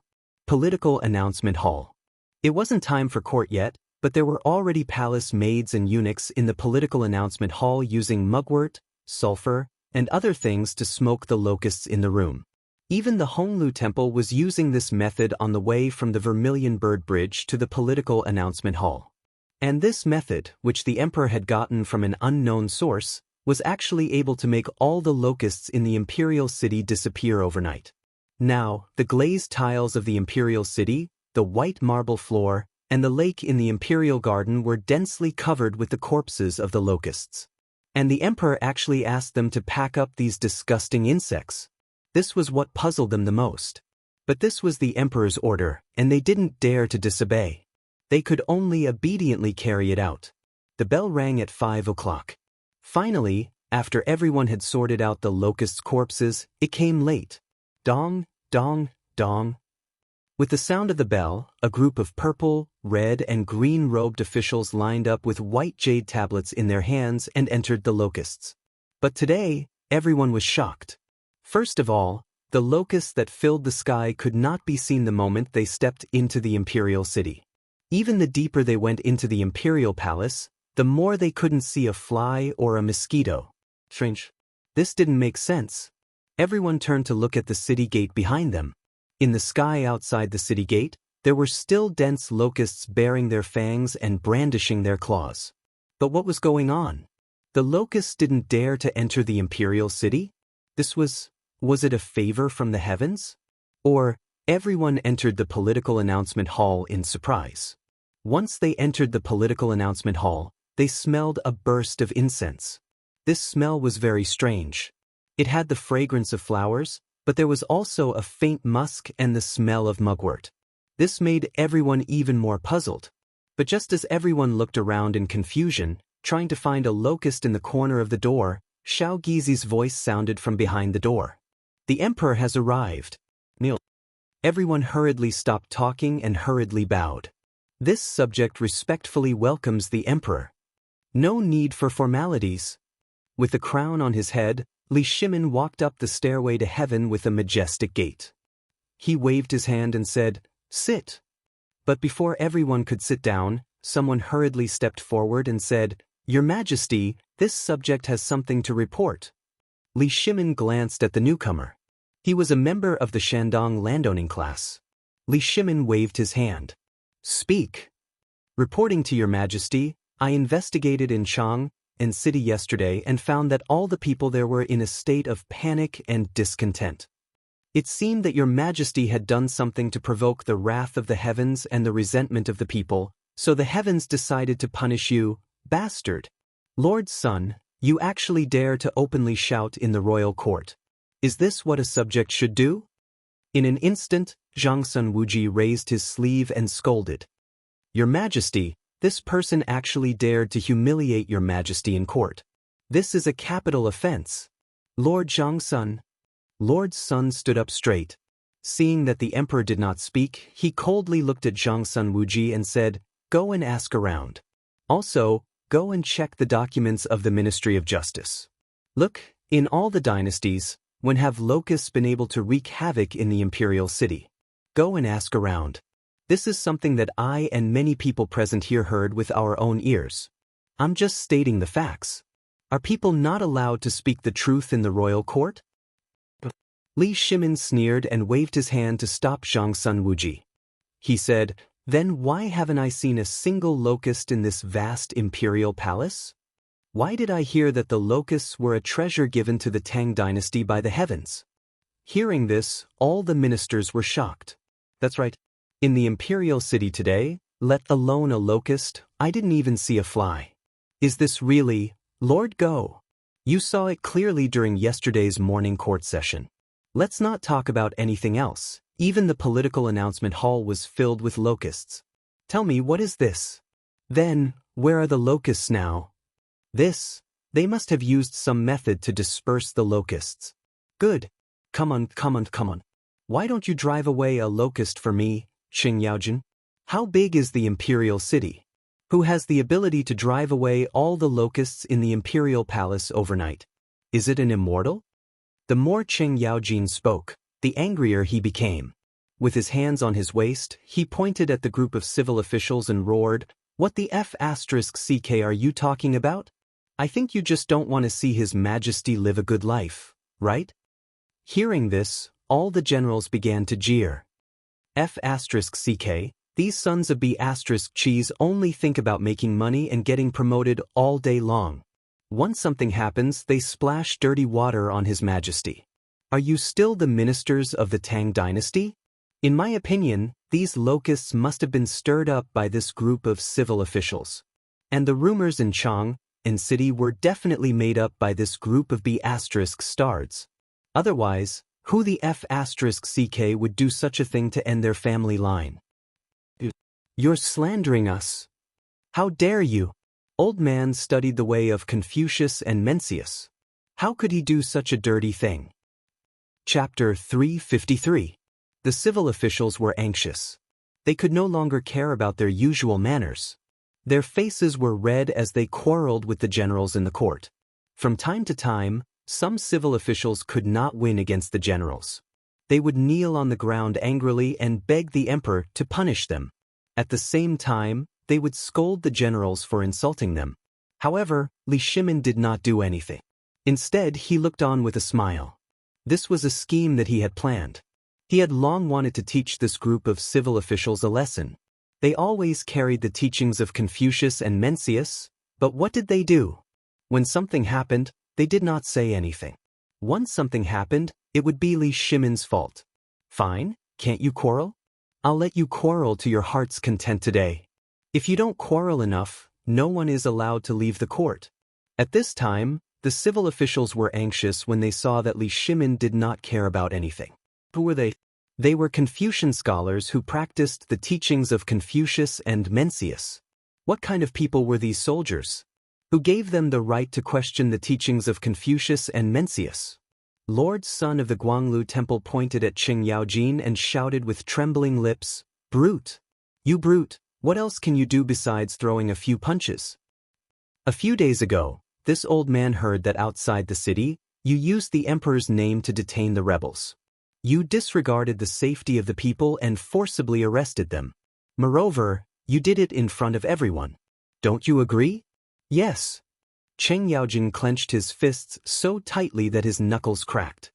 Political Announcement Hall. It wasn't time for court yet, but there were already palace maids and eunuchs in the political announcement hall using mugwort, sulfur, and other things to smoke the locusts in the room. Even the Honglu Temple was using this method on the way from the Vermilion Bird Bridge to the political announcement hall. And this method, which the emperor had gotten from an unknown source, was actually able to make all the locusts in the imperial city disappear overnight. Now, the glazed tiles of the imperial city, the white marble floor, and the lake in the imperial garden were densely covered with the corpses of the locusts. And the emperor actually asked them to pack up these disgusting insects. This was what puzzled them the most. But this was the emperor's order, and they didn't dare to disobey. They could only obediently carry it out. The bell rang at 5 o'clock. Finally, after everyone had sorted out the locusts' corpses, it came late. Dong, dong, dong. With the sound of the bell, a group of purple, red, and green-robed officials lined up with white jade tablets in their hands and entered the locusts. But today, everyone was shocked. First of all, the locusts that filled the sky could not be seen the moment they stepped into the imperial city. Even the deeper they went into the imperial palace, the more they couldn't see a fly or a mosquito. Strange. This didn't make sense. Everyone turned to look at the city gate behind them. In the sky outside the city gate, there were still dense locusts baring their fangs and brandishing their claws. But what was going on? The locusts didn't dare to enter the imperial city? Was it a favor from the heavens? Or, everyone entered the political announcement hall in surprise. Once they entered the political announcement hall, they smelled a burst of incense. This smell was very strange. It had the fragrance of flowers, but there was also a faint musk and the smell of mugwort. This made everyone even more puzzled. But just as everyone looked around in confusion, trying to find a locust in the corner of the door, Xiao Gizi's voice sounded from behind the door. The emperor has arrived. Kneel. Everyone hurriedly stopped talking and hurriedly bowed. This subject respectfully welcomes the emperor. No need for formalities. With the crown on his head, Li Shimin walked up the stairway to heaven with a majestic gait. He waved his hand and said, Sit. But before everyone could sit down, someone hurriedly stepped forward and said, Your Majesty, this subject has something to report. Li Shimin glanced at the newcomer. He was a member of the Shandong landowning class. Li Shimin waved his hand. Speak. Reporting to Your Majesty, I investigated in Chang'an city yesterday and found that all the people there were in a state of panic and discontent. It seemed that Your Majesty had done something to provoke the wrath of the heavens and the resentment of the people, so the heavens decided to punish you, bastard. Lord Sun, you actually dare to openly shout in the royal court. Is this what a subject should do? In an instant, Zhang Sun Wuji raised his sleeve and scolded. Your Majesty, this person actually dared to humiliate Your Majesty in court. This is a capital offense. Lord Zhang Sun. Lord Sun stood up straight. Seeing that the emperor did not speak, he coldly looked at Zhang Sun Wuji and said, Go and ask around. Also, go and check the documents of the Ministry of Justice. Look, in all the dynasties, when have locusts been able to wreak havoc in the imperial city? Go and ask around. This is something that I and many people present here heard with our own ears. I'm just stating the facts. Are people not allowed to speak the truth in the royal court? Li Shimin sneered and waved his hand to stop Zhang Sun Wuji. He said, Then why haven't I seen a single locust in this vast imperial palace? Why did I hear that the locusts were a treasure given to the Tang dynasty by the heavens? Hearing this, all the ministers were shocked. That's right. In the imperial city today, let alone a locust, I didn't even see a fly. Is this really, Lord Go? You saw it clearly during yesterday's morning court session. Let's not talk about anything else. Even the political announcement hall was filled with locusts. Tell me, what is this? Then, where are the locusts now? They must have used some method to disperse the locusts. Good. Come on. Why don't you drive away a locust for me, Xingyaojin? How big is the imperial city? Who has the ability to drive away all the locusts in the imperial palace overnight? Is it an immortal? The more Cheng Yaojin spoke, the angrier he became. With his hands on his waist, he pointed at the group of civil officials and roared, "What the F***ck are you talking about? I think you just don't want to see His Majesty live a good life, right?" Hearing this, all the generals began to jeer. F***ck, these sons of B** cheese only think about making money and getting promoted all day long. Once something happens, they splash dirty water on His Majesty. Are you still the ministers of the Tang dynasty? In my opinion, these locusts must have been stirred up by this group of civil officials. And the rumors in Chang'an city were definitely made up by this group of B** stards. Otherwise, who the F***ck would do such a thing to end their family line? You're slandering us. How dare you? Old man studied the way of Confucius and Mencius. How could he do such a dirty thing? Chapter 353. The civil officials were anxious. They could no longer care about their usual manners. Their faces were red as they quarreled with the generals in the court. From time to time, some civil officials could not win against the generals. They would kneel on the ground angrily and beg the emperor to punish them. At the same time, they would scold the generals for insulting them. However, Li Shimin did not do anything. Instead, he looked on with a smile. This was a scheme that he had planned. He had long wanted to teach this group of civil officials a lesson. They always carried the teachings of Confucius and Mencius, but what did they do? When something happened, they did not say anything. Once something happened, it would be Li Shimin's fault. Fine, can't you quarrel? I'll let you quarrel to your heart's content today. If you don't quarrel enough, no one is allowed to leave the court. At this time, the civil officials were anxious when they saw that Li Shimin did not care about anything. Who were they? They were Confucian scholars who practiced the teachings of Confucius and Mencius. What kind of people were these soldiers? Who gave them the right to question the teachings of Confucius and Mencius? Lord Sun of the Guanglu Temple pointed at Cheng Yaojin and shouted with trembling lips, "Brute! You brute, what else can you do besides throwing a few punches?" A few days ago, this old man heard that outside the city, you used the emperor's name to detain the rebels. You disregarded the safety of the people and forcibly arrested them. Moreover, you did it in front of everyone. Don't you agree? Yes. Cheng Yaojin clenched his fists so tightly that his knuckles cracked.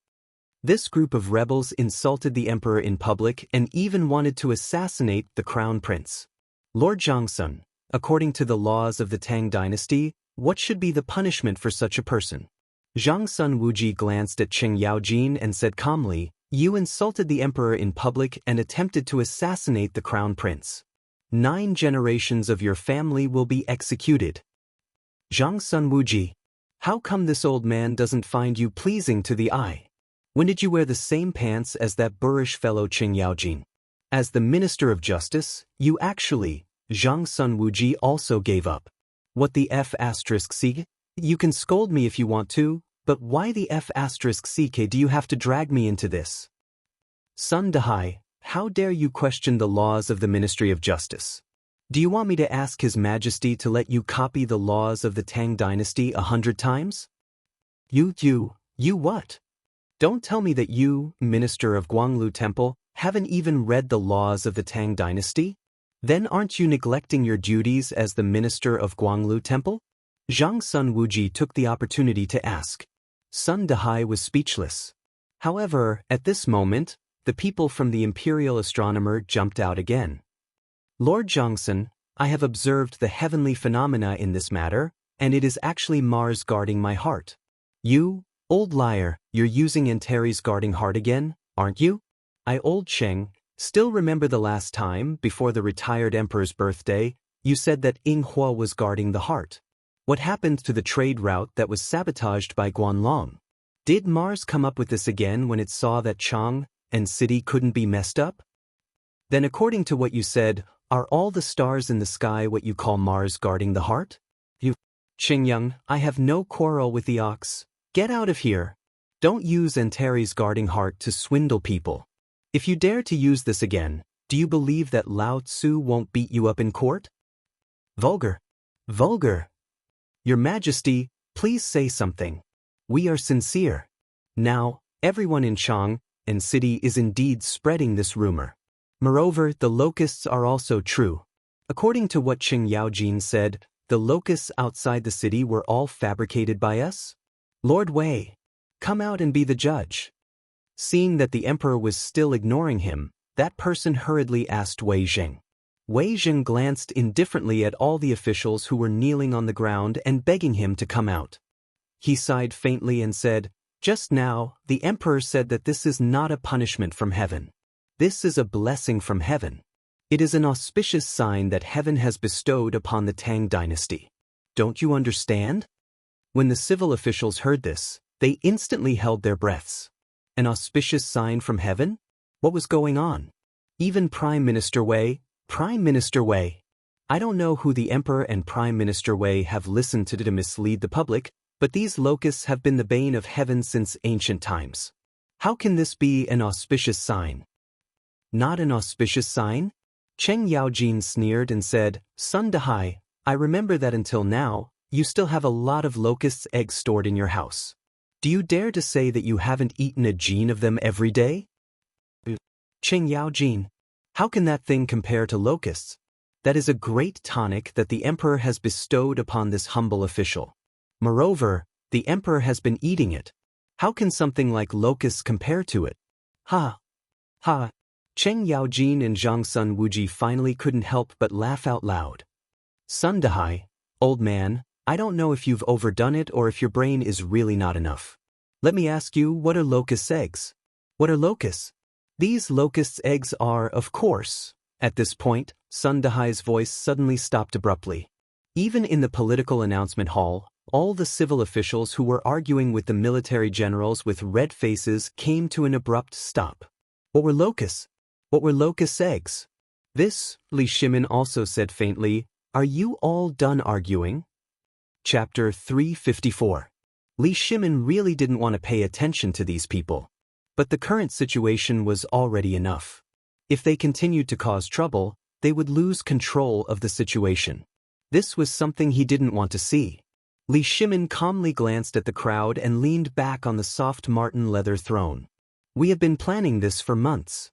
This group of rebels insulted the emperor in public and even wanted to assassinate the crown prince. Lord Zhangsun, according to the laws of the Tang dynasty, what should be the punishment for such a person? Zhangsun Wuji glanced at Cheng Yaojin and said calmly, "You insulted the emperor in public and attempted to assassinate the crown prince. 9 generations of your family will be executed." Zhangsun Wuji, how come this old man doesn't find you pleasing to the eye? When did you wear the same pants as that boorish fellow Cheng Yaojin? As the Minister of Justice, you actually, Zhangsun Wuji also gave up. What the F***ck? You can scold me if you want to, but why the F***ck do you have to drag me into this? Sun Dahai, how dare you question the laws of the Ministry of Justice? Do you want me to ask His Majesty to let you copy the laws of the Tang dynasty 100 times? You what? Don't tell me that you, Minister of Guanglu Temple, haven't even read the laws of the Tang dynasty? Then aren't you neglecting your duties as the Minister of Guanglu Temple? Zhangsun Wuji took the opportunity to ask. Sun Dahai was speechless. However, at this moment, the people from the Imperial Astronomer jumped out again. Lord Zhangsun, I have observed the heavenly phenomena in this matter, and it is actually Mars guarding my heart. You, old liar, you're using Antares guarding heart again, aren't you? Old Cheng, still remember the last time, before the retired emperor's birthday, you said that Ing Hua was guarding the heart. What happened to the trade route that was sabotaged by Guanlong? Did Mars come up with this again when it saw that Chang'an city couldn't be messed up? Then according to what you said, are all the stars in the sky what you call Mars guarding the heart? You, Qingyang, I have no quarrel with the ox. Get out of here. Don't use Antares guarding heart to swindle people. If you dare to use this again, do you believe that Lao Tzu won't beat you up in court? Vulgar. Vulgar. Your Majesty, please say something. We are sincere. Now, everyone in Chang'an city is indeed spreading this rumor. Moreover, the locusts are also true. According to what Qing Yaojin said, the locusts outside the city were all fabricated by us? Lord Wei, come out and be the judge. Seeing that the emperor was still ignoring him, that person hurriedly asked Wei Zheng. Wei Zheng glanced indifferently at all the officials who were kneeling on the ground and begging him to come out. He sighed faintly and said, "Just now, the emperor said that this is not a punishment from heaven. This is a blessing from heaven. It is an auspicious sign that heaven has bestowed upon the Tang dynasty. Don't you understand?" When the civil officials heard this, they instantly held their breaths. An auspicious sign from heaven? What was going on? Even Prime Minister Wei, I don't know who the Emperor and Prime Minister Wei have listened to mislead the public, but these locusts have been the bane of heaven since ancient times. How can this be an auspicious sign? Not an auspicious sign? Cheng Yaojin sneered and said, "Son Dahai, I remember that until now, you still have a lot of locusts' eggs stored in your house. Do you dare to say that you haven't eaten a gene of them every day?" Cheng Yaojin, how can that thing compare to locusts? That is a great tonic that the emperor has bestowed upon this humble official. Moreover, the emperor has been eating it. How can something like locusts compare to it? Ha! Ha! Cheng Yaojin and Zhang Sun Wuji finally couldn't help but laugh out loud. Sun Dahai, old man, I don't know if you've overdone it or if your brain is really not enough. Let me ask you, what are locusts' eggs? What are locusts? These locusts' eggs are, of course. At this point, Sun Dahai's voice suddenly stopped abruptly. Even in the political announcement hall, all the civil officials who were arguing with the military generals with red faces came to an abrupt stop. What were locusts? What were locusts' eggs? This, Li Shimin also said faintly, are you all done arguing? Chapter 354. Li Shimin really didn't want to pay attention to these people. But the current situation was already enough. If they continued to cause trouble, they would lose control of the situation. This was something he didn't want to see. Li Shimin calmly glanced at the crowd and leaned back on the soft marten leather throne. We have been planning this for months.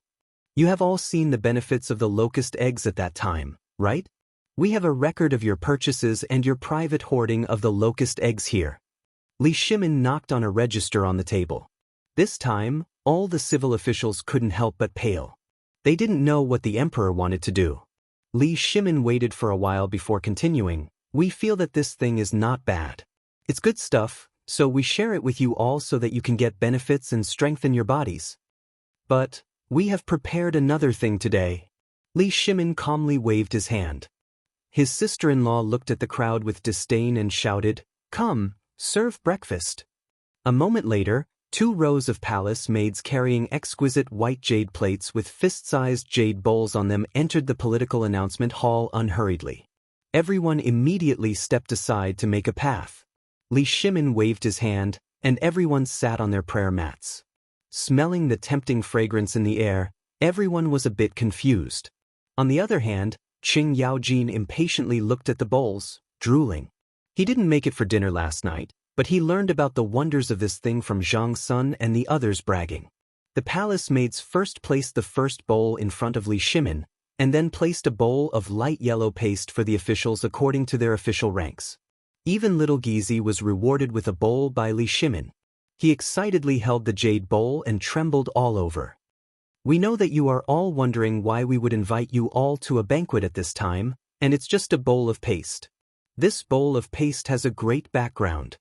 You have all seen the benefits of the locust eggs at that time, right? We have a record of your purchases and your private hoarding of the locust eggs here. Li Shimin knocked on a register on the table. This time, all the civil officials couldn't help but pale. They didn't know what the emperor wanted to do. Li Shimin waited for a while before continuing. We feel that this thing is not bad. It's good stuff, so we share it with you all so that you can get benefits and strengthen your bodies. But we have prepared another thing today. Li Shimin calmly waved his hand. His sister-in-law looked at the crowd with disdain and shouted, "Come, serve breakfast." A moment later, 2 rows of palace maids carrying exquisite white jade plates with fist-sized jade bowls on them entered the political announcement hall unhurriedly. Everyone immediately stepped aside to make a path. Li Shimin waved his hand, and everyone sat on their prayer mats. Smelling the tempting fragrance in the air, everyone was a bit confused. On the other hand, Qing Yaojin impatiently looked at the bowls, drooling. He didn't make it for dinner last night, but he learned about the wonders of this thing from Zhang Sun and the others bragging. The palace maids first placed the first bowl in front of Li Shimin, and then placed a bowl of light yellow paste for the officials according to their official ranks. Even little Gizi was rewarded with a bowl by Li Shimin. He excitedly held the jade bowl and trembled all over. We know that you are all wondering why we would invite you all to a banquet at this time, and it's just a bowl of paste. This bowl of paste has a great background.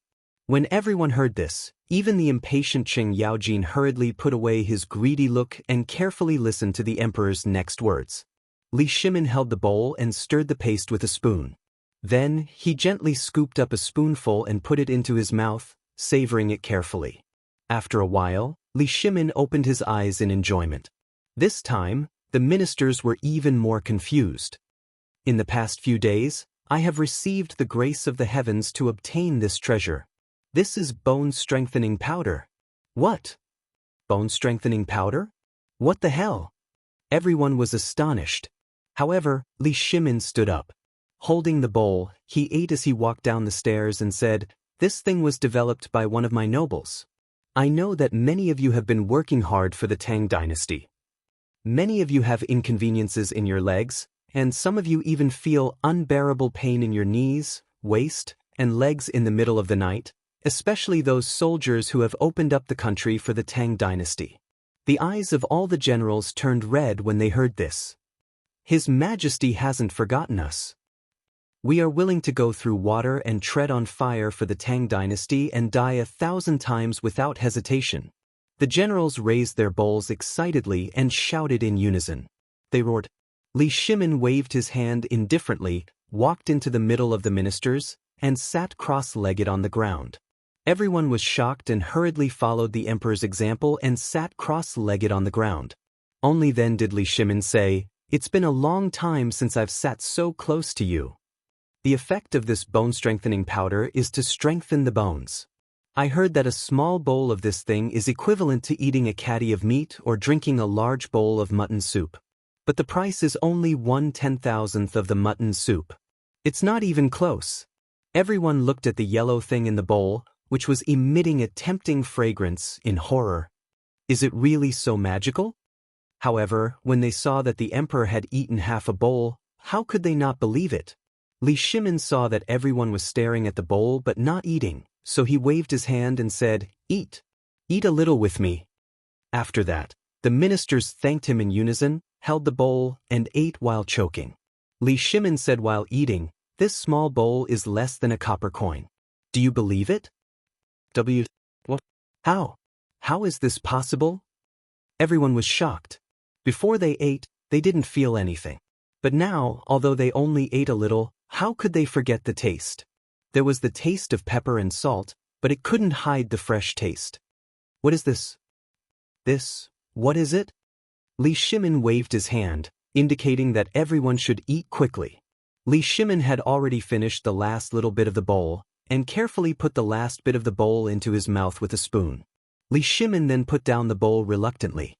When everyone heard this, even the impatient Cheng Yaojin hurriedly put away his greedy look and carefully listened to the emperor's next words. Li Shimin held the bowl and stirred the paste with a spoon. Then, he gently scooped up a spoonful and put it into his mouth, savoring it carefully. After a while, Li Shimin opened his eyes in enjoyment. This time, the ministers were even more confused. In the past few days, I have received the grace of the heavens to obtain this treasure. This is bone-strengthening powder. What? Bone-strengthening powder? What the hell? Everyone was astonished. However, Li Shimin stood up. Holding the bowl, he ate as he walked down the stairs and said, "This thing was developed by one of my nobles. I know that many of you have been working hard for the Tang dynasty. Many of you have inconveniences in your legs, and some of you even feel unbearable pain in your knees, waist, and legs in the middle of the night, especially those soldiers who have opened up the country for the Tang dynasty." The eyes of all the generals turned red when they heard this. His Majesty hasn't forgotten us. We are willing to go through water and tread on fire for the Tang dynasty and die 1,000 times without hesitation. The generals raised their bowls excitedly and shouted in unison. They roared. Li Shimin waved his hand indifferently, walked into the middle of the ministers, and sat cross-legged on the ground. Everyone was shocked and hurriedly followed the emperor's example and sat cross-legged on the ground. Only then did Li Shimin say, "It's been a long time since I've sat so close to you." The effect of this bone-strengthening powder is to strengthen the bones. I heard that a small bowl of this thing is equivalent to eating a caddy of meat or drinking a large bowl of mutton soup. But the price is only 1/10,000th of the mutton soup. It's not even close. Everyone looked at the yellow thing in the bowl, which was emitting a tempting fragrance, in horror. Is it really so magical? However, when they saw that the emperor had eaten half a bowl, how could they not believe it? Li Shimin saw that everyone was staring at the bowl but not eating, so he waved his hand and said, "Eat. Eat a little with me." After that, the ministers thanked him in unison, held the bowl, and ate while choking. Li Shimin said while eating, "This small bowl is less than a copper coin. Do you believe it?" What? How? How is this possible? Everyone was shocked. Before they ate, they didn't feel anything. But now, although they only ate a little, how could they forget the taste? There was the taste of pepper and salt, but it couldn't hide the fresh taste. What is this? What is it? Li Shimin waved his hand, indicating that everyone should eat quickly. Li Shimin had already finished the last little bit of the bowl, and carefully put the last bit of the bowl into his mouth with a spoon. Li Shimin then put down the bowl reluctantly.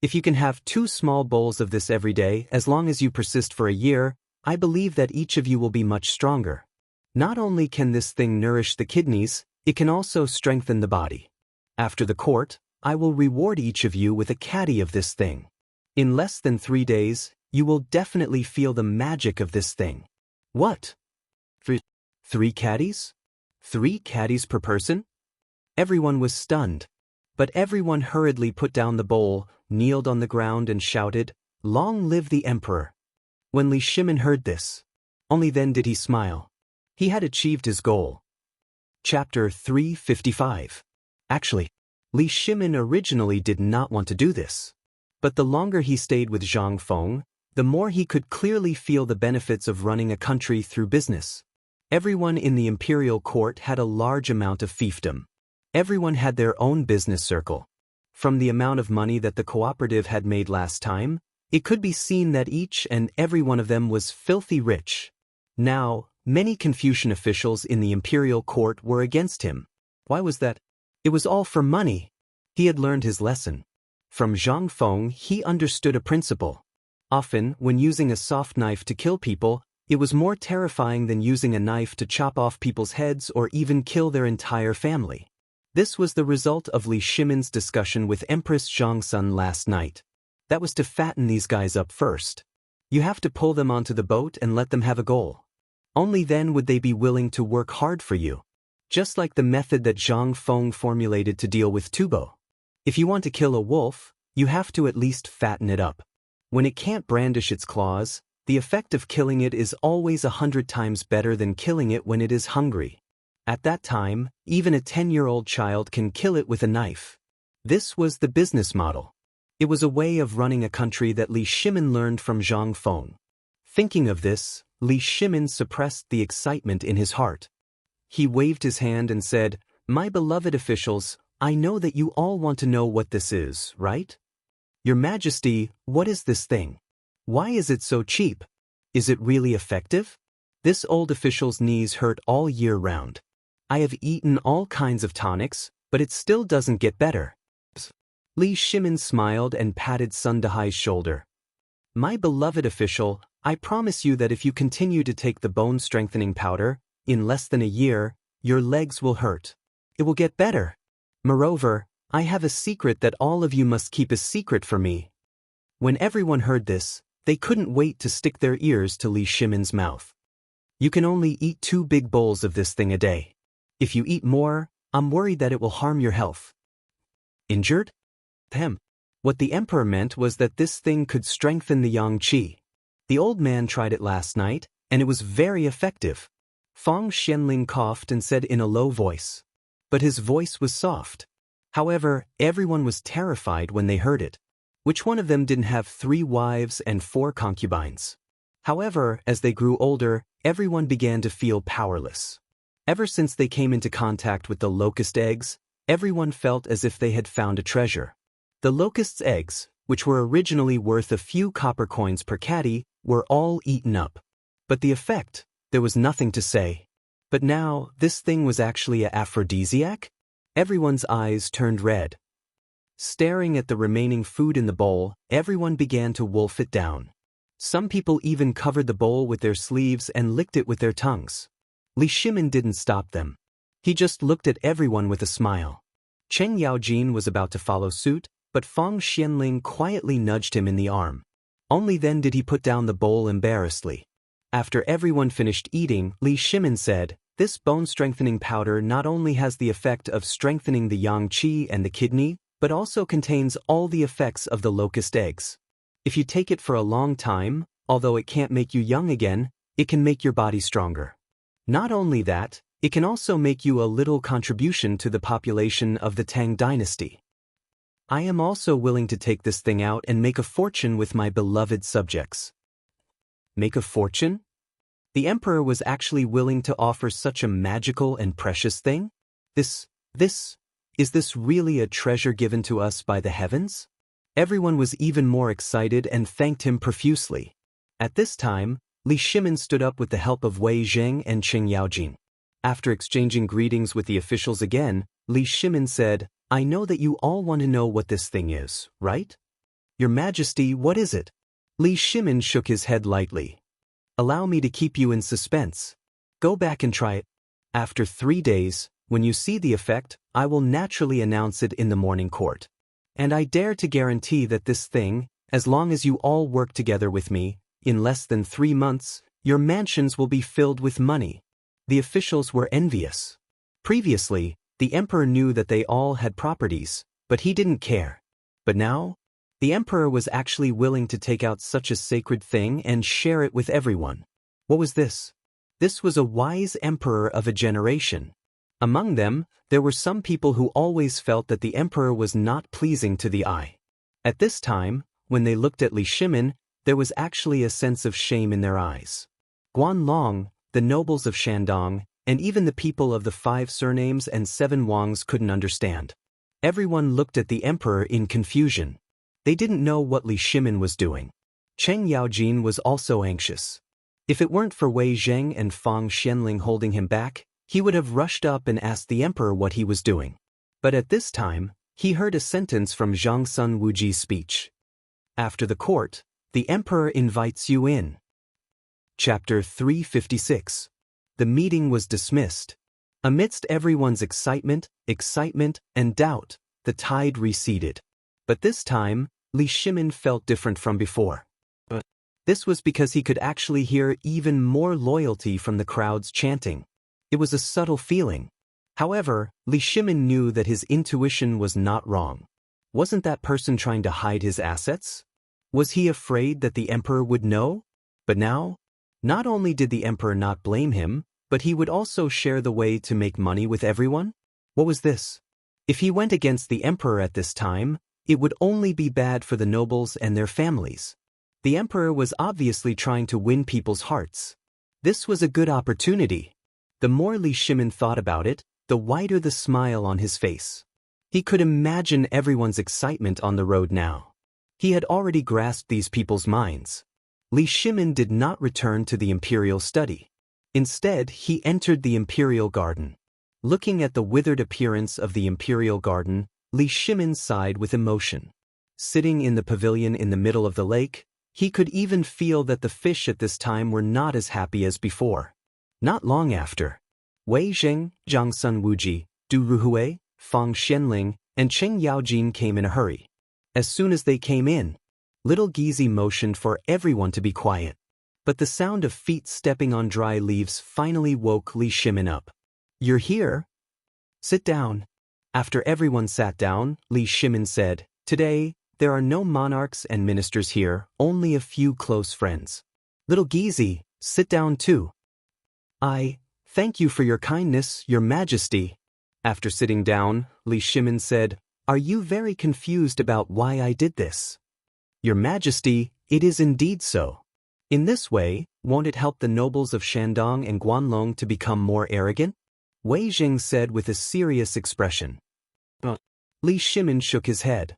If you can have 2 small bowls of this every day as long as you persist for a year, I believe that each of you will be much stronger. Not only can this thing nourish the kidneys, it can also strengthen the body. After the court, I will reward each of you with a caddy of this thing. In less than 3 days, you will definitely feel the magic of this thing. What? 3 caddies? 3 caddies per person? Everyone was stunned. But everyone hurriedly put down the bowl, kneeled on the ground and shouted, "Long live the emperor!" When Li Shimin heard this, only then did he smile. He had achieved his goal. Chapter 355. Actually, Li Shimin originally did not want to do this. But the longer he stayed with Zhang Feng, the more he could clearly feel the benefits of running a country through business. Everyone in the imperial court had a large amount of fiefdom. Everyone had their own business circle. From the amount of money that the cooperative had made last time, it could be seen that each and every one of them was filthy rich. Now, many Confucian officials in the imperial court were against him. Why was that? It was all for money. He had learned his lesson. From Zhang Feng, he understood a principle. Often, when using a soft knife to kill people, it was more terrifying than using a knife to chop off people's heads or even kill their entire family. This was the result of Li Shimin's discussion with Empress Zhongsun last night. That was to fatten these guys up first. You have to pull them onto the boat and let them have a goal. Only then would they be willing to work hard for you. Just like the method that Zhang Feng formulated to deal with Tubo. If you want to kill a wolf, you have to at least fatten it up. When it can't brandish its claws, The effect of killing it is always 100 times better than killing it when it is hungry. At that time, even a 10-year-old child can kill it with a knife. This was the business model. It was a way of running a country that Li Shimin learned from Zhang Feng. Thinking of this, Li Shimin suppressed the excitement in his heart. He waved his hand and said, "My beloved officials, I know that you all want to know what this is, right? Your Majesty, what is this thing? Why is it so cheap? Is it really effective?" This old official's knees hurt all year round. "I have eaten all kinds of tonics, but it still doesn't get better." Li Shimin smiled and patted Sun Dehai's shoulder. "My beloved official, I promise you that if you continue to take the bone-strengthening powder, in less than a year, your legs will hurt. It will get better. Moreover, I have a secret that all of you must keep a secret from me." When everyone heard this, they couldn't wait to stick their ears to Li Shimin's mouth. "You can only eat 2 big bowls of this thing a day. If you eat more, I'm worried that it will harm your health." Injured? What the emperor meant was that this thing could strengthen the yang qi. The old man tried it last night, and it was very effective. Fang Xianling coughed and said in a low voice. But his voice was soft. However, everyone was terrified when they heard it. Which one of them didn't have 3 wives and 4 concubines? However, as they grew older, everyone began to feel powerless. Ever since they came into contact with the locust eggs, everyone felt as if they had found a treasure. The locust's eggs, which were originally worth a few copper coins per caddy, were all eaten up. But the effect, there was nothing to say. But now, this thing was actually an aphrodisiac? Everyone's eyes turned red. Staring at the remaining food in the bowl, everyone began to wolf it down. Some people even covered the bowl with their sleeves and licked it with their tongues. Li Shimin didn't stop them. He just looked at everyone with a smile. Chen Yaojin was about to follow suit, but Fang Xianling quietly nudged him in the arm. Only then did he put down the bowl embarrassedly. After everyone finished eating, Li Shimin said, "This bone-strengthening powder not only has the effect of strengthening the yang qi and the kidney, but also contains all the effects of the locust eggs. If you take it for a long time, although it can't make you young again, it can make your body stronger. Not only that, it can also make you a little contribution to the population of the Tang dynasty. I am also willing to take this thing out and make a fortune with my beloved subjects." Make a fortune? The emperor was actually willing to offer such a magical and precious thing? Is this really a treasure given to us by the heavens? Everyone was even more excited and thanked him profusely. At this time, Li Shimin stood up with the help of Wei Zheng and Chen Yaojin. After exchanging greetings with the officials again, Li Shimin said, "I know that you all want to know what this thing is, right? Your Majesty, what is it?" Li Shimin shook his head lightly. "Allow me to keep you in suspense. Go back and try it. After 3 days, when you see the effect, I will naturally announce it in the morning court. And I dare to guarantee that this thing, as long as you all work together with me, in less than 3 months, your mansions will be filled with money." The officials were envious. Previously, the emperor knew that they all had properties, but he didn't care. But now, the emperor was actually willing to take out such a sacred thing and share it with everyone. What was this? This was a wise emperor of a generation. Among them, there were some people who always felt that the emperor was not pleasing to the eye. At this time, when they looked at Li Shimin, there was actually a sense of shame in their eyes. Guanlong, the nobles of Shandong, and even the people of the 5 surnames and 7 Wangs couldn't understand. Everyone looked at the emperor in confusion. They didn't know what Li Shimin was doing. Chen Yaojin was also anxious. If it weren't for Wei Zheng and Fang Xianling holding him back, he would have rushed up and asked the emperor what he was doing. But at this time, he heard a sentence from Zhang Sun Wuji's speech. After the court, the emperor invites you in. Chapter 356. The meeting was dismissed. Amidst everyone's excitement, and doubt, the tide receded. But this time, Li Shimin felt different from before. This was because he could actually hear even more loyalty from the crowds chanting. It was a subtle feeling. However, Li Shimin knew that his intuition was not wrong. Wasn't that person trying to hide his assets? Was he afraid that the emperor would know? But now, not only did the emperor not blame him, but he would also share the way to make money with everyone? What was this? If he went against the emperor at this time, it would only be bad for the nobles and their families. The emperor was obviously trying to win people's hearts. This was a good opportunity. The more Li Shimin thought about it, the wider the smile on his face. He could imagine everyone's excitement on the road now. He had already grasped these people's minds. Li Shimin did not return to the imperial study. Instead, he entered the imperial garden. Looking at the withered appearance of the imperial garden, Li Shimin sighed with emotion. Sitting in the pavilion in the middle of the lake, he could even feel that the fish at this time were not as happy as before. Not long after, Wei Zheng, Zhang Sun Wuji, Du Ruhui, Fang Xianling, and Cheng Yaojin came in a hurry. As soon as they came in, little Gizi motioned for everyone to be quiet. But the sound of feet stepping on dry leaves finally woke Li Shimin up. "You're here? Sit down." After everyone sat down, Li Shimin said, "Today, there are no monarchs and ministers here, only a few close friends. Little Gizi, sit down too." "I thank you for your kindness, Your Majesty." After sitting down, Li Shimin said, "Are you very confused about why I did this?" "Your Majesty, it is indeed so. In this way, won't it help the nobles of Shandong and Guanlong to become more arrogant?" Wei Zheng said with a serious expression. Li Shimin shook his head.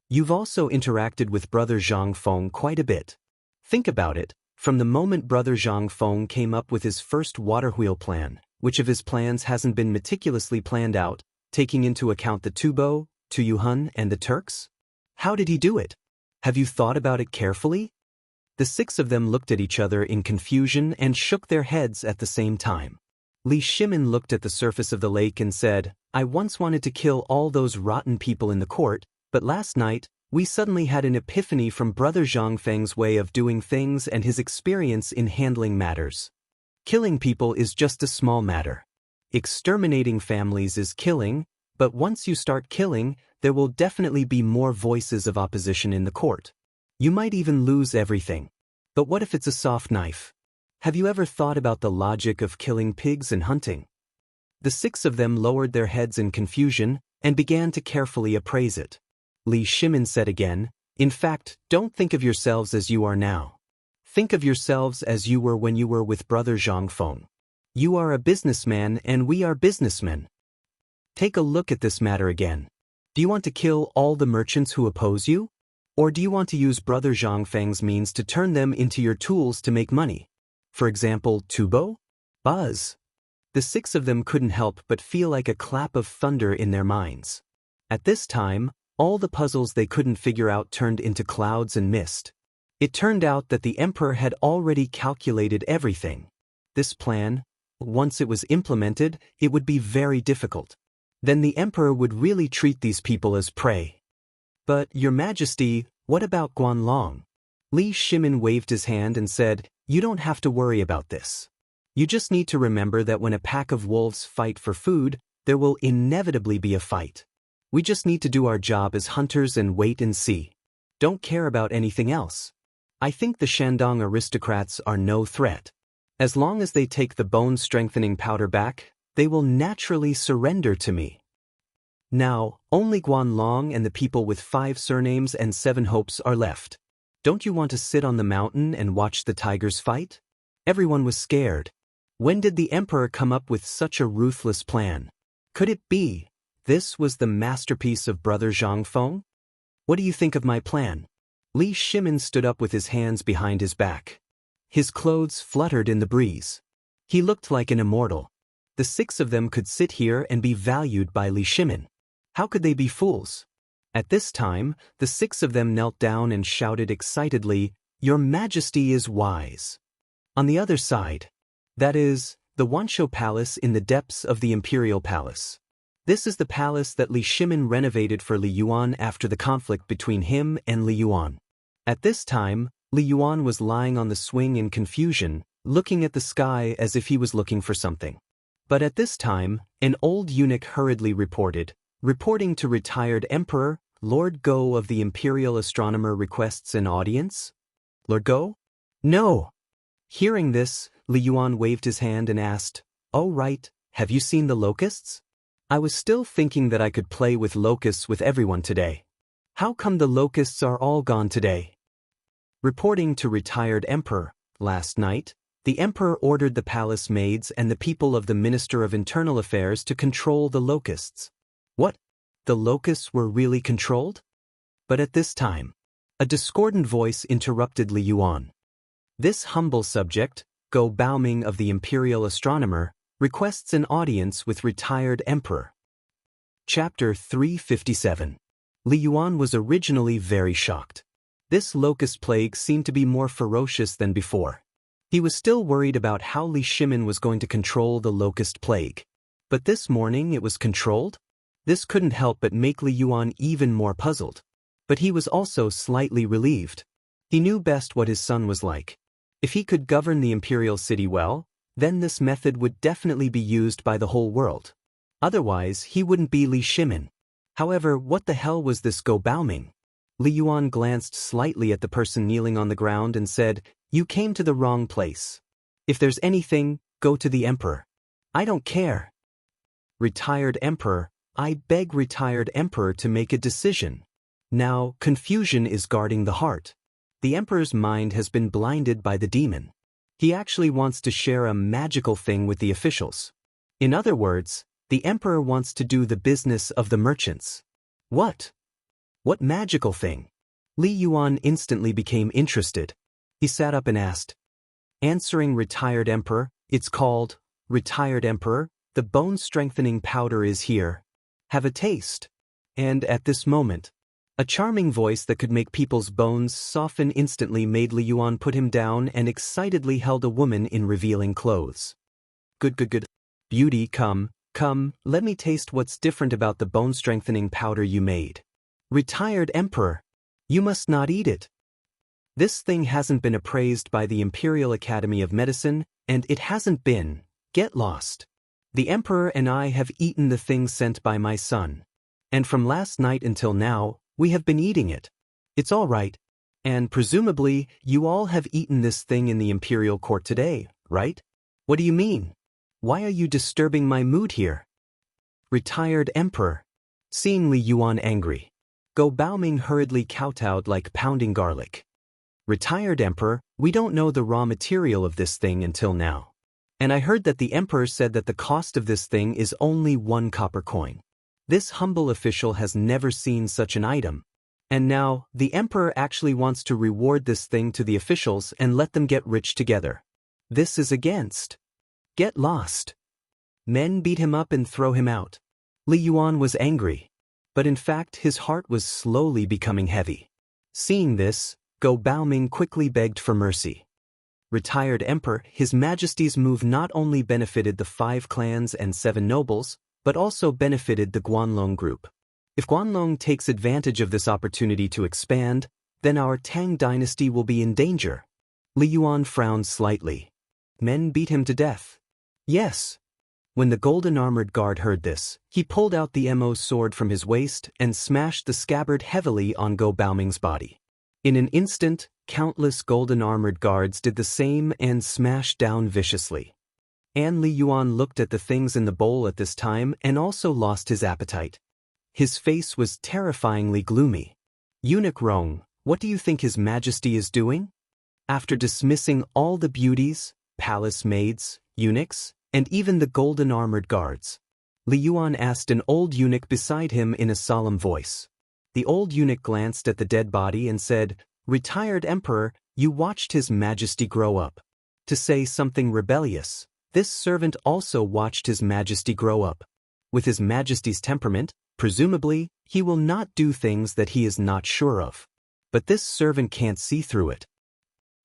"You've also interacted with Brother Zhang Feng quite a bit. Think about it. From the moment Brother Zhang Feng came up with his first water wheel plan, which of his plans hasn't been meticulously planned out, taking into account the Tubo, Tuyuhun, and the Turks? How did he do it? Have you thought about it carefully?" The six of them looked at each other in confusion and shook their heads at the same time. Li Shimin looked at the surface of the lake and said, "I once wanted to kill all those rotten people in the court, but last night, we suddenly had an epiphany from Brother Zhang Feng's way of doing things and his experience in handling matters. Killing people is just a small matter. Exterminating families is killing, but once you start killing, there will definitely be more voices of opposition in the court. You might even lose everything. But what if it's a soft knife? Have you ever thought about the logic of killing pigs and hunting?" The six of them lowered their heads in confusion and began to carefully appraise it. Li Shimin said again, "In fact, don't think of yourselves as you are now. Think of yourselves as you were when you were with Brother Zhang Feng. You are a businessman and we are businessmen. Take a look at this matter again. Do you want to kill all the merchants who oppose you? Or do you want to use Brother Zhang Feng's means to turn them into your tools to make money? For example, Tubo? Buzz." The six of them couldn't help but feel like a clap of thunder in their minds. At this time, all the puzzles they couldn't figure out turned into clouds and mist. It turned out that the emperor had already calculated everything. This plan, once it was implemented, it would be very difficult. Then the emperor would really treat these people as prey. "But, Your Majesty, what about Guanlong?" Li Shimin waved his hand and said, "You don't have to worry about this. You just need to remember that when a pack of wolves fight for food, there will inevitably be a fight. We just need to do our job as hunters and wait and see. Don't care about anything else. I think the Shandong aristocrats are no threat. As long as they take the bone-strengthening powder back, they will naturally surrender to me. Now, only Guanlong and the people with 5 surnames and 7 hopes are left. Don't you want to sit on the mountain and watch the tigers fight?" Everyone was scared. When did the emperor come up with such a ruthless plan? Could it be this was the masterpiece of Brother Zhang Feng? "What do you think of my plan?" Li Shimin stood up with his hands behind his back. His clothes fluttered in the breeze. He looked like an immortal. The 6 of them could sit here and be valued by Li Shimin. How could they be fools? At this time, the 6 of them knelt down and shouted excitedly, "Your Majesty is wise." On the other side, that is, the Wanshou Palace in the depths of the Imperial Palace. This is the palace that Li Shimin renovated for Li Yuan after the conflict between him and Li Yuan. At this time, Li Yuan was lying on the swing in confusion, looking at the sky as if he was looking for something. But at this time, an old eunuch hurriedly reporting to retired Emperor, Lord Go of the Imperial Astronomer requests an audience? Lord Go? No! Hearing this, Li Yuan waved his hand and asked, "Oh right, have you seen the locusts? I was still thinking that I could play with locusts with everyone today. How come the locusts are all gone today?" Reporting to retired emperor, last night, the emperor ordered the palace maids and the people of the Minister of Internal Affairs to control the locusts. What? The locusts were really controlled? But at this time, a discordant voice interrupted Li Yuan. This humble subject, Go Baoming of the Imperial Astronomer, requests an audience with retired emperor. Chapter 357. Li Yuan was originally very shocked. This locust plague seemed to be more ferocious than before. He was still worried about how Li Shimin was going to control the locust plague. But this morning it was controlled? This couldn't help but make Li Yuan even more puzzled. But he was also slightly relieved. He knew best what his son was like. If he could govern the imperial city well, then this method would definitely be used by the whole world. Otherwise, he wouldn't be Li Shimin. However, what the hell was this Go Baoming? Li Yuan glanced slightly at the person kneeling on the ground and said, "You came to the wrong place. If there's anything, go to the emperor." "I don't care." "Retired emperor, I beg retired emperor to make a decision. Now, confusion is guarding the heart. The emperor's mind has been blinded by the demon. He actually wants to share a magical thing with the officials. In other words, the emperor wants to do the business of the merchants." "What? What magical thing?" Li Yuan instantly became interested. He sat up and asked. "Answering retired emperor, it's called, retired emperor, the bone-strengthening powder is here. Have a taste." And at this moment, a charming voice that could make people's bones soften instantly made Li Yuan put him down and excitedly held a woman in revealing clothes. Good. Beauty, come, let me taste what's different about the bone-strengthening powder you made." "Retired emperor, you must not eat it. This thing hasn't been appraised by the Imperial Academy of Medicine, and it hasn't been. Get lost. The emperor and I have eaten the thing sent by my son. And from last night until now, we have been eating it. It's all right. And presumably, you all have eaten this thing in the imperial court today, right? What do you mean? Why are you disturbing my mood here?" "Retired emperor." Seeing Li Yuan angry, Go Baoming hurriedly kowtowed like pounding garlic. "Retired emperor, we don't know the raw material of this thing until now. And I heard that the emperor said that the cost of this thing is only 1 copper coin. This humble official has never seen such an item. And now, the emperor actually wants to reward this thing to the officials and let them get rich together. This is against. Get lost." Men beat him up and throw him out. Li Yuan was angry. But in fact, his heart was slowly becoming heavy. Seeing this, Go Baoming quickly begged for mercy. "Retired emperor, His Majesty's move not only benefited the 5 clans and 7 nobles, but also benefited the Guanlong group. If Guanlong takes advantage of this opportunity to expand, then our Tang dynasty will be in danger." Li Yuan frowned slightly. "Men beat him to death." "Yes." When the golden-armored guard heard this, he pulled out the Mo sword from his waist and smashed the scabbard heavily on Go Baoming's body. In an instant, countless golden-armored guards did the same and smashed down viciously. And Li Yuan looked at the things in the bowl at this time and also lost his appetite. His face was terrifyingly gloomy. "Eunuch Rong, what do you think His Majesty is doing?" After dismissing all the beauties, palace maids, eunuchs, and even the golden-armored guards, Li Yuan asked an old eunuch beside him in a solemn voice. The old eunuch glanced at the dead body and said, "Retired emperor, you watched His Majesty grow up. To say something rebellious, this servant also watched His Majesty grow up. With His Majesty's temperament, presumably, he will not do things that he is not sure of. But this servant can't see through it."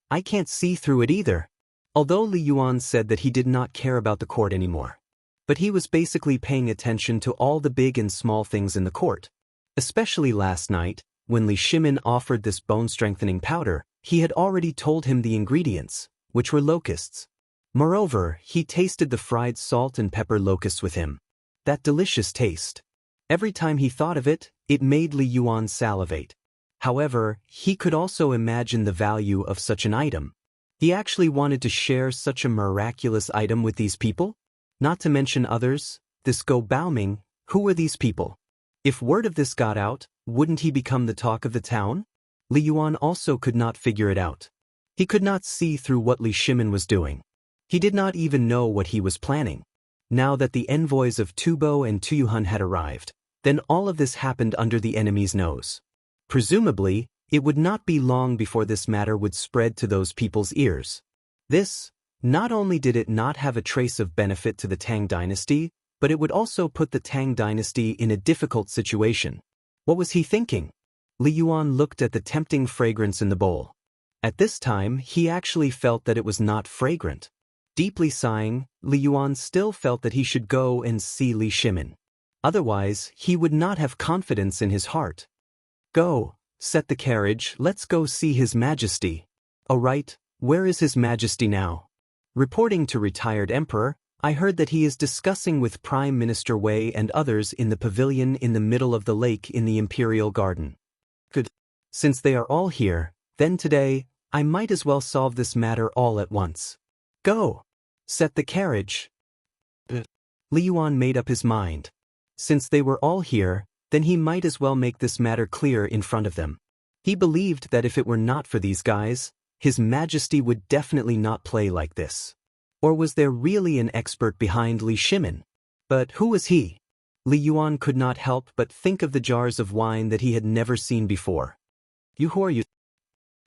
"I can't see through it either." Although Li Yuan said that he did not care about the court anymore. But he was basically paying attention to all the big and small things in the court. Especially last night, when Li Shimin offered this bone-strengthening powder, he had already told him the ingredients, which were locusts. Moreover, he tasted the fried salt and pepper locusts with him. That delicious taste. Every time he thought of it, it made Li Yuan salivate. However, he could also imagine the value of such an item. He actually wanted to share such a miraculous item with these people? Not to mention others, this Go Baoming, who were these people? If word of this got out, wouldn't he become the talk of the town? Li Yuan also could not figure it out. He could not see through what Li Shimin was doing. He did not even know what he was planning. Now that the envoys of Tubo and Tuyuhun had arrived, then all of this happened under the enemy's nose. Presumably, it would not be long before this matter would spread to those people's ears. This, not only did it not have a trace of benefit to the Tang dynasty, but it would also put the Tang dynasty in a difficult situation. What was he thinking? Li Yuan looked at the tempting fragrance in the bowl. At this time, he actually felt that it was not fragrant. Deeply sighing, Li Yuan still felt that he should go and see Li Shimin. Otherwise, he would not have confidence in his heart. Go, set the carriage, let's go see His Majesty. Oh right, where is His Majesty now? Reporting to retired Emperor, I heard that he is discussing with Prime Minister Wei and others in the pavilion in the middle of the lake in the Imperial Garden. Good. Since they are all here, then today, I might as well solve this matter all at once. Go! Set the carriage. Li Yuan made up his mind. Since they were all here, then he might as well make this matter clear in front of them. He believed that if it were not for these guys, His Majesty would definitely not play like this. Or was there really an expert behind Li Shimin? But who was he? Li Yuan could not help but think of the jars of wine that he had never seen before. You who are you?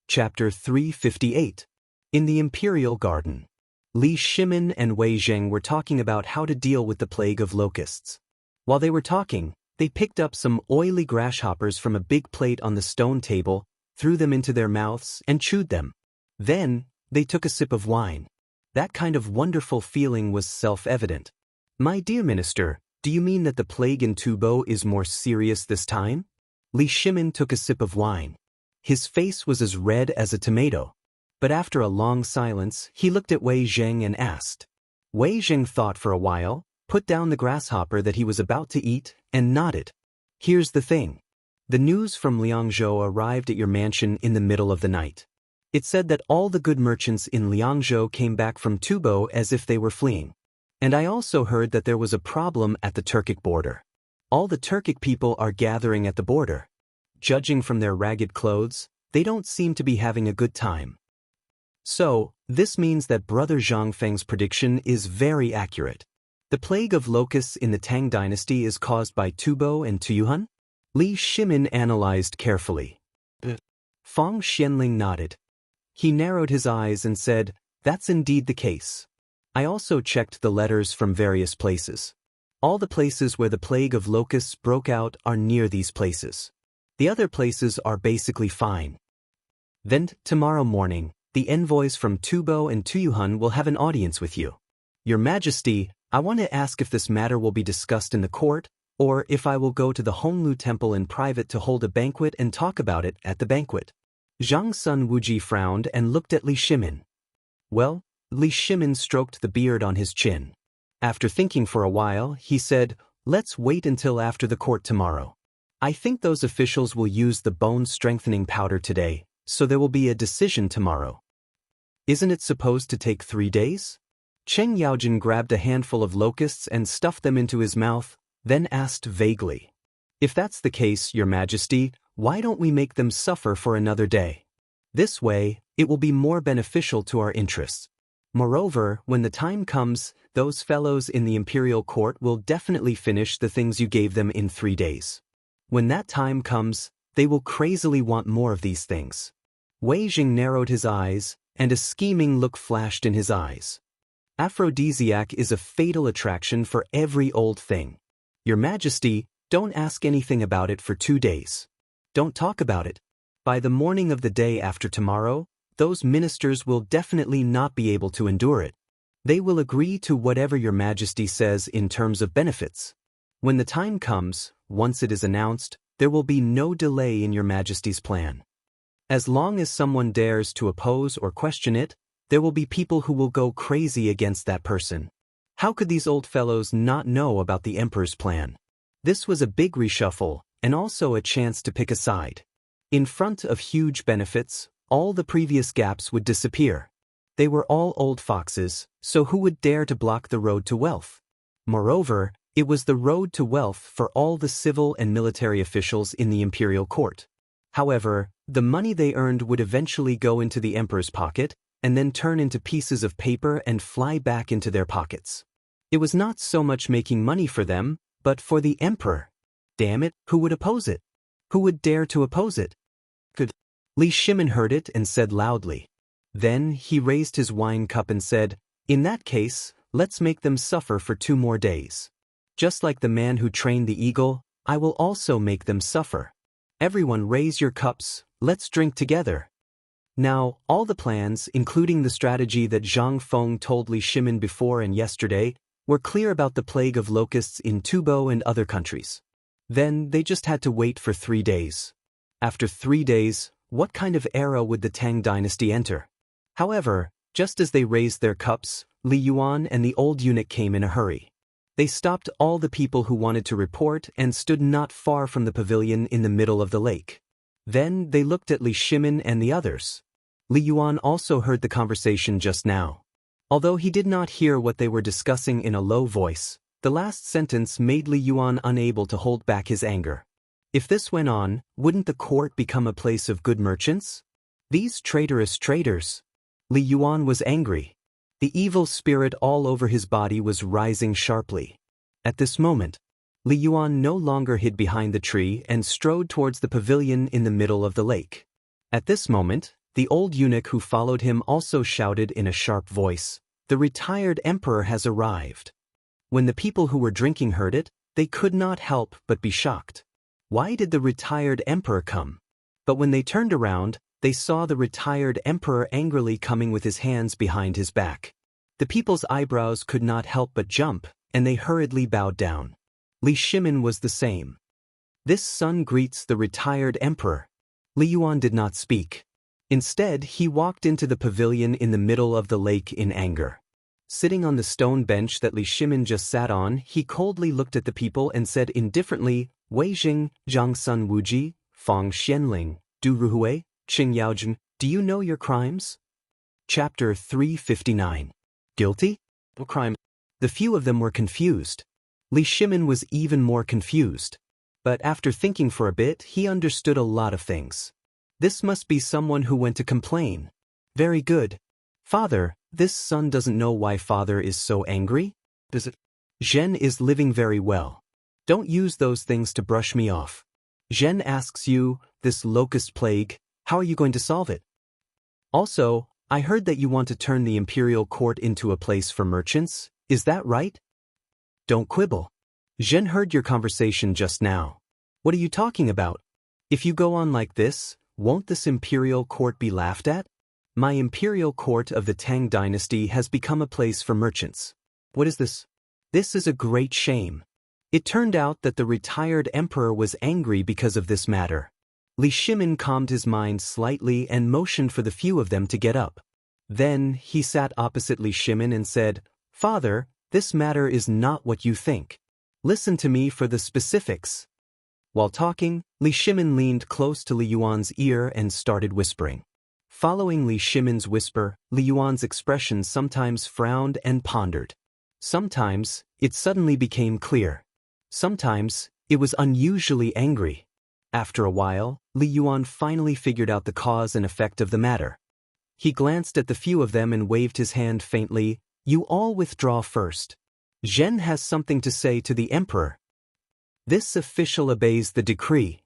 Chapter 358. In the Imperial Garden. Li Shimin and Wei Zheng were talking about how to deal with the plague of locusts. While they were talking, they picked up some oily grasshoppers from a big plate on the stone table, threw them into their mouths, and chewed them. Then, they took a sip of wine. That kind of wonderful feeling was self-evident. My dear minister, do you mean that the plague in Tubo is more serious this time? Li Shimin took a sip of wine. His face was as red as a tomato. But after a long silence, he looked at Wei Zheng and asked. Wei Zheng thought for a while, put down the grasshopper that he was about to eat, and nodded. Here's the thing. The news from Liangzhou arrived at your mansion in the middle of the night. It said that all the good merchants in Liangzhou came back from Tubo as if they were fleeing. And I also heard that there was a problem at the Turkic border. All the Turkic people are gathering at the border. Judging from their ragged clothes, they don't seem to be having a good time. So, this means that Brother Zhang Feng's prediction is very accurate. The plague of locusts in the Tang dynasty is caused by Tubo and Tuyuhun? Li Shimin analyzed carefully. Fang Xianling nodded. He narrowed his eyes and said, that's indeed the case. I also checked the letters from various places. All the places where the plague of locusts broke out are near these places. The other places are basically fine. Then, tomorrow morning, the envoys from Tubo and Tuyuhun will have an audience with you. Your Majesty, I want to ask if this matter will be discussed in the court, or if I will go to the Honglu Temple in private to hold a banquet and talk about it at the banquet. Zhang Sun Wuji frowned and looked at Li Shimin. Well, Li Shimin stroked the beard on his chin. After thinking for a while, he said, let's wait until after the court tomorrow. I think those officials will use the bone-strengthening powder today, so there will be a decision tomorrow. Isn't it supposed to take 3 days? Cheng Yaojin grabbed a handful of locusts and stuffed them into his mouth, then asked vaguely. If that's the case, Your Majesty, why don't we make them suffer for another day? This way, it will be more beneficial to our interests. Moreover, when the time comes, those fellows in the imperial court will definitely finish the things you gave them in 3 days. When that time comes, they will crazily want more of these things. Wei Jing narrowed his eyes, and a scheming look flashed in his eyes. Aphrodisiac is a fatal attraction for every old thing. Your Majesty, don't ask anything about it for 2 days. Don't talk about it. By the morning of the day after tomorrow, those ministers will definitely not be able to endure it. They will agree to whatever Your Majesty says in terms of benefits. When the time comes, once it is announced, there will be no delay in Your Majesty's plan. As long as someone dares to oppose or question it, there will be people who will go crazy against that person. How could these old fellows not know about the Emperor's plan? This was a big reshuffle, and also a chance to pick a side. In front of huge benefits, all the previous gaps would disappear. They were all old foxes, so who would dare to block the road to wealth? Moreover, it was the road to wealth for all the civil and military officials in the imperial court. However, the money they earned would eventually go into the emperor's pocket, and then turn into pieces of paper and fly back into their pockets. It was not so much making money for them, but for the emperor. Damn it, who would oppose it? Who would dare to oppose it? Good. Li Shimin heard it and said loudly. Then he raised his wine cup and said, "In that case, let's make them suffer for 2 more days. Just like the man who trained the eagle, I will also make them suffer. Everyone raise your cups, let's drink together." Now, all the plans, including the strategy that Zhang Feng told Li Shimin before and yesterday, were clear about the plague of locusts in Tubo and other countries. Then they just had to wait for 3 days. After 3 days, what kind of era would the Tang dynasty enter? However, just as they raised their cups, Li Yuan and the old eunuch came in a hurry. They stopped all the people who wanted to report and stood not far from the pavilion in the middle of the lake. Then they looked at Li Shimin and the others. Li Yuan also heard the conversation just now. Although he did not hear what they were discussing in a low voice, the last sentence made Li Yuan unable to hold back his anger. If this went on, wouldn't the court become a place of good merchants? These traitorous traitors! Li Yuan was angry. The evil spirit all over his body was rising sharply. At this moment, Li Yuan no longer hid behind the tree and strode towards the pavilion in the middle of the lake. At this moment, the old eunuch who followed him also shouted in a sharp voice, "The retired emperor has arrived." When the people who were drinking heard it, they could not help but be shocked. Why did the retired emperor come? But when they turned around, they saw the retired emperor angrily coming with his hands behind his back. The people's eyebrows could not help but jump, and they hurriedly bowed down. Li Shimin was the same. This son greets the retired emperor. Li Yuan did not speak. Instead, he walked into the pavilion in the middle of the lake in anger. Sitting on the stone bench that Li Shimin just sat on, he coldly looked at the people and said indifferently, "Wei Jing, Zhang Sun Wuji, Fang Xianling, Du Ruhui, Qing Yaojun, do you know your crimes?" Chapter 359. Guilty? What crime? The few of them were confused. Li Shimin was even more confused. But after thinking for a bit, he understood a lot of things. This must be someone who went to complain. Very good. Father, this son doesn't know why father is so angry? Does it? Zhen is living very well. Don't use those things to brush me off. Zhen asks you, this locust plague, how are you going to solve it? Also, I heard that you want to turn the imperial court into a place for merchants, is that right? Don't quibble. Zhen heard your conversation just now. What are you talking about? If you go on like this, won't this imperial court be laughed at? My imperial court of the Tang dynasty has become a place for merchants. What is this? This is a great shame. It turned out that the retired emperor was angry because of this matter. Li Shimin calmed his mind slightly and motioned for the few of them to get up. Then he sat opposite Li Shimin and said, "Father, this matter is not what you think. Listen to me for the specifics." While talking, Li Shimin leaned close to Li Yuan's ear and started whispering. Following Li Shimin's whisper, Li Yuan's expression sometimes frowned and pondered. Sometimes, it suddenly became clear. Sometimes, it was unusually angry. After a while, Li Yuan finally figured out the cause and effect of the matter. He glanced at the few of them and waved his hand faintly, "You all withdraw first. Zhen has something to say to the emperor." This official obeys the decree.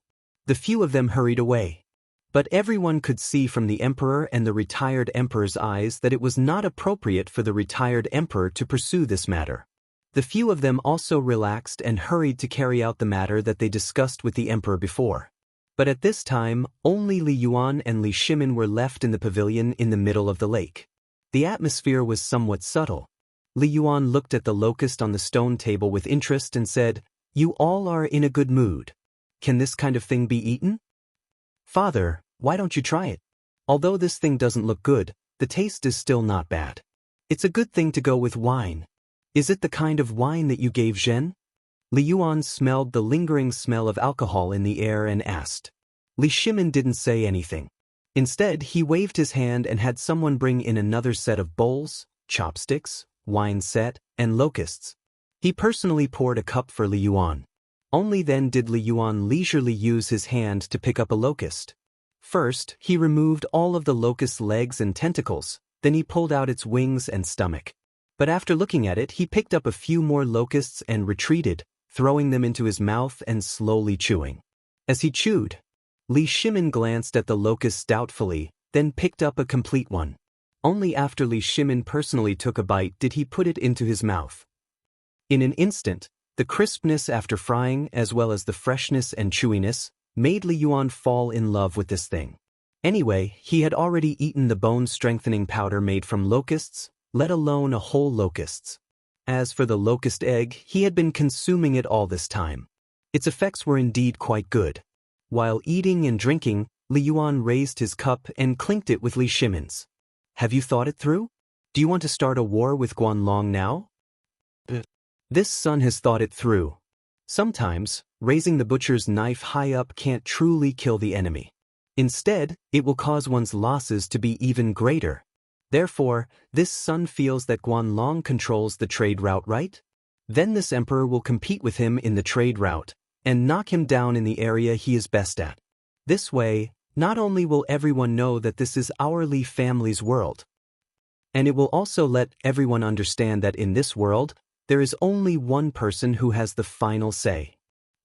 The few of them hurried away. But everyone could see from the emperor and the retired emperor's eyes that it was not appropriate for the retired emperor to pursue this matter. The few of them also relaxed and hurried to carry out the matter that they discussed with the emperor before. But at this time, only Li Yuan and Li Shimin were left in the pavilion in the middle of the lake. The atmosphere was somewhat subtle. Li Yuan looked at the locust on the stone table with interest and said, "You all are in a good mood. Can this kind of thing be eaten?" "Father, why don't you try it? Although this thing doesn't look good, the taste is still not bad. It's a good thing to go with wine. Is it the kind of wine that you gave Zhen?" Li Yuan smelled the lingering smell of alcohol in the air and asked. Li Shimin didn't say anything. Instead, he waved his hand and had someone bring in another set of bowls, chopsticks, wine set, and locusts. He personally poured a cup for Li Yuan. Only then did Li Yuan leisurely use his hand to pick up a locust. First, he removed all of the locust's legs and tentacles, then he pulled out its wings and stomach. But after looking at it, he picked up a few more locusts and retreated, throwing them into his mouth and slowly chewing. As he chewed, Li Shimin glanced at the locusts doubtfully, then picked up a complete one. Only after Li Shimin personally took a bite did he put it into his mouth. In an instant, the crispness after frying as well as the freshness and chewiness made Li Yuan fall in love with this thing. Anyway, he had already eaten the bone-strengthening powder made from locusts, let alone a whole locusts. As for the locust egg, he had been consuming it all this time. Its effects were indeed quite good. While eating and drinking, Li Yuan raised his cup and clinked it with Li Shimin's. Have you thought it through? Do you want to start a war with Guanlong now? This son has thought it through. Sometimes, raising the butcher's knife high up can't truly kill the enemy. Instead, it will cause one's losses to be even greater. Therefore, this son feels that Guanlong controls the trade route, right? Then this emperor will compete with him in the trade route and knock him down in the area he is best at. This way, not only will everyone know that this is our Li family's world, and it will also let everyone understand that in this world, there is only one person who has the final say.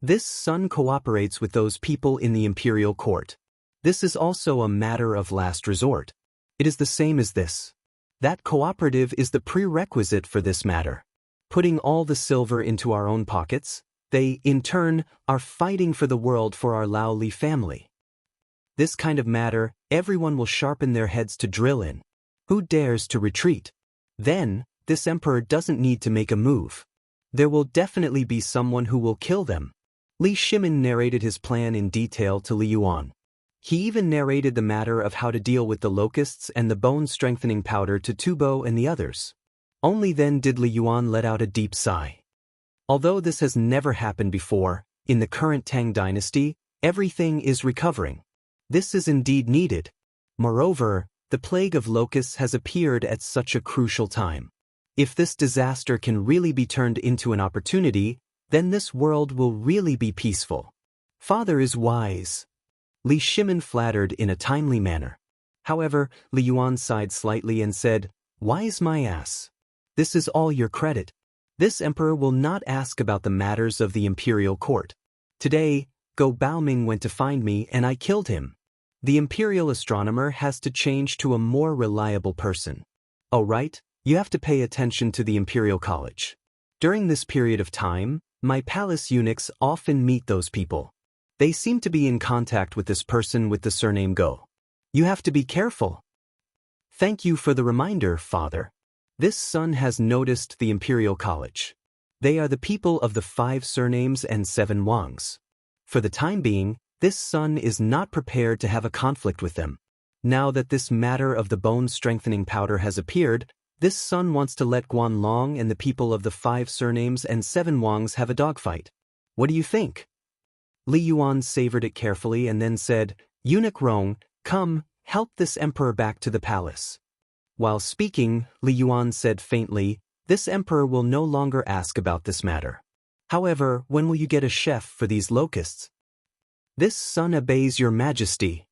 This son cooperates with those people in the imperial court. This is also a matter of last resort. It is the same as this. That cooperative is the prerequisite for this matter. Putting all the silver into our own pockets, they, in turn, are fighting for the world for our Lao Li family. This kind of matter, everyone will sharpen their heads to drill in. Who dares to retreat? Then, this emperor doesn't need to make a move. There will definitely be someone who will kill them. Li Shimin narrated his plan in detail to Li Yuan. He even narrated the matter of how to deal with the locusts and the bone-strengthening powder to Tubo and the others. Only then did Li Yuan let out a deep sigh. Although this has never happened before, in the current Tang dynasty, everything is recovering. This is indeed needed. Moreover, the plague of locusts has appeared at such a crucial time. If this disaster can really be turned into an opportunity, then this world will really be peaceful. Father is wise. Li Shimin flattered in a timely manner. However, Li Yuan sighed slightly and said, "Wise my ass. This is all your credit. This emperor will not ask about the matters of the imperial court. Today, Go Baoming went to find me and I killed him. The imperial astronomer has to change to a more reliable person. Oh right, you have to pay attention to the imperial college. During this period of time, my palace eunuchs often meet those people. They seem to be in contact with this person with the surname Go. You have to be careful." "Thank you for the reminder, father. This son has noticed the imperial college. They are the people of the 5 surnames and 7 Wangs. For the time being, this son is not prepared to have a conflict with them. Now that this matter of the bone-strengthening powder has appeared, this son wants to let Guanlong and the people of the 5 surnames and 7 Wangs have a dogfight. What do you think?" Li Yuan savored it carefully and then said, "Eunuch Rong, come, help this emperor back to the palace." While speaking, Li Yuan said faintly, "This emperor will no longer ask about this matter. However, when will you get a chef for these locusts?" "This son obeys your majesty."